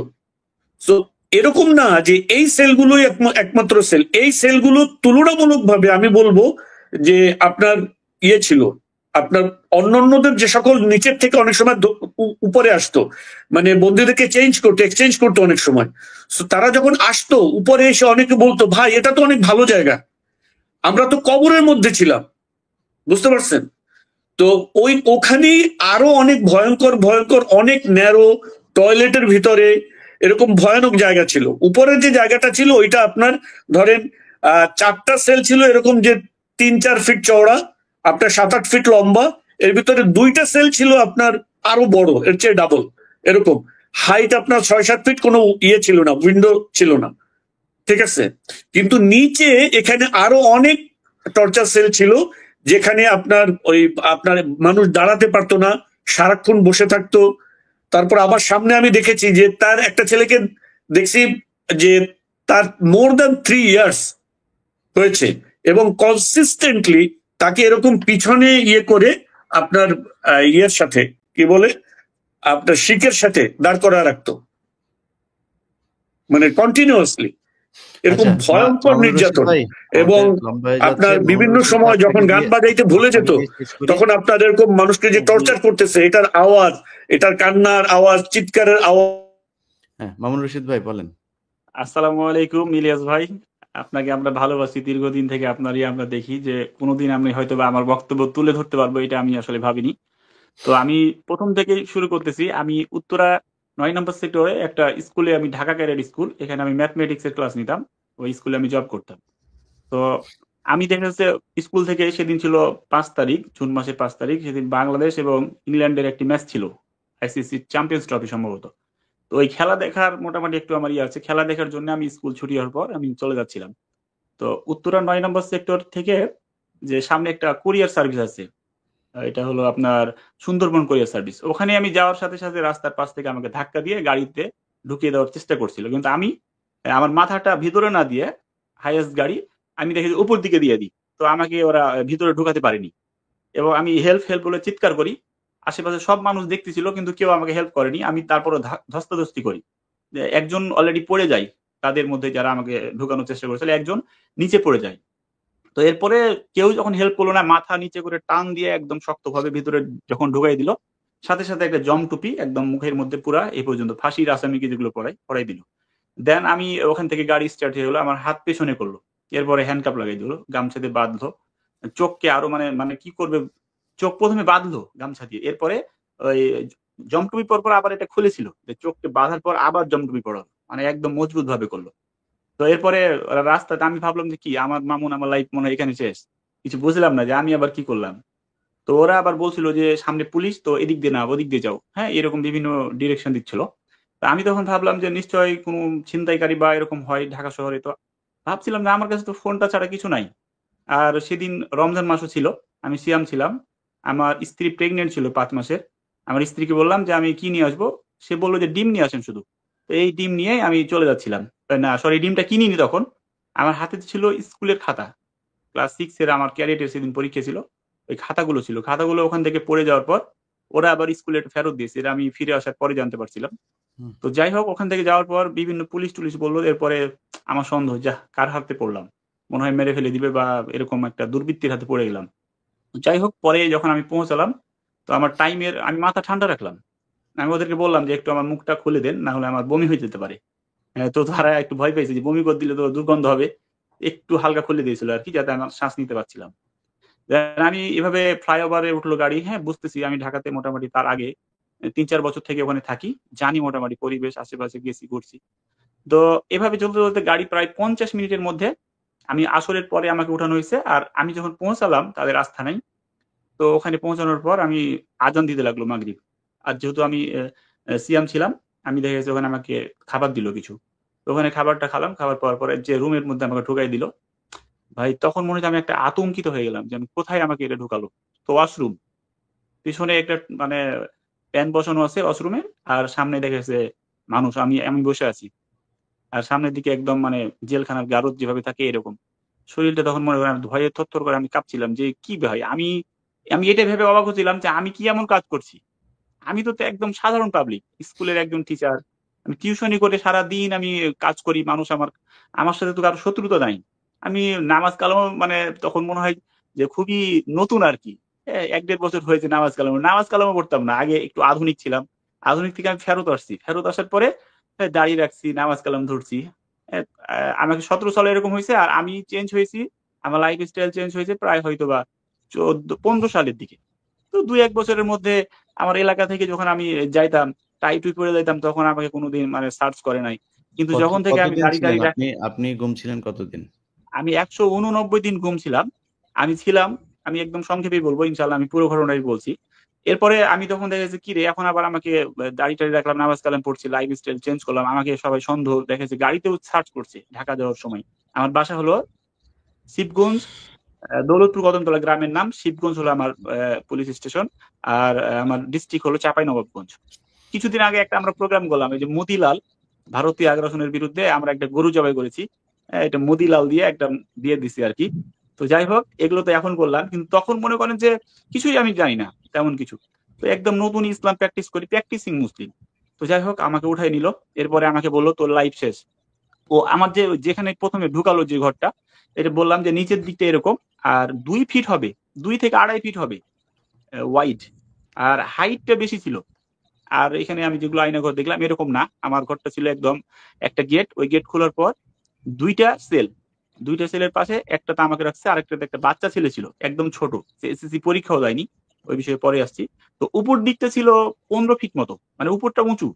সো এরকম না যে এই সেলগুলোই একমাত্র সেল, এই সেলগুলো তুলনামূলকভাবে আমি বলবো যে আপনার ইয়ে ছিল, আপনার অন্যান্যদের যে সকল নিচের থেকে অনেক সময় উপরে আসতো, মানে বন্দীদেরকে এক্সচেঞ্জ করতো অনেক সময়। সো তারা যখন আসতো উপরে এসে অনেকে বলতো, ভাই এটা তো অনেক ভালো জায়গা, আমরা তো কবরের মধ্যে ছিলাম, বুঝতে পারছেন? তো ওখানেই আরো অনেক ভয়ঙ্কর অনেক ন্যারো, টয়লেটের ভিতরে এরকম ভয়ানক জায়গা ছিল। উপরের যে জায়গাটা ছিল ওইটা আপনার ধরেন 4টা সেল ছিল এরকম, যে 3-4 ফিট চওড়া, আপনার 7-8 ফিট লম্বা। এর ভিতরে 2টা সেল ছিল আপনার আরো বড়, এর চেয়ে ডাবল এরকম হাইট, আপনার 6-7 ফিট, কোনো ইয়ে ছিল না, উইন্ডো ছিল না। ঠিক আছে, কিন্তু নিচে এখানে আরো অনেক টর্চার সেল ছিল, যেখানে আপনার মানুষ দাঁড়াতে পারতো না, সারাক্ষণ বসে থাকতো। তারপর আমার সামনে আমি দেখেছি যে তার একটা ছেলেকে দেখছি যে তার মোর দ্যান 3 ইয়ার্স হয়েছে, এবং কনসিস্টেন্টলি তাকে এরকম পিছনে ইয়ে করে আপনার ইয়ের সাথে, কি বলে আপনার শিকের সাথে দাঁড় করা রাখতো, মানে কন্টিনিউয়াসলি এরকম ভয়ঙ্কর নির্যাতন। এবং আপনার বিভিন্ন সময় যখন গান বাজাইতে ভুলে যেত, তখন আপনার এরকম মানুষকে যে টর্চার করতেছে, এটার আওয়াজ, এটার কান্নার আওয়াজ, চিৎকারের আওয়াজ। হ্যাঁ, মামুন রশিদ ভাই বলেন। আসসালামু আলাইকুম ইলিয়াস ভাই, আপনাকে আমরা ভালোবাসি, দীর্ঘদিন থেকে আপনারই আমরা দেখি, যে কোনোদিন আমি হয়তো বা আমার বক্তব্য তুলে ধরতে পারবো এটা আমি আসলে ভাবিনি। তো আমি প্রথম থেকে শুরু করতেছি। আমি উত্তরা 9 নম্বর সেক্টরে একটা স্কুলে, আমি ঢাকা ক্যাডেট স্কুল, এখানে আমি ম্যাথমেটিক্স এর ক্লাস নিতাম, ওই স্কুলে আমি জব করতাম। তো আমি দেখা যাচ্ছে স্কুল থেকে, সেদিন ছিল 5 তারিখ, জুন মাসের 5 তারিখ, সেদিন বাংলাদেশ এবং ইংল্যান্ডের একটি ম্যাচ ছিল, আইসিসি চ্যাম্পিয়ন্স ট্রফি সম্ভবত। তো ওই খেলা দেখার মোটামুটি একটু আমার ইয়ে আছে, খেলা দেখার জন্য আমি স্কুল ছুটি হওয়ার পর আমি চলে যাচ্ছিলাম। তো উত্তরা 9 নম্বর সেক্টর থেকে যে সামনে একটা কুরিয়ার সার্ভিস আছে, এটা হলো আপনার সুন্দরবন কুরিয়ার সার্ভিস, ওখানে আমি যাওয়ার সাথে সাথে রাস্তার পাশ থেকে আমাকে ধাক্কা দিয়ে গাড়িতে ঢুকিয়ে দেওয়ার চেষ্টা করছিল, কিন্তু আমি আমার মাথাটা ভিতরে না দিয়ে, হাইয়েস্ট গাড়ি আমি দেখি উপর দিকে দিয়ে দিই, তো আমাকে ওরা ভিতরে ঢুকাতে পারেনি। এবং আমি হেল্প বলে চিৎকার করি, আশেপাশে সব মানুষ দেখতেছিল কিন্তু কেউ আমাকে হেল্প করেনি। আমি তারপরে ধস্তাধস্তি করি, যে একজন অলরেডি পড়ে যায়, তাদের মধ্যে যারা আমাকে ঢুকানোর চেষ্টা করেছিল একজন নিচে পড়ে যায়। তো এরপরে কেউ যখন হেল্প করলো না, মাথা নিচে করে টান দিয়ে একদম শক্তভাবে ভিতরে যখন ঢুকাই দিল, সাথে সাথে একটা জম টুপি একদম মুখের মধ্যে পুরা এই পর্যন্ত ফাঁসির আসামিকে যেগুলো পড়াই দিল। দেন আমি ওখান থেকে গাড়ি স্টার্ট হয়ে গেলো, আমার হাত পেছনে করলো, এরপরে হ্যান্ডকাপ লাগাই দিল, গামছা দিয়ে বাঁধলো, চোখকে আরো মানে মানে কি করবে, চোখ প্রথমে বাঁধলো গামছা দিয়ে, এরপরে ওই জমটুপি পর আবার এটা খুলেছিল, চোখকে বাঁধার পর আবার জমটুপি পড়ালো, মানে একদম মজবুত ভাবে করলো। তো এরপরে রাস্তাতে আমি ভাবলাম যে কি আমার মামুন, আমার লাইফ মনে হয় এখানে শেষ, কিছু বুঝলাম না যে আমি আবার কি করলাম। তো ওরা আবার বলছিল যে সামনে পুলিশ, তো এদিক দিয়ে না ওদিক দিয়ে যাও, হ্যাঁ এরকম বিভিন্ন ডিরেকশন দিচ্ছিল। তো আমি তখন ভাবলাম যে নিশ্চয়ই কোনো ছিনতাইকারী বা এরকম হয় ঢাকা শহরে। তো ভাবছিলাম যে আমার কাছে তো ফোনটা ছাড়া কিছু নাই। আর সেদিন রমজান মাসও ছিল, আমি সিয়াম ছিলাম, আমার স্ত্রী প্রেগনেন্ট ছিল 5 মাসের। আমার স্ত্রীকে বললাম যে আমি কি নিয়ে আসবো, সে বললো যে ডিম নিয়ে আসেন শুধু। তো এই ডিম নিয়ে আমি চলে যাচ্ছিলাম, না সরি ডিমটা কিনিনি তখন, আমার হাতে ছিল স্কুলের খাতা, ক্লাস 6 এর আমার ক্যাডেটের সেদিন পরীক্ষা ছিল, ওই খাতাগুলো ছিল, খাতাগুলো ওখান থেকে পড়ে যাওয়ার পর ওরা আবার স্কুলে ফেরত দিয়েছে, এটা আমি ফিরে আসার পরে জানতে পারছিলাম। তো যাই হোক, ওখান থেকে যাওয়ার পর বিভিন্ন পুলিশ টুলিশ বললো, এরপরে আমার সন্দেহ, যা কার হাতে পড়লাম, মনে হয় মেরে ফেলে দিবে বা এরকম একটা দুর্বৃত্তির হাতে পড়ে গেলাম। যাই হোক, পরে যখন আমি পৌঁছালাম, তো আমার টাইমের আমি মাথা ঠান্ডা রাখলাম, আমি ওদেরকে বললাম যে একটু আমার মুখটা খুলে দেন, না হলে আমার বমি হয়ে যেতে পারে। তো তারা একটু ভয় পেয়েছে যে বমি করে দিলে তো দুর্গন্ধ হবে, একটু হালকা খুলে দিয়েছিল আর কি, যাতে আমার শ্বাস নিতে পারছিলাম। Then আমি এভাবে ফ্লাইওভারে উঠলো গাড়ি, হ্যাঁ বুঝতেছি আমি ঢাকাতে মোটামুটি তার আগে 3-4 বছর থেকে ওখানে থাকি, জানি মোটামুটি পরিবেশ, আশেপাশে গেছি ঘুরছি। তো এভাবে চলতে চলতে গাড়ি প্রায় 50 মিনিটের মধ্যে আমি আসরের পরে আমাকে উঠানো হয়েছে, আর আমি যখন পৌঁছালাম তাদের আস্থানায়, তো ওখানে পৌঁছানোর পর আমি আজান দিতে লাগলো মাগরিব। আর যেহেতু আমি সিয়াম ছিলাম, আমি দেখা গেছে ওখানে আমাকে খাবার দিল কিছু, তো ওখানে খাবারটা খেলাম, খাবার পাওয়ার পরে যে রুমের মধ্যে আমাকে ঢুকাই দিল, ভাই তখন মনে হচ্ছে আমি একটা আতঙ্কিত হয়ে গেলাম যে আমি কোথায় আমাকে এটা ঢুকালো। তো ওয়াশরুম, পিছনে একটা মানে প্যান বসানো আছে ওয়াশরুমে, আর সামনে দেখা যাচ্ছে মানুষ, আমি আমি বসে আছি, আর সামনের দিকে একদম মানে জেলখানার গারদ যেভাবে থাকে এরকম। শরীরটা তখন মনে করেন ভয়ে থরথর করে আমি কাঁপছিলাম যে কি ভাই, আমি আমি এটা ভেবে অবাক হচ্ছিলাম যে আমি কি এমন কাজ করছি। আমি তো একদম সাধারণ পাবলিক, স্কুলের একজন টিচার, আমি টিউশনি করে সারা দিন আমি কাজ করি, মানুষ আমার আমার সাথে তো কারো শত্রুতা নাই। আমি নামাজ কালামও মানে তখন মনে হয় যে খুবই নতুন আর কি, 1-1.5 বছর হয়েছে নামাজ কালামও পড়তাম না, আগে একটু আধুনিক ছিলাম, আধুনিক থেকে আমি ফেরত আসছি, ফেরত আসার পরে দাঁড়িয়ে রাখছি, নামাজ কালাম ধরছি। আমাকে 17 সালে এরকম হয়েছে, আর আমি চেঞ্জ হয়েছি, আমার লাইফ স্টাইল চেঞ্জ হয়েছে প্রায় হয়তো বা 14-15 সালের দিকে। তো 2-1 বছরের মধ্যে আমার এলাকা থেকে যখন আমি যাইতাম, টাই টুই পরে যাইতাম, তখন আমাকে কোনোদিন মানে সার্চ করে নাই। কিন্তু যখন থেকে আমি কতদিন দাড়ি ছিলেন রাখি, আপনি গুম ছিলেন কতদিন? আমি 189 দিন গুম ছিলাম। আমি ছিলাম, আমি একদম সংক্ষেপেই বলবো, ইনশাল্লাহ আমি পুরো ঘটনাই বলছি। এরপরে আমি তখন দেখা যাচ্ছে কি রে, এখন আবার আমাকে দাড়ি টাড়ি রাখলাম, নামাজ কালাম পড়ছি, লাইফ স্টাইল চেঞ্জ করলাম, আমাকে সবাই সন্দেহ দেখেছে, গাড়িতেও সার্চ করছে ঢাকা যাওয়ার সময়। আমার বাসা হলো শিবগঞ্জ, দৌলতপুর কদমতলা গ্রামের নাম, শিবগঞ্জ হলো আমার পুলিশ স্টেশন, আর আমার ডিস্ট্রিক্ট হলো চাঁপাইনবাবগঞ্জ। কিছুদিন আগে একটা আমরা প্রোগ্রাম করলাম, এই যে মতিলাল, ভারতীয় আগ্রাসনের বিরুদ্ধে আমরা একটা গরু জবাই করেছি, এটা মতিলাল দিয়ে একটা দিয়ে দিছি আর কি। তো যাই হোক, এগুলো তো এখন করলাম, কিন্তু তখন মনে করেন যে কিছুই আমি জানি না তেমন কিছু, তো একদম নতুন ইসলাম প্র্যাকটিস করি, প্র্যাকটিসিং মুসলিম। তো যাই হোক, আমাকে উঠাই নিল, এরপরে আমাকে বললো তোর লাইফ শেষ। ও আমার যে যেখানে প্রথমে ঢুকালো যে ঘরটা, এটা বললাম যে নিচের দিকটা এরকম, আর 2 ফিট হবে, 2 থেকে 2.5 ফিট হবে ওয়াইড, আর হাইটটা বেশি ছিল। আর এখানে আমি যেগুলো আয়না ঘর দেখলাম এরকম না, আমার ঘরটা ছিল একদম একটা গেট, ওই গেট খোলার পর 2টা সেল, 2টা সেলের পাশে একটাতে আমাকে রাখছে, আরেকটাতে একটা বাচ্চা ছেলে ছিল একদম ছোট, সে এসএসসি পরীক্ষাও দেয়নি, ওই বিষয়ে পরে আসছি। তো উপর দিকটা ছিল 15 ফিট মতো, মানে উপরটা উঁচু,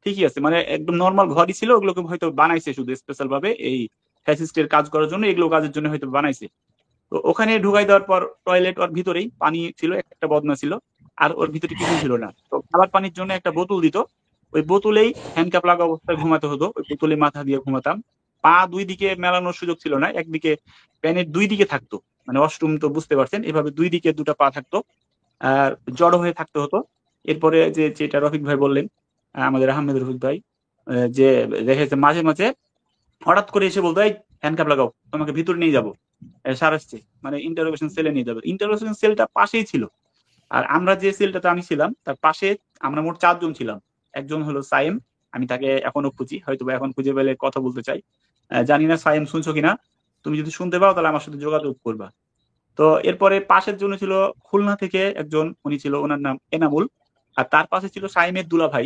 ঠিকই আছে, মানে একদম নর্মাল ঘরই ছিল, ওগুলোকে হয়তো বানাইছে শুধু স্পেশাল ভাবে এই ফ্যাসিস্টের কাজ করার জন্য, এগুলো কাজের জন্য হয়তো বানাইছে। তো ওখানে ঢুকাই দেওয়ার পর টয়লেট ওর ভিতরেই, পানি ছিল, একটা বদনা ছিল, আর ওর ভিতরে কিছুই ছিল না। তো খাবার পানির জন্য একটা বোতল দিত, ওই বোতলেই হ্যান্ডকাপ লাগা অবস্থায় ঘুমাতে হতো, ওই বোতলে মাথা দিয়ে ঘুমাতাম। পা 2 দিকে মেলানোর সুযোগ ছিল না, একদিকে প্যানের 2 দিকে থাকতো, মানে ওয়াশরুম তো বুঝতে পারছেন, এভাবে 2 দিকে 2টা পা থাকতো, আর জড়ো হয়ে থাকতে হতো। এরপরে যেটা রফিক ভাই বললেন, আমাদের আহমেদ রফিক ভাই, যে দেখা যাচ্ছে মাঝে মাঝে হঠাৎ করে এসে বলতো এই হ্যান্ডকাপ লাগাও, তোমাকে ভিতরে নিয়ে যাবো, স্যার আসছে, মানে ইন্টারোগেশন সেলে নিয়ে যাবে। ইন্টারোগেশন সেলটা পাশেই ছিল, আর আমরা যে সেলটাতে আমি ছিলাম তার পাশে আমরা মোট 4 জন ছিলাম। একজন হলো সাইম, আমি তাকে এখনো খুঁজি, হয়তো এখন খুঁজে পেলে কথা বলতে চাই। জানি না সাইম শুনছো কিনা, তুমি যদি শুনতে পাও তাহলে আমার সাথে যোগাযোগ করবা। তো এরপরে পাশের জন্য ছিল খুলনা থেকে একজন, উনি ছিল, ওনার নাম এনামুল। আর তার পাশে ছিল সাইমের দুলা ভাই।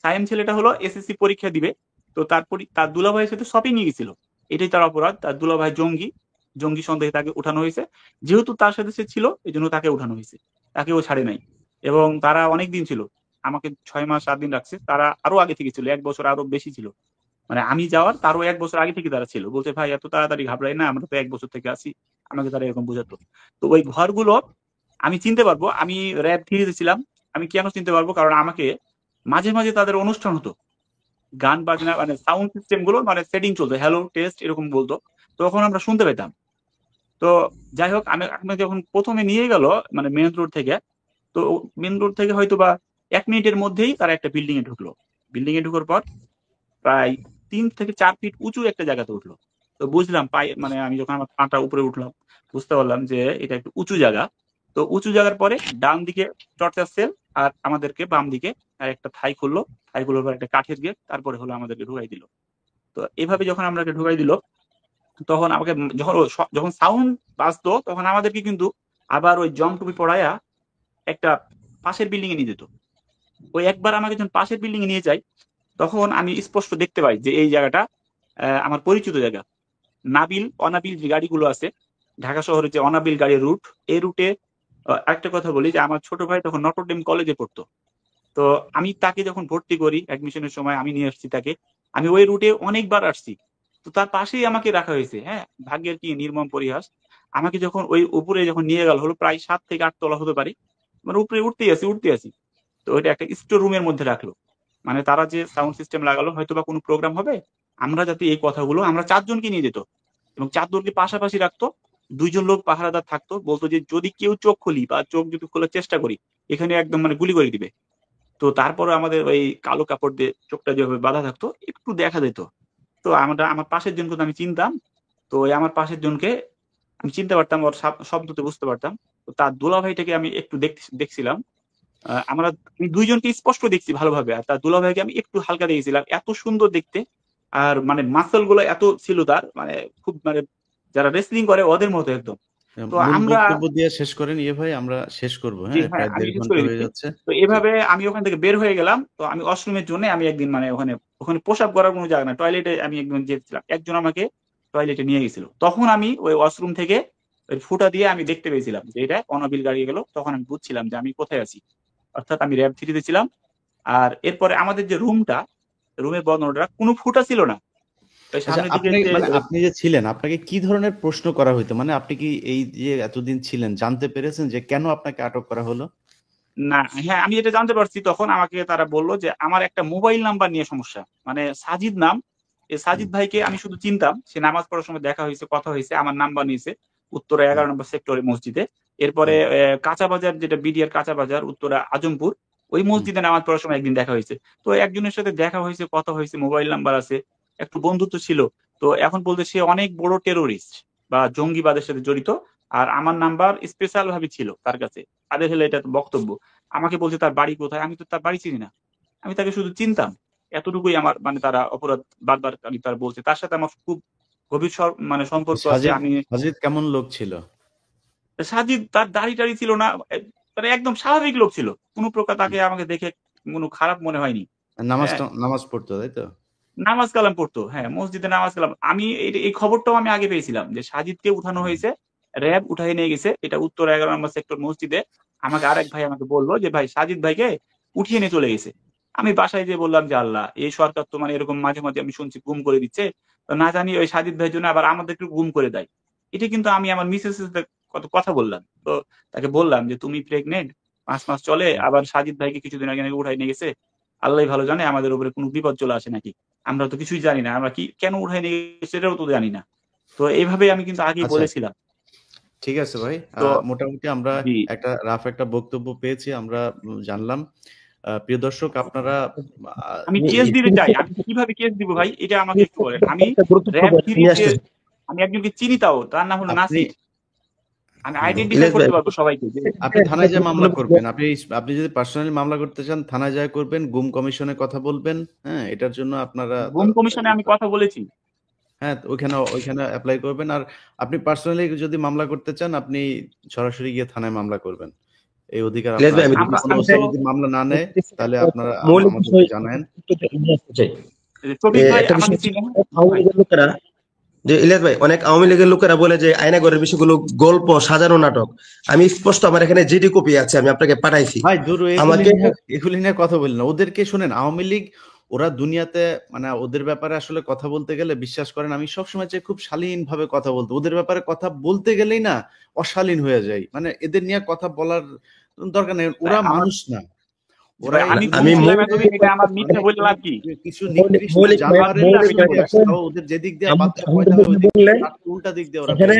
সাইম ছেলেটা হলো এসএসসি পরীক্ষা দিবে, তো তার দুলা ভাইয়ের সাথে শপিং নিয়ে গেছিল। এটাই তার অপরাধ। তার দুলা ভাই জঙ্গি, জঙ্গি সন্দেহে তাকে উঠানো হয়েছে। যেহেতু তার সাথে সে ছিল, এই জন্য তাকে উঠানো হয়েছে, তাকেও ছাড়ে নাই। এবং তারা অনেক দিন ছিল, আমাকে 6 মাস 7 দিন রাখছে। তারা আরো আগে থেকে ছিল, 1 বছর আরো বেশি ছিল। মানে আমি যাওয়ার তারও 1 বছর আগে থেকে তারা ছিল। বলছে ভাই এত তাড়াতাড়ি ঘাবড়াই না, আমরা তো 1 বছর থেকে আছি। আমাকে তারা এরকম বোঝাতো। তো ওই ঘরগুলো আমি চিনতে পারবো। আমি র্যাব থ্রিতে ছিলাম। আমি কেন চিনতে পারবো? কারণ আমাকে মাঝে মাঝে তাদের অনুষ্ঠান হতো, গান বাজনা, মানে সাউন্ড সিস্টেম গুলো মানে সেটিং চলতো, হ্যালো টেস্ট এরকম বলতো, তখন আমরা শুনতে পেতাম। তো যাই হোক, আমি যখন প্রথমে নিয়ে গেল মানে মেন রোড থেকে, তো মেন রোড থেকে হয়তো বা 1 মিনিটের মধ্যেই তারা একটা বিল্ডিং এ ঢুকলো। বিল্ডিং এ ঢুকার পর প্রায় 3 থেকে 4 ফিট উঁচু একটা জায়গাতে উঠলো। তো বুঝলাম মানে আমি যখন আমার পাটা উপরে উঠলাম, বুঝতে পারলাম যে এটা একটু উঁচু জায়গা। তো উঁচু জায়গার পরে ডান দিকে টর্চার সেল, আর আমাদেরকে বাম দিকে আর একটা থাই খুললো। থাই খুলবার পর একটা কাঠের গেট, তারপরে হলো আমাদেরকে ঢুকাই দিল। তো এভাবে যখন আমাদেরকে ঢুকাই দিল, তখন আমাকে যখন সাউন্ড বাজতো, তখন আমাদেরকে কিন্তু আবার ওই জং টুপি পড়ায়া একটা পাশের বিল্ডিং এ নিয়ে যেত। ওই একবার আমাকে যখন পাশের বিল্ডিং এ নিয়ে যায়, তখন আমি স্পষ্ট দেখতে পাই যে এই জায়গাটা আমার পরিচিত জায়গা। নাবিল অনাবিল যে গাড়িগুলো আছে, ঢাকা শহরে যে অনাবিল গাড়ির রুট, এই রুটে আরেকটা কথা বলি যে আমার ছোট ভাই তখন নটরডেম কলেজে পড়তো। তো আমি তাকে যখন ভর্তি করি অ্যাডমিশনের সময়, আমি নিয়ে আসছি তাকে। আমি ওই রুটে অনেকবার আসছি, তো তার পাশেই আমাকে রাখা হয়েছে। হ্যাঁ, ভাগ্যের কি নির্মম পরিহাস। আমাকে যখন ওই উপরে যখন নিয়ে গেল, হলো প্রায় 7 থেকে 8 তলা হতে পারে, মানে উপরে উঠতেই আছি। তো ওইটা একটা স্টোর রুমের মধ্যে রাখলো। মানে তারা যে সাউন্ড সিস্টেম লাগালো, হয়তো বা কোনো প্রোগ্রাম হবে, আমরা যাতে এই কথাগুলো, আমরা 4 জনকে নিয়ে যেত এবং 4 জনকে পাশাপাশি রাখতো। 2 জন লোক পাহারাদার থাকতো, বলতো যে যদি কেউ চোখ খুলি বা চোখ যদি খোলার চেষ্টা করি, এখানে একদম মানে গুলি করে দিবে। তো তারপরে আমাদের ওই কালো কাপড় দিয়ে চোখটা যেভাবে বাঁধা থাকতো, একটু দেখা যেত। তো আমার পাশের জনকে তো আমি চিনতাম। তো ওই আমার পাশের জনকে আমি চিনতে পারতাম, ওর শব্দতে বুঝতে পারতাম। তো তার দুলা ভাইটাকে আমি একটু দেখছিলাম। আমি 2 জনকে স্পষ্ট দেখছি ভালোভাবে, আর তার দুলা ভাইকে আমি একটু হালকা দেখেছিলাম। এত সুন্দর দেখতে, আর মানে মাসল গুলো এত ছিল তার, মানে খুব মানে যারা রেসলিং করে ওদের মতো একদম। তো মূল আমরা, বক্তব্য দিয়ে শেষ করেন ইয়ে ভাই, আমরা শেষ করব। জি হ্যাঁ, হ্যাঁ, প্রায় আমি 1.5 শেষ ঘন্টা করে হয়ে দিচ্ছি। যাচ্ছে। তো জি। এভাবে আমি ওখান থেকে বের হয়ে গেলাম। তো আমি ওয়াশরুমের জন্য আমি একদিন মানে ওখানে প্রসাব করার কোনো জায়গা না, টয়লেটে আমি একদিন যেছিলাম, একজন আমাকে টয়লেটে নিয়ে গেছিল। তখন আমি ওই ওয়াশরুম থেকে ওই ফুটা দিয়ে আমি দেখতে পেয়েছিলাম যে এটা অনাবিল গাড়ি গেল। তখন আমি বুঝছিলাম যে আমি কোথায় আছি, অর্থাৎ আমি র্যাব থ্রিতে ছিলাম। আর এরপরে আমাদের যে রুমের বর্ণনাটা কোনো ফুটা ছিল না। ওই আচ্ছা, সামনের দিকে আপনি যে মানে আপনি যে ছিলেন, আপনাকে কি ধরনের প্রশ্ন করা হইতো? মানে আপনি কি এই যে এতদিন ছিলেন জানতে পেরেছেন যে কেন আপনাকে আটক করা হলো? না, হ্যাঁ, আমি এটা জানতে পারছি। তখন আমাকে তারা বলল যে আমার একটা মোবাইল নাম্বার নিয়ে সমস্যা, মানে সাজিদ নাম। এই হুম, সাজিদ ভাইকে আমি শুধু চিনতাম, সে নামাজ পড়ার সময় দেখা হয়েছে, কথা হয়েছে, আমার নাম্বার নিয়েছে উত্তরা হুম, 11 নম্বর সেক্টরে মসজিদে। এরপরে হুম, কাঁচা বাজার, যেটা বিডিআর কাঁচা বাজার, উত্তরা আজমপুর, ওই হুম, মসজিদে নামাজ পড়ার সময় একদিন দেখা হয়েছে। তো একজনের সাথে দেখা হয়েছে, কথা হয়েছে, মোবাইল নাম্বার আছে, একটু বন্ধুত্ব ছিল। তো এখন বলতে সে অনেক বড় টেরোরিস্ট বা জঙ্গিবাদের সাথে জড়িত। আর আমার নাম্বার স্পেশাল ভাবে ছিল তার কাছে, তাদের হলে এটা বক্তব্য। আমাকে বলছে তার বাড়ি কোথায়, আমি তো তার বাড়ি চিনি না, আমি তাকে শুধু চিনতাম। এতটুকুই আমার মানে তারা অপরাধ বারবার তারা বলছে। তার সাথে আমার খুব গভীর মানে সম্পর্ক আছে। সাজিদ আমি সাজিদ কেমন লোক ছিল? সাজিদ, তার দাড়ি টাড়ি ছিল না, মানে একদম স্বাভাবিক লোক ছিল। কোনো প্রকার তাকে আমাকে দেখে কোনো খারাপ মনে হয়নি। হ্যাঁ, নামাজ পড়তো, তাই তো? নামাজ কালাম পড়তো, হ্যাঁ, মসজিদে নামাজ কালাম। আমি এই খবরটাও আমি আগে পেয়েছিলাম যে সাজিদকে উঠানো হুম, হয়েছে, র্যাব উঠাই নিয়ে গেছে। এটা উত্তর 11 নম্বর সেক্টর মসজিদে। আমাকে আরেক ভাই আমাকে বললো যে ভাই সাজিদ ভাইকে উঠিয়ে নিয়ে চলে গেছে। আমি বাসায় যেয়ে বললাম যে আল্লাহ, এই সরকার তো মানে এরকম মাঝে মাঝে আমি শুনছি গুম করে দিচ্ছে। তো না জানি ওই সাজিদ ভাইয়ের জন্য আবার আমাদেরকে গুম করে দেয়। এটা কিন্তু আমি আমার মিসেস কত কথা বললাম। তো তাকে বললাম যে তুমি প্রেগনেন্ট, 5 মাস চলে, হুম। আবার সাজিদ ভাইকে কিছুদিন আগে নাকি উঠাই নিয়ে গেছে। আল্লাহ ভালো জানে আমাদের উপরে কোনো বিপদ চলে আসে নাকি। আমরা তো কিছুই জানি না, আমরা কি কেন উঠাই নিয়ে গেছে সেটাও তো জানি না। তো এইভাবে আমি কিন্তু আগেই আচ্ছা, বলেছিলাম। ঠিক আছে ভাই। তো মোটামুটি আমরা জি, একটা বক্তব্য পেয়েছি, আমরা জানলাম। প্রিয় দর্শক, আপনারা আমি আমি কেস দিতে এখানে চাই। আমি কিভাবে কেস দিব ভাই, এটা আমাকে একটু বলেন। আমি একটা র্যাব গুরুত্বপূর্ণ নিয়ে থ্রিতে আসতেছি। আমি একজনকে চিনি, তাও তার নাম হলো আপনি নাসির। আমি আইডেন্টিফাই ইলিয়াস ভাই করতে পারবো সবাইকে যে আপনি থানায় যায় মামলা করবেন, আপনি যদি পার্সোনালি মামলা করতে চান থানায় যায় করবেন, গুম কমিশনে কথা বলবেন। হ্যাঁ, এটার জন্য আপনারা গুম কমিশনে আমি কথা বলেছি। হ্যাঁ, ওইখানে অ্যাপ্লাই করবেন। আর আপনি পার্সোনালি যদি মামলা করতে চান আপনি সরাসরি গিয়ে থানায় মামলা করবেন, এই অধিকার ইলিয়াস আপনার ভাই আছে। আমি যদি কোনো আমি ওসি তো যদি মামলা না নেয় তাহলে আপনারা মৌলিক আমাদেরকে বিষয় জানান। নিয়ে আসতে চাই। শফিক ভাই একটা আমাকে বিষয় চিনেন? আওয়ামী লীগের লোকেরা যে ইলিয়াস ভাই অনেক আওয়ামী লীগের লোকেরা বলে যে আয়নাগরের বিষয়গুলো গল্প সাজানো নাটক। আমি স্পষ্ট আমার এখানে জিডি কপি আছে, আমি আপনাকে পাঠাইছি। ভাই দূর আমাকে এগুলি নিয়ে কথা বলি না। ওদেরকে শোনেন, আওয়ামী লীগ ওরা দুনিয়াতে মানে ওদের ব্যাপারে আসলে কথা বলতে গেলে বিশ্বাস করেন আমি সবসময় চাই খুব শালীন ভাবে কথা বলতে। ওদের ব্যাপারে কথা বলতে গেলেই না অশালীন হয়ে যায়। মানে এদের নিয়ে কথা বলার দরকার নেই, ওরা মানুষ না। ওরা আমি আমি বলছিলাম এতদিন এটা আমার মিথ্যা বলে লাভ কি? কিছু নিকৃষ্ট মৌলিক জানোয়ারের মৌলিক মতো আছে। তাও ওদের যেদিক দিয়ে বাচ্চা পয়দা হয় ওই দিক দিয়ে উল্টা দিক দিয়ে ওরা এখানে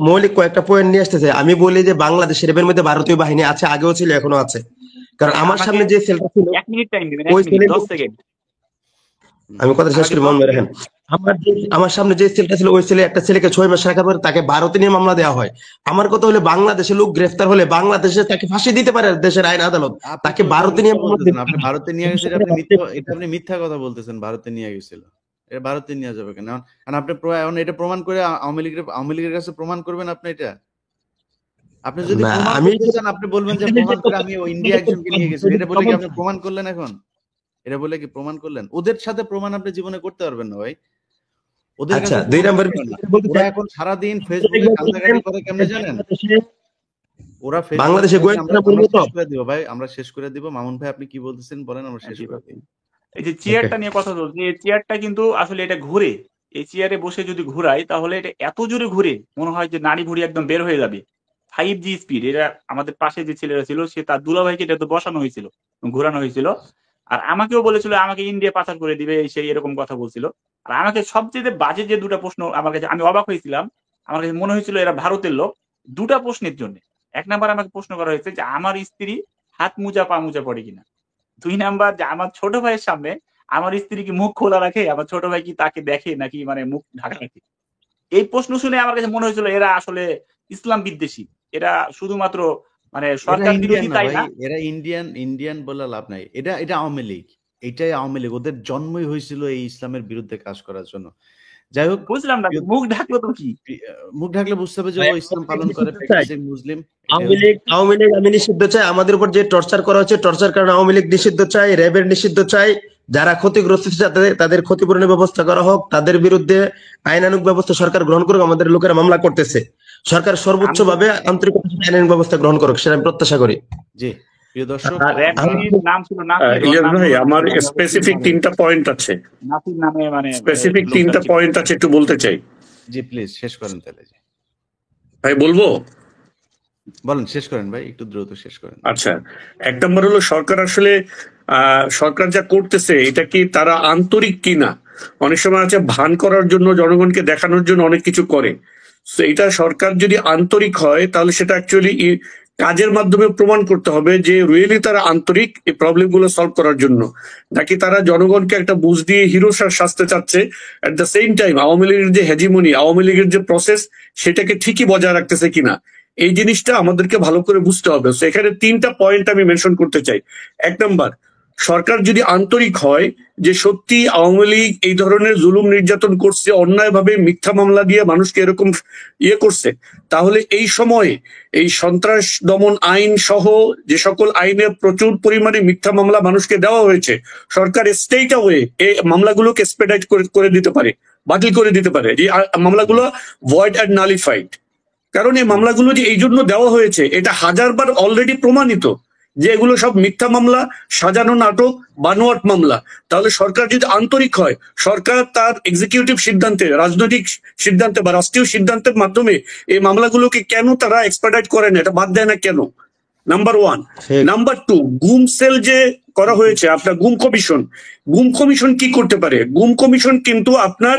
মৌলিক কয়েকটা পয়েন্ট নিয়ে আসতেছে। আমি বলি যে বাংলাদেশের এর মধ্যে ভারতীয় বাহিনী আছে, আগেও ছিল এখনো আছে। কারণ আমার সামনে যে সেলটা ছিল 1 মিনিট টাইম দিবেন, ওই 1 মিনিট ছেলে 10 সেকেন্ড। আমি কথা শেষ করি মোহাম্মদ রাহেন। আমার সামনে যে সেলটা ছিল ওই ছেলে একটা ছেলেকে 6 মাস রাখার পরে তাকে ভারতে নিয়ে মামলা দেওয়া হয়। আমার কথা হলে বাংলাদেশে লোক গ্রেফতার হলে বাংলাদেশে তাকে ফাঁসি দিতে পারে দেশের আইন আদালত, তাকে ভারতে নিয়ে মামলা দিতে আপনি ভারতে নিয়ে গেছেন, আপনি মিথ্যা কথা বলতেছেন। ভারতে নিয়ে গেছিল, এটা ভারতে নিয়ে যাবে কেন? কারণ আপনি এখন এটা প্রমাণ করে আওয়ামী লীগের কাছে প্রমাণ করবেন আপনি এটা। আপনি যদি না, প্রমাণ আমি করতে চান আপনি বলবেন যে প্রমাণ করে আমি ইন্ডিয়া একজনকে নিয়ে গেছি, এটা বলে কি আপনি প্রমাণ করলেন? এখন এটা বলে কি প্রমাণ করলেন? ওদের সাথে প্রমাণ আপনি জীবনে করতে পারবেন না ভাই। ওদের আচ্ছা, কাছে 2 নম্বর ওরা এখন সারাদিন ফেসবুকে কান্দাকাটি করে কেমনে জানেন? ওরা বাংলাদেশে শেষ করে দিব ভাই, আমরা শেষ করে দিব। মামুন ভাই আপনি কি বলতেছেন বলেন, আমরা শেষ করে দিই। এই যে চেয়ারটা নিয়ে কথা বলছি, এই চেয়ারটা কিন্তু আসলে এটা ঘুরে, এই চেয়ারে বসে যদি ঘুরাই তাহলে এটা এত জোরে ঘুরে মনে হয় যে নাড়ি ভুড়ি একদম বের হয়ে যাবে। 5G speed. এটা আমাদের পাশে যে ছেলেরা ছিল সে তার দুলাভাইকে এটা তো বসানো হয়েছিল, ঘোরানো হয়েছিল। আর আমাকেও বলেছিল আমাকে ইন্ডিয়া পাচার করে দিবে, সেই এরকম কথা বলছিল। আর আমাকে সবচেয়ে বাজে যে দুটা প্রশ্ন আমার কাছে, আমি অবাক হয়েছিলাম, আমার কাছে মনে হয়েছিল এরা ভারতের লোক। দুটা প্রশ্নের জন্য। 1 নাম্বার আমাকে প্রশ্ন করা হয়েছে যে আমার স্ত্রী হাত মোজা পা মোজা পড়ে কিনা। 2 নাম্বার যে আমার ছোট ভাইয়ের সামনে আমার স্ত্রী কি মুখ খোলা রাখে, আমার ছোট ভাই কি তাকে দেখে নাকি মানে মুখ ঢাকা রাখে। এই প্রশ্ন শুনে আমার কাছে মনে হয়েছিল এরা আসলে ইসলাম বিদ্বেষী, এরা শুধুমাত্র মানে সরকার বিরোধী তাই না। এরা ইন্ডিয়ান বলে লাভ নাই। এটা আওয়ামী লীগ, এটাই আওয়ামী লীগ। ওদের জন্মই হয়েছিল এই ইসলামের বিরুদ্ধে কাজ করার জন্য। যাই হোক, বুঝলাম না মুখ ঢাকলো তো কি, মুখ ঢাকলে বুঝতে হবে যে ও ইসলাম পালন করে, মুসলিম। আওয়ামী লীগ আমি নিষিদ্ধ চাই। আমাদের উপর যে টর্চার করা হচ্ছে, টর্চার কারণে আওয়ামী লীগ নিষিদ্ধ চাই, র্যাবের নিষিদ্ধ চাই। যারা ক্ষতিগ্রস্ত তাদের ক্ষতিপূরণের ব্যবস্থা করা হোক, তাদের বিরুদ্ধে আইনানুগ ব্যবস্থা সরকার গ্রহণ করুক। আমাদের লোকেরা মামলা করতেছে, সরকার সর্বোচ্চ ভাবে আন্তরিকতা আইনানুগ ব্যবস্থা গ্রহণ করুক, সেটা আমি প্রত্যাশা করি। জি প্রিয় দর্শক, নাম ছিল ইলিয়াস ভাই আমার স্পেসিফিক 3টা পয়েন্ট আছে, নাসির নামে মানে স্পেসিফিক 3টা পয়েন্ট আছে, একটু বলতে চাই। জি প্লিজ শেষ করেন তাহলে। ভাই বলবো? বলেন, শেষ করেন ভাই, একটু দ্রুত শেষ করেন। আচ্ছা, 1 নম্বর হলো সরকার আসলে সরকার যা করতেছে এটা কি তারা আন্তরিক কিনা। অনেক সময় আছে ভান করার জন্য, জনগণকে দেখানোর জন্য অনেক কিছু করে। এটা সরকার যদি আন্তরিক হয় তাহলে সেটা অ্যাকচুয়ালি কাজের মাধ্যমে প্রমাণ করতে হবে যে রিয়েলি তারা আন্তরিক এই প্রবলেম গুলো সলভ করার জন্য, নাকি তারা জনগণকে একটা বুঝ দিয়ে হিরো সাজতে চাচ্ছে। At the same time Awami লীগের যে হেজিমনি, আওয়ামী লীগের যে প্রসেস, সেটাকে ঠিকই বজায় রাখতেছে কিনা, এই জিনিসটা আমাদেরকে ভালো করে বুঝতে হবে। তো এখানে 3টা পয়েন্ট আমি মেনশন করতে চাই। 1 নম্বর, সরকার যদি আন্তরিক হয় যে সত্যি আওয়ামী লীগ এই ধরনের জুলুম নির্যাতন করছে, অন্যায়ভাবে মিথ্যা মামলা দিয়ে মানুষকে এরকম করছে, তাহলে এই সময়ে এই সন্ত্রাস দমন আইন সহ যে সকল আইনে প্রচুর পরিমাণে মিথ্যা মামলা মানুষকে দেওয়া হয়েছে, সরকার স্ট্রেইট অ্যাওয়ে এই মামলাগুলোকে এক্সপেডিট করে দিতে পারে, বাতিল করে দিতে পারে, যে মামলাগুলো ভয়েড অ্যান্ড নালিফাইড। কারণ এই মামলাগুলো যে এই জন্য দেওয়া হয়েছে এটা 1000বার অলরেডি প্রমাণিত যে এগুলো সব মিথ্যা মামলা, সাজানো নাটক, বানোয়াট মামলা। তাহলে সরকার যদি আন্তরিক হয়, সরকার তার এক্সিকিউটিভ সিদ্ধান্তে, রাজনৈতিক সিদ্ধান্তে বা রাষ্ট্রীয় সিদ্ধান্তের মাধ্যমে এই মামলাগুলোকে কেন তারা এক্সপেডিট করে না, এটা বাদ দেয় না কেন? নাম্বার 1। নাম্বার 2, গুম সেল যে করা হয়েছে, আপনার গুম কমিশন কি করতে পারে? গুম কমিশন কিন্তু আপনার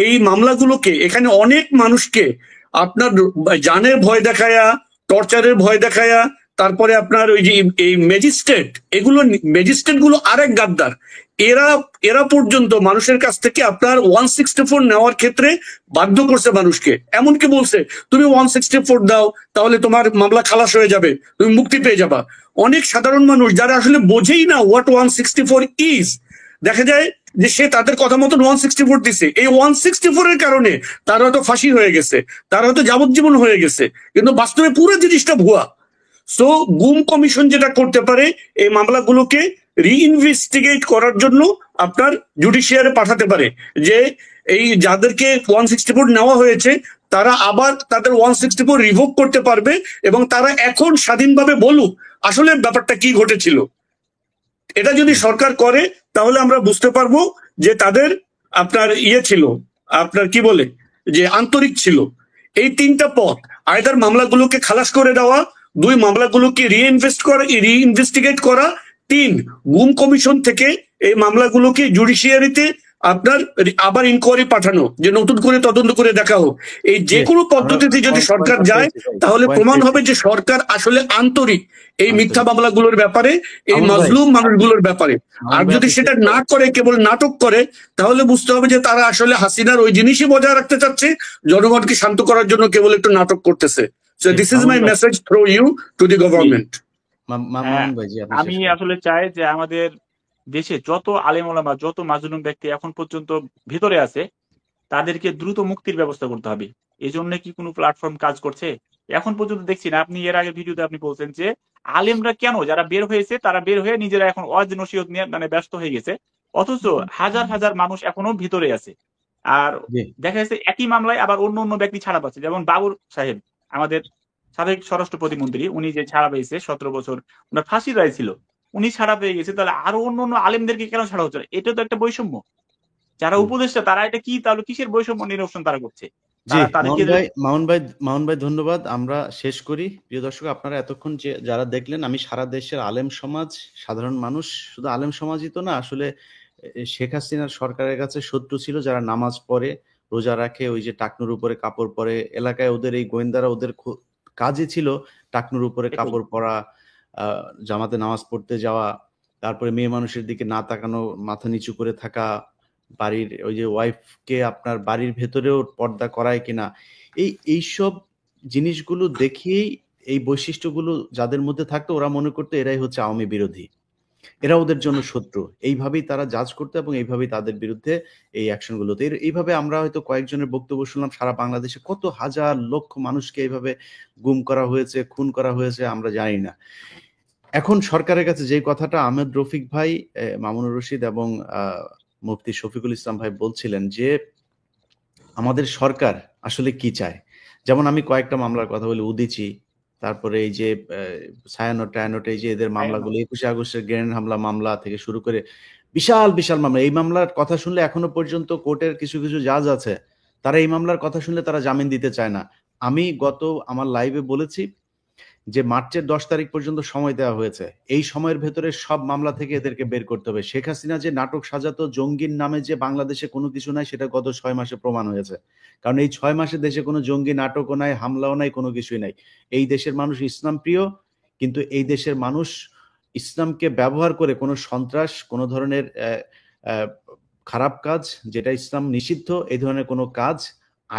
এই মামলাগুলোকে, এখানে অনেক মানুষকে আপনার জানের ভয় দেখায়া, টর্চারের ভয় দেখায়া, তারপরে আপনার ওই যে এই ম্যাজিস্ট্রেট, ম্যাজিস্ট্রেট গুলো আরেক গাদ্দার। এরা এরা পর্যন্ত মানুষের কাছ থেকে আপনার 164 নেওয়ার ক্ষেত্রে বাধ্য করছে মানুষকে, এমনকি বলছে তুমি 164 দাও তাহলে তোমার মামলা খালাস হয়ে যাবে, তুমি মুক্তি পেয়ে যাবা। অনেক সাধারণ মানুষ যারা আসলে বোঝেই না হোয়াট 164 ইজ, দেখা যায় যে সে তাদের কথা মতন 164 দিছে, এই 164 এর কারণে তার হয়তো ফাঁসি হয়ে গেছে, তার হয়তো যাবজ্জীবন হয়ে গেছে, কিন্তু বাস্তবে পুরো জিনিসটা ভুয়া। সো গুম কমিশন যেটা করতে পারে, এই মামলাগুলোকে রিইনভেস্টিগেট করার জন্য আপনার জুডিশিয়ারে পাঠাতে পারে, যে এই যাদেরকে 164 নেওয়া হয়েছে তারা আবার তাদের 164 রিভোক করতে পারবে, এবং তারা এখন স্বাধীনভাবে বলুক আসলে ব্যাপারটা কি ঘটেছিল। এটা যদি সরকার করে তাহলে আমরা বুঝতে পারবো যে তাদের আপনার ছিল, আপনার কি বলে যে আন্তরিক ছিল। এই তিনটা পথ, আয়দার মামলাগুলোকে খালাস করে দেওয়া, 2 মামলাগুলোকে রিইনভেস্টিগেট করা, 3 গুম কমিশন থেকে এই মামলাগুলোকে জুডিশিয়ারিতে আপনার আবার ইনকোয়ারি পাঠানো, যে নতুন করে তদন্ত করে দেখা হোক। এই যে কোনো পদ্ধতিতে যদি সরকার যায় তাহলে প্রমাণ হবে যে সরকার আসলে আন্তরিক এই মিথ্যা মামলাগুলোর ব্যাপারে, এই মাজলুম মানুষগুলোর ব্যাপারে। আর যদি সেটা না করে, কেবল নাটক করে, তাহলে বুঝতে হবে যে তারা আসলে হাসিনার ওই জিনিসই বজায় রাখতে চাচ্ছে, জনগণকে শান্ত করার জন্য কেবল একটু নাটক করতেছে। So this is my message through you to the government. আমি আসলে চাই যে আমাদের দেশে যত আলেম ওলামা, যত মাজলুম ব্যক্তি এখন পর্যন্ত ভিতরে আছে, তাদেরকে দ্রুত মুক্তির ব্যবস্থা করতে হবে। এই জন্য কি কোনো প্ল্যাটফর্ম কাজ করছে? এখন পর্যন্ত দেখছি না। আপনি এর আগে ভিডিওতে আপনি বলছেন যে আলেমরা কেন, যারা বের হয়েছে তারা বের হয়ে নিজেরা এখন ওয়াজ নসিহত নিয়ে মানে ব্যস্ত হয়ে গেছে, অথচ হাজার হাজার মানুষ এখনো ভিতরে আছে। আর দেখা যাচ্ছে একই মামলায় আবার অন্য অন্য ব্যক্তি ছাড়া পাচ্ছে, যেমন বাবুর সাহেব, আমাদের সাবেক স্বরাষ্ট্র প্রতিমন্ত্রী, উনি যে ছাড়া পেয়েছে 17 বছর ওনার ফাঁসির রায় ছিল, উনি ছাড়া পেয়ে গেছে, তাহলে আরো অন্য অন্য আলেমদেরকে কেন ছাড়া হচ্ছে না? এটা তো একটা বৈষম্য। যারা উপদেষ্টা তারা এটা কি, তাহলে কিসের বৈষম্য নিরসন তারা করছে? মামুন ভাই ধন্যবাদ। আমরা শেষ করি। প্রিয় দর্শক, আপনারা এতক্ষণ যে যারা দেখলেন, আমি সারা দেশের আলেম সমাজ, সাধারণ মানুষ, শুধু আলেম সমাজই তো না, আসলে শেখ হাসিনার সরকারের কাছে শত্রু ছিল যারা নামাজ পড়ে, রোজা রাখে, ওই যে টাকনুর উপরে কাপড় পরে, এলাকায় ওদের এই গোয়েন্দারা, ওদের কাজই ছিল টাকনুর উপরে কাপড় পরা, জামাতে নামাজ পড়তে যাওয়া, তারপরে মেয়ে মানুষের দিকে না তাকানো, মাথা নিচু করে থাকা, বাড়ির ওই যে ওয়াইফকে আপনার বাড়ির ভেতরেও পর্দা করায় কিনা, এইসব জিনিসগুলো দেখিয়েই এই বৈশিষ্ট্যগুলো যাদের মধ্যে থাকতো, ওরা মনে করতো এরাই হচ্ছে আওয়ামী বিরোধী, এরা ওদের জন্য শত্রু। এইভাবেই তারা জাজ করতো এবং এইভাবেই তাদের বিরুদ্ধে এই অ্যাকশনগুলোতে। এইভাবে আমরা হয়তো কয়েকজনের বক্তব্য শুনলাম, সারা বাংলাদেশে কত হাজার লক্ষ মানুষকে এইভাবে গুম করা হয়েছে, খুন করা হয়েছে, আমরা জানি না। এখন সরকারের কাছে যে কথাটা আহমেদ রফিক ভাই, মামুনুর রশিদ এবং মুফতি শফিকুল ইসলাম ভাই বলছিলেন, যে আমাদের সরকার আসলে কি চায়। যেমন আমি কয়েকটা মামলার কথা বলি, উদিচি, তারপরে এই যে ছায়ানট টায়ানট, এই যে এদের মামলাগুলো, 21শে আগস্টের গ্রেনেড হামলা মামলা থেকে শুরু করে বিশাল বিশাল মামলা। এই মামলার কথা শুনলে এখনো পর্যন্ত কোর্টের কিছু কিছু জাজ আছে, তারা এই মামলার কথা শুনলে তারা জামিন দিতে চায় না। আমি আমার লাইভে বলেছি যে মার্চের 10 তারিখ পর্যন্ত সময় দেওয়া হয়েছে, এই সময়ের ভেতরে সব মামলা থেকে এদেরকে বের করতে হবে। শেখ হাসিনা যে নাটক সাজাতো, জঙ্গির নামে যে বাংলাদেশে কোনো কিছু নাই, সেটা গত 6 মাসে প্রমাণ হয়েছে। কারণ এই 6 মাসে দেশে কোনো জঙ্গি নাটকও নাই, হামলাও নাই, কোনো কিছুই নাই। এই দেশের মানুষ ইসলাম প্রিয়, কিন্তু এই দেশের মানুষ ইসলামকে ব্যবহার করে কোনো সন্ত্রাস, কোনো ধরনের খারাপ কাজ, যেটা ইসলাম নিষিদ্ধ, এই ধরনের কোনো কাজ,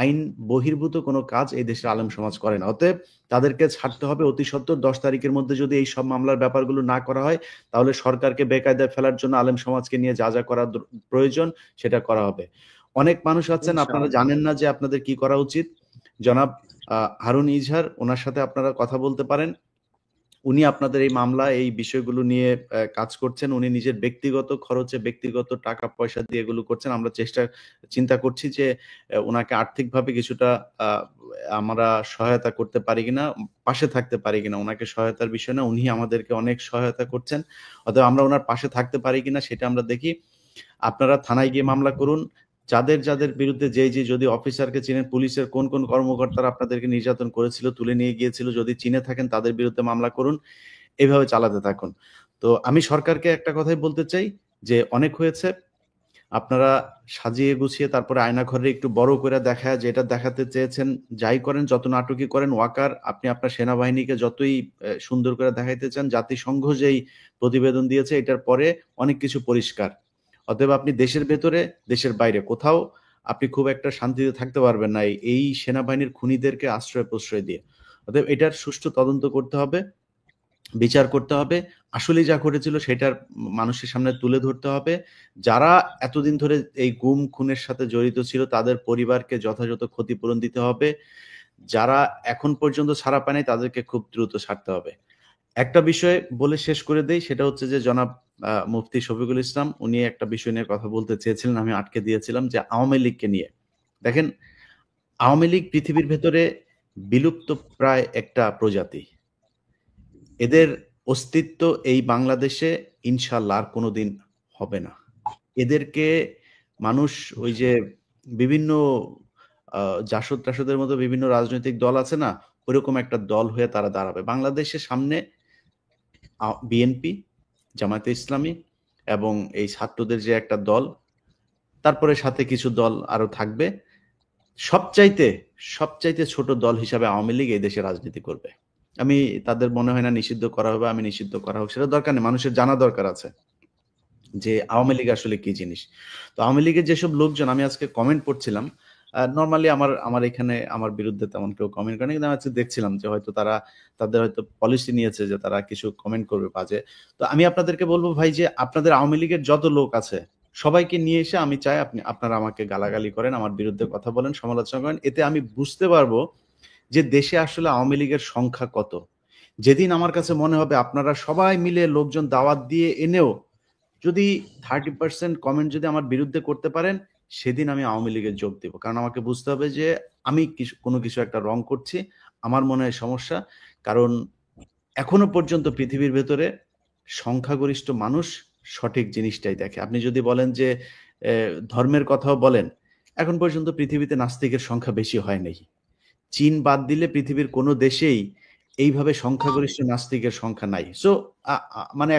আইন বহির্ভূত কোনো কাজ এই দেশের আলেম সমাজ করে না। অতএব তাদেরকে ছাড়তে হবে অতি সত্বর। 10 তারিখের মধ্যে যদি এই সব মামলার ব্যাপারগুলো না করা হয়, তাহলে সরকারকে বেকায়দায় ফেলার জন্য আলেম সমাজকে নিয়ে যা যা করা প্রয়োজন সেটা করা হবে। অনেক মানুষ আছেন, আপনারা জানেন না যে আপনাদের কি করা উচিত। জনাব হারুন ইজহার, ওনার সাথে আপনারা কথা বলতে পারেন। উনি আপনাদের এই মামলা, এই বিষয়গুলো নিয়ে কাজ করছেন। উনি নিজের ব্যক্তিগত খরচে, ব্যক্তিগত টাকা পয়সা দিয়ে এগুলো করছেন। আমরা চিন্তা করছি যে ওনাকে আর্থিকভাবে কিছুটা আমরা সহায়তা করতে পারি কিনা, পাশে থাকতে পারি কিনা। ওনাকে সহায়তার বিষয় না, উনি আমাদেরকে অনেক সহায়তা করছেন। অতএব আমরা ওনার পাশে থাকতে পারি কিনা সেটা আমরা দেখি। আপনারা থানায় গিয়ে মামলা করুন। যাদের যাদের বিরুদ্ধে যদি অফিসারকে চিনেন, পুলিশের কোন কোন কর্মকর্তারা আপনাদেরকে নির্যাতন করেছিল, তুলে নিয়ে গিয়েছিল, যদি চিনে থাকেন তাদের বিরুদ্ধে মামলা করুন। এইভাবে চালাতে থাকুন। তো আমি সরকারকে একটা কথাই বলতে চাই যে অনেক হয়েছে, আপনারা সাজিয়ে গুছিয়ে তারপরে আয়নাঘরে একটু বড় করে দেখায়, যেটা দেখাতে চেয়েছেন যাই করেন, যত নাটকই করেন, ওয়াকার আপনি আপনার সেনাবাহিনীকে যতই সুন্দর করে দেখাইতে চান, জাতিসংঘ যেই প্রতিবেদন দিয়েছে এটার পরে অনেক কিছু পরিষ্কার। অতএব আপনি দেশের ভেতরে দেশের বাইরে কোথাও আপনি খুব একটা শান্তিতে থাকতে পারবেন না এই সেনাবাহিনীর খুনিদেরকে আশ্রয় প্রশ্রয় দিয়ে। অতএব এটার সুষ্ঠু তদন্ত করতে হবে, বিচার করতে হবে, আসলে যা ঘটেছিল সেটার মানুষের সামনে তুলে ধরতে হবে। যারা এতদিন ধরে এই গুম খুনের সাথে জড়িত ছিল তাদের পরিবারকে যথাযথ ক্ষতিপূরণ দিতে হবে। যারা এখন পর্যন্ত ছাড়া পায় নাই তাদেরকে খুব দ্রুত ছাড়তে হবে। একটা বিষয় বলে শেষ করে দেই, সেটা হচ্ছে যে জনাব মুফতি শফিকুল ইসলাম উনি একটা বিষয় নিয়ে কথা বলতে চেয়েছিলেন, আমি আটকে দিয়েছিলাম, যে আওয়ামী লীগকে নিয়ে। দেখেন, আওয়ামী লীগ পৃথিবীর ভেতরে বিলুপ্ত প্রায় একটা প্রজাতি। এদের অস্তিত্ব এই বাংলাদেশে ইনশাল্লাহ আর কোনোদিন হবে না। এদেরকে মানুষ ওই যে বিভিন্ন জাসদ টাসদের মতো বিভিন্ন রাজনৈতিক দল আছে না, ওইরকম একটা দল হয়ে তারা দাঁড়াবে বাংলাদেশের সামনে। বিএনপি, জামায়াতে ইসলামী এবং এই ছাত্রদের যে একটা দল, তারপরে সাথে কিছু দল আরো থাকবে, সবচাইতে ছোট দল হিসাবে আওয়ামী লীগ এই দেশে রাজনীতি করবে। আমি তাদের মনে হয় না নিষিদ্ধ করা হবে, আমি নিষিদ্ধ করা হোক সেটা দরকার নেই, মানুষের জানা দরকার আছে যে আওয়ামী লীগ আসলে কি জিনিস। তো আওয়ামী লীগের যেসব লোকজন, আমি আজকে কমেন্ট পড়ছিলাম, নর্মালি আমার এখানে আমার বিরুদ্ধে তেমন কেউ কমেন্ট করেনি, কিন্তু আমি আজকে দেখছিলাম যে হয়তো তাদের হয়তো পলিসি নিয়েছে যে তারা কিছু কমেন্ট করবে বাজে। তো আমি আপনাদেরকে বলবো ভাই, যে আপনাদের আওয়ামী লীগের যত লোক আছে সবাইকে নিয়ে এসে আমি চাই আপনারা আমাকে গালাগালি করেন, আমার বিরুদ্ধে কথা বলেন, সমালোচনা করেন, এতে আমি বুঝতে পারবো যে দেশে আসলে আওয়ামী লীগের সংখ্যা কত। যেদিন আমার কাছে মনে হবে আপনারা সবাই মিলে লোকজন দাওয়াত দিয়ে এনেও যদি 30% কমেন্ট যদি আমার বিরুদ্ধে করতে পারেন, সেদিন আমি আওয়ামী লীগে যোগ দেব। কারণ আমাকে বুঝতে হবে যে আমি কোনো কিছু একটা রং করছি, আমার মনে হয় সমস্যা। কারণ এখনো পর্যন্ত পৃথিবীর ভেতরে সংখ্যাগরিষ্ঠ মানুষ সঠিক জিনিসটাই দেখে। আপনি যদি বলেন যে ধর্মের কথাও বলেন, এখন পর্যন্ত পৃথিবীতে নাস্তিকের সংখ্যা বেশি হয় নাই। চীন বাদ দিলে পৃথিবীর কোনো দেশেই এইভাবে সংখ্যাগরিষ্ঠ নাস্তিকের সংখ্যা নাই। সো মানে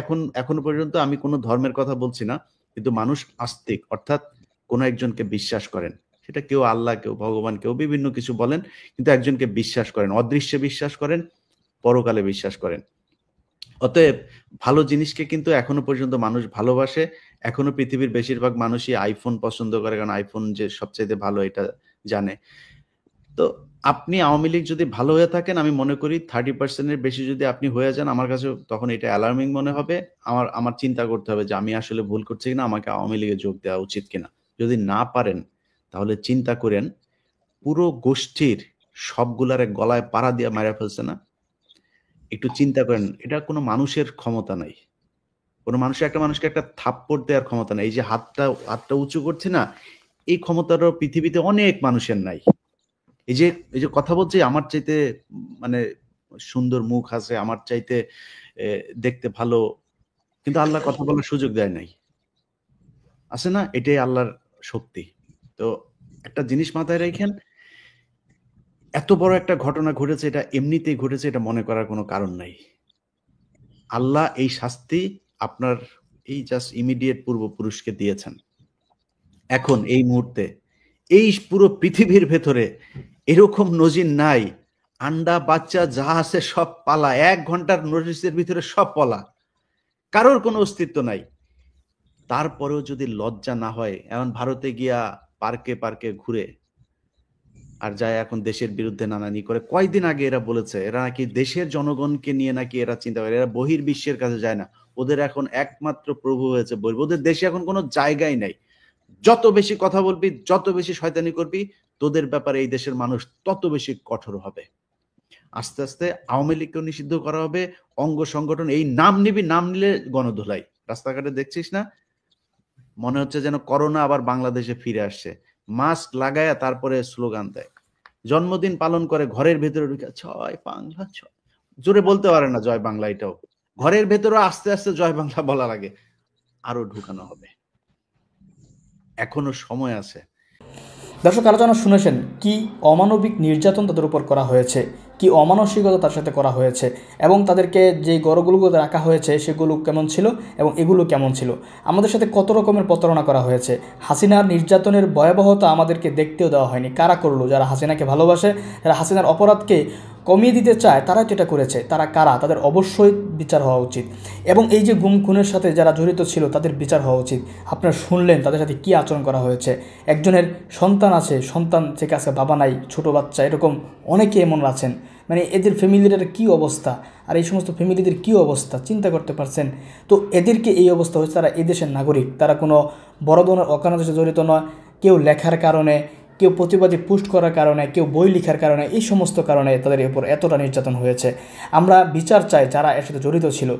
এখনো পর্যন্ত আমি কোনো ধর্মের কথা বলছি না, কিন্তু মানুষ আস্তিক, অর্থাৎ কোনো একজনকে বিশ্বাস করেন, সেটা কেউ আল্লাহ, কেউ ভগবান, কেউ বিভিন্ন কিছু বলেন, কিন্তু একজনকে বিশ্বাস করেন, অদৃশ্যে বিশ্বাস করেন, পরকালে বিশ্বাস করেন। অতএব ভালো জিনিসকে কিন্তু এখনো পর্যন্ত মানুষ ভালোবাসে। এখনো পৃথিবীর বেশিরভাগ মানুষই আইফোন পছন্দ করে, কারণ আইফোন যে সবচেয়ে ভালো এটা জানে। তো আপনি আওয়ামী লীগ যদি ভালো হয়ে থাকেন, আমি মনে করি 30%-এর বেশি যদি আপনি হয়ে যান, আমার কাছে তখন এটা অ্যালার্মিং মনে হবে। আমার চিন্তা করতে হবে যে আমি আসলে ভুল করছি কিনা, আমাকে আওয়ামী লীগে যোগ দেওয়া উচিত কিনা। যদি না পারেন তাহলে চিন্তা করেন, পুরো গোষ্ঠীর সবগুলারে গলায় পাড়া দিয়ে মারা ফেলছে না। একটু চিন্তা করেন, এটা কোনো মানুষের ক্ষমতা নাই, কোনো মানুষের একটা মানুষকে একটা থাপ্পড় দেওয়ার ক্ষমতা নাই। এই যে হাতটা উঁচু করছে না, এই ক্ষমতাটাও পৃথিবীতে অনেক মানুষের নাই। এই যে কথা বলছি, আমার চাইতে মানে সুন্দর মুখ আছে, আমার চাইতে দেখতে ভালো, কিন্তু আল্লাহ কথা বলার সুযোগ দেয় নাই, আছে না? এটাই আল্লাহর শক্তি। তো একটা জিনিস মাথায় রাখেন, এত বড় একটা ঘটনা ঘটেছে, এটা এমনিতেই ঘটেছে এটা মনে করার কোনো কারণ নাই। আল্লাহ এই শাস্তি আপনার এই জাস্ট ইমিডিয়েট পূর্বপুরুষকে দিয়েছেন। এখন এই মুহূর্তে এই পুরো পৃথিবীর ভেতরে এরকম নজির নাই, আন্ডা বাচ্চা যা আছে সব পালা, 1 ঘন্টার নোটিসের ভিতরে সব পালা, কারোর কোনো অস্তিত্ব নাই। তারপরেও যদি লজ্জা না হয়, এখন ভারতে গিয়া পার্কে পার্কে ঘুরে আর যায় এখন দেশের বিরুদ্ধে নানানি করে। কয়েকদিন আগে এরা বলেছে এরা নাকি দেশের জনগণকে নিয়ে নাকি এরা চিন্তা করে, এরা বহির্বিশ্বের কাছে যায় না, ওদের এখন একমাত্র প্রভু হয়েছে বলবো, ওদের দেশে এখন কোনো জায়গাই নাই। যত বেশি কথা বলবি, যত বেশি শয়তানি করবি, তোদের ব্যাপারে এই দেশের মানুষ তত বেশি কঠোর হবে। আস্তে আস্তে আওয়ামী লীগকেও নিষিদ্ধ করা হবে, অঙ্গ সংগঠন, এই নাম নিবি, নাম নিলে গণধোলাই। রাস্তাঘাটে দেখছিস না, মনে হচ্ছে যেন করোনা আবার বাংলাদেশে ফিরে আসছে। মাস্ক লাগায়া তারপরে স্লোগান দেয়, জন্মদিন পালন করে ঘরের ভেতরে ঢুকে জয় বাংলা, জোরে বলতে পারে না জয় বাংলা, এটাও ঘরের ভেতরে আস্তে আস্তে জয় বাংলা বলা লাগে, আরো ঢুকানো হবে, এখনো সময় আছে। দর্শক, আলোচনা শুনেছেন কি অমানবিক নির্যাতন তাদের উপর করা হয়েছে, কি অমানসিকতা তার সাথে করা হয়েছে, এবং তাদেরকে যে গড়গুলোতে রাখা হয়েছে সেগুলো কেমন ছিল এবং এগুলো কেমন ছিল, আমাদের সাথে কত রকমের প্রতারণা করা হয়েছে। হাসিনার নির্যাতনের ভয়াবহতা আমাদেরকে দেখতেও দেওয়া হয়নি। কারা করলো? যারা হাসিনাকে ভালোবাসে, যারা হাসিনার অপরাধকে কমিয়ে দিতে চায়, তারা যেটা করেছে। তারা কারা? তাদের অবশ্যই বিচার হওয়া উচিত, এবং এই যে গুম খুনের সাথে যারা জড়িত ছিল তাদের বিচার হওয়া উচিত। আপনারা শুনলেন তাদের সাথে কী আচরণ করা হয়েছে। একজনের সন্তান আছে, সন্তান থেকে আজকে বাবা নাই, ছোটো বাচ্চা, এরকম অনেকে এমন আছেন। মানে এদের ফ্যামিলির কী অবস্থা, আর এই সমস্ত ফ্যামিলিদের কী অবস্থা চিন্তা করতে পারছেন? তো এদেরকে এই অবস্থা হচ্ছে, তারা এদেশের নাগরিক, তারা কোনো বড় ধরনের অকারণে জড়িত নয়। কেউ লেখার কারণে, কেউ প্রতিবাদী পোস্ট করার কারণে, কেউ বই লেখার কারণে, এই সমস্ত কারণে তাদের উপর এতটা নির্যাতন হয়েছে। আমরা বিচার চাই যারা এর সাথে জড়িত ছিল,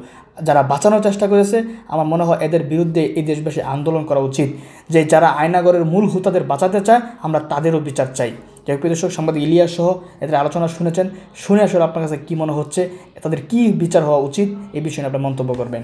যারা বাঁচানোর চেষ্টা করেছে। আমার মনে হয় এদের বিরুদ্ধে এই দেশবাসী আন্দোলন করা উচিত, যে যারা আয়নাগরের মূল হোতাদের বাঁচাতে চায় আমরা তাদেরও বিচার চাই। যাই প্রিয় দর্শক, সাংবাদিক ইলিয়াস সহ এদের আলোচনা শুনেছেন, শুনে আসলে আপনার কাছে কী মনে হচ্ছে, তাদের কী বিচার হওয়া উচিত এই বিষয়ে আপনি মন্তব্য করবেন।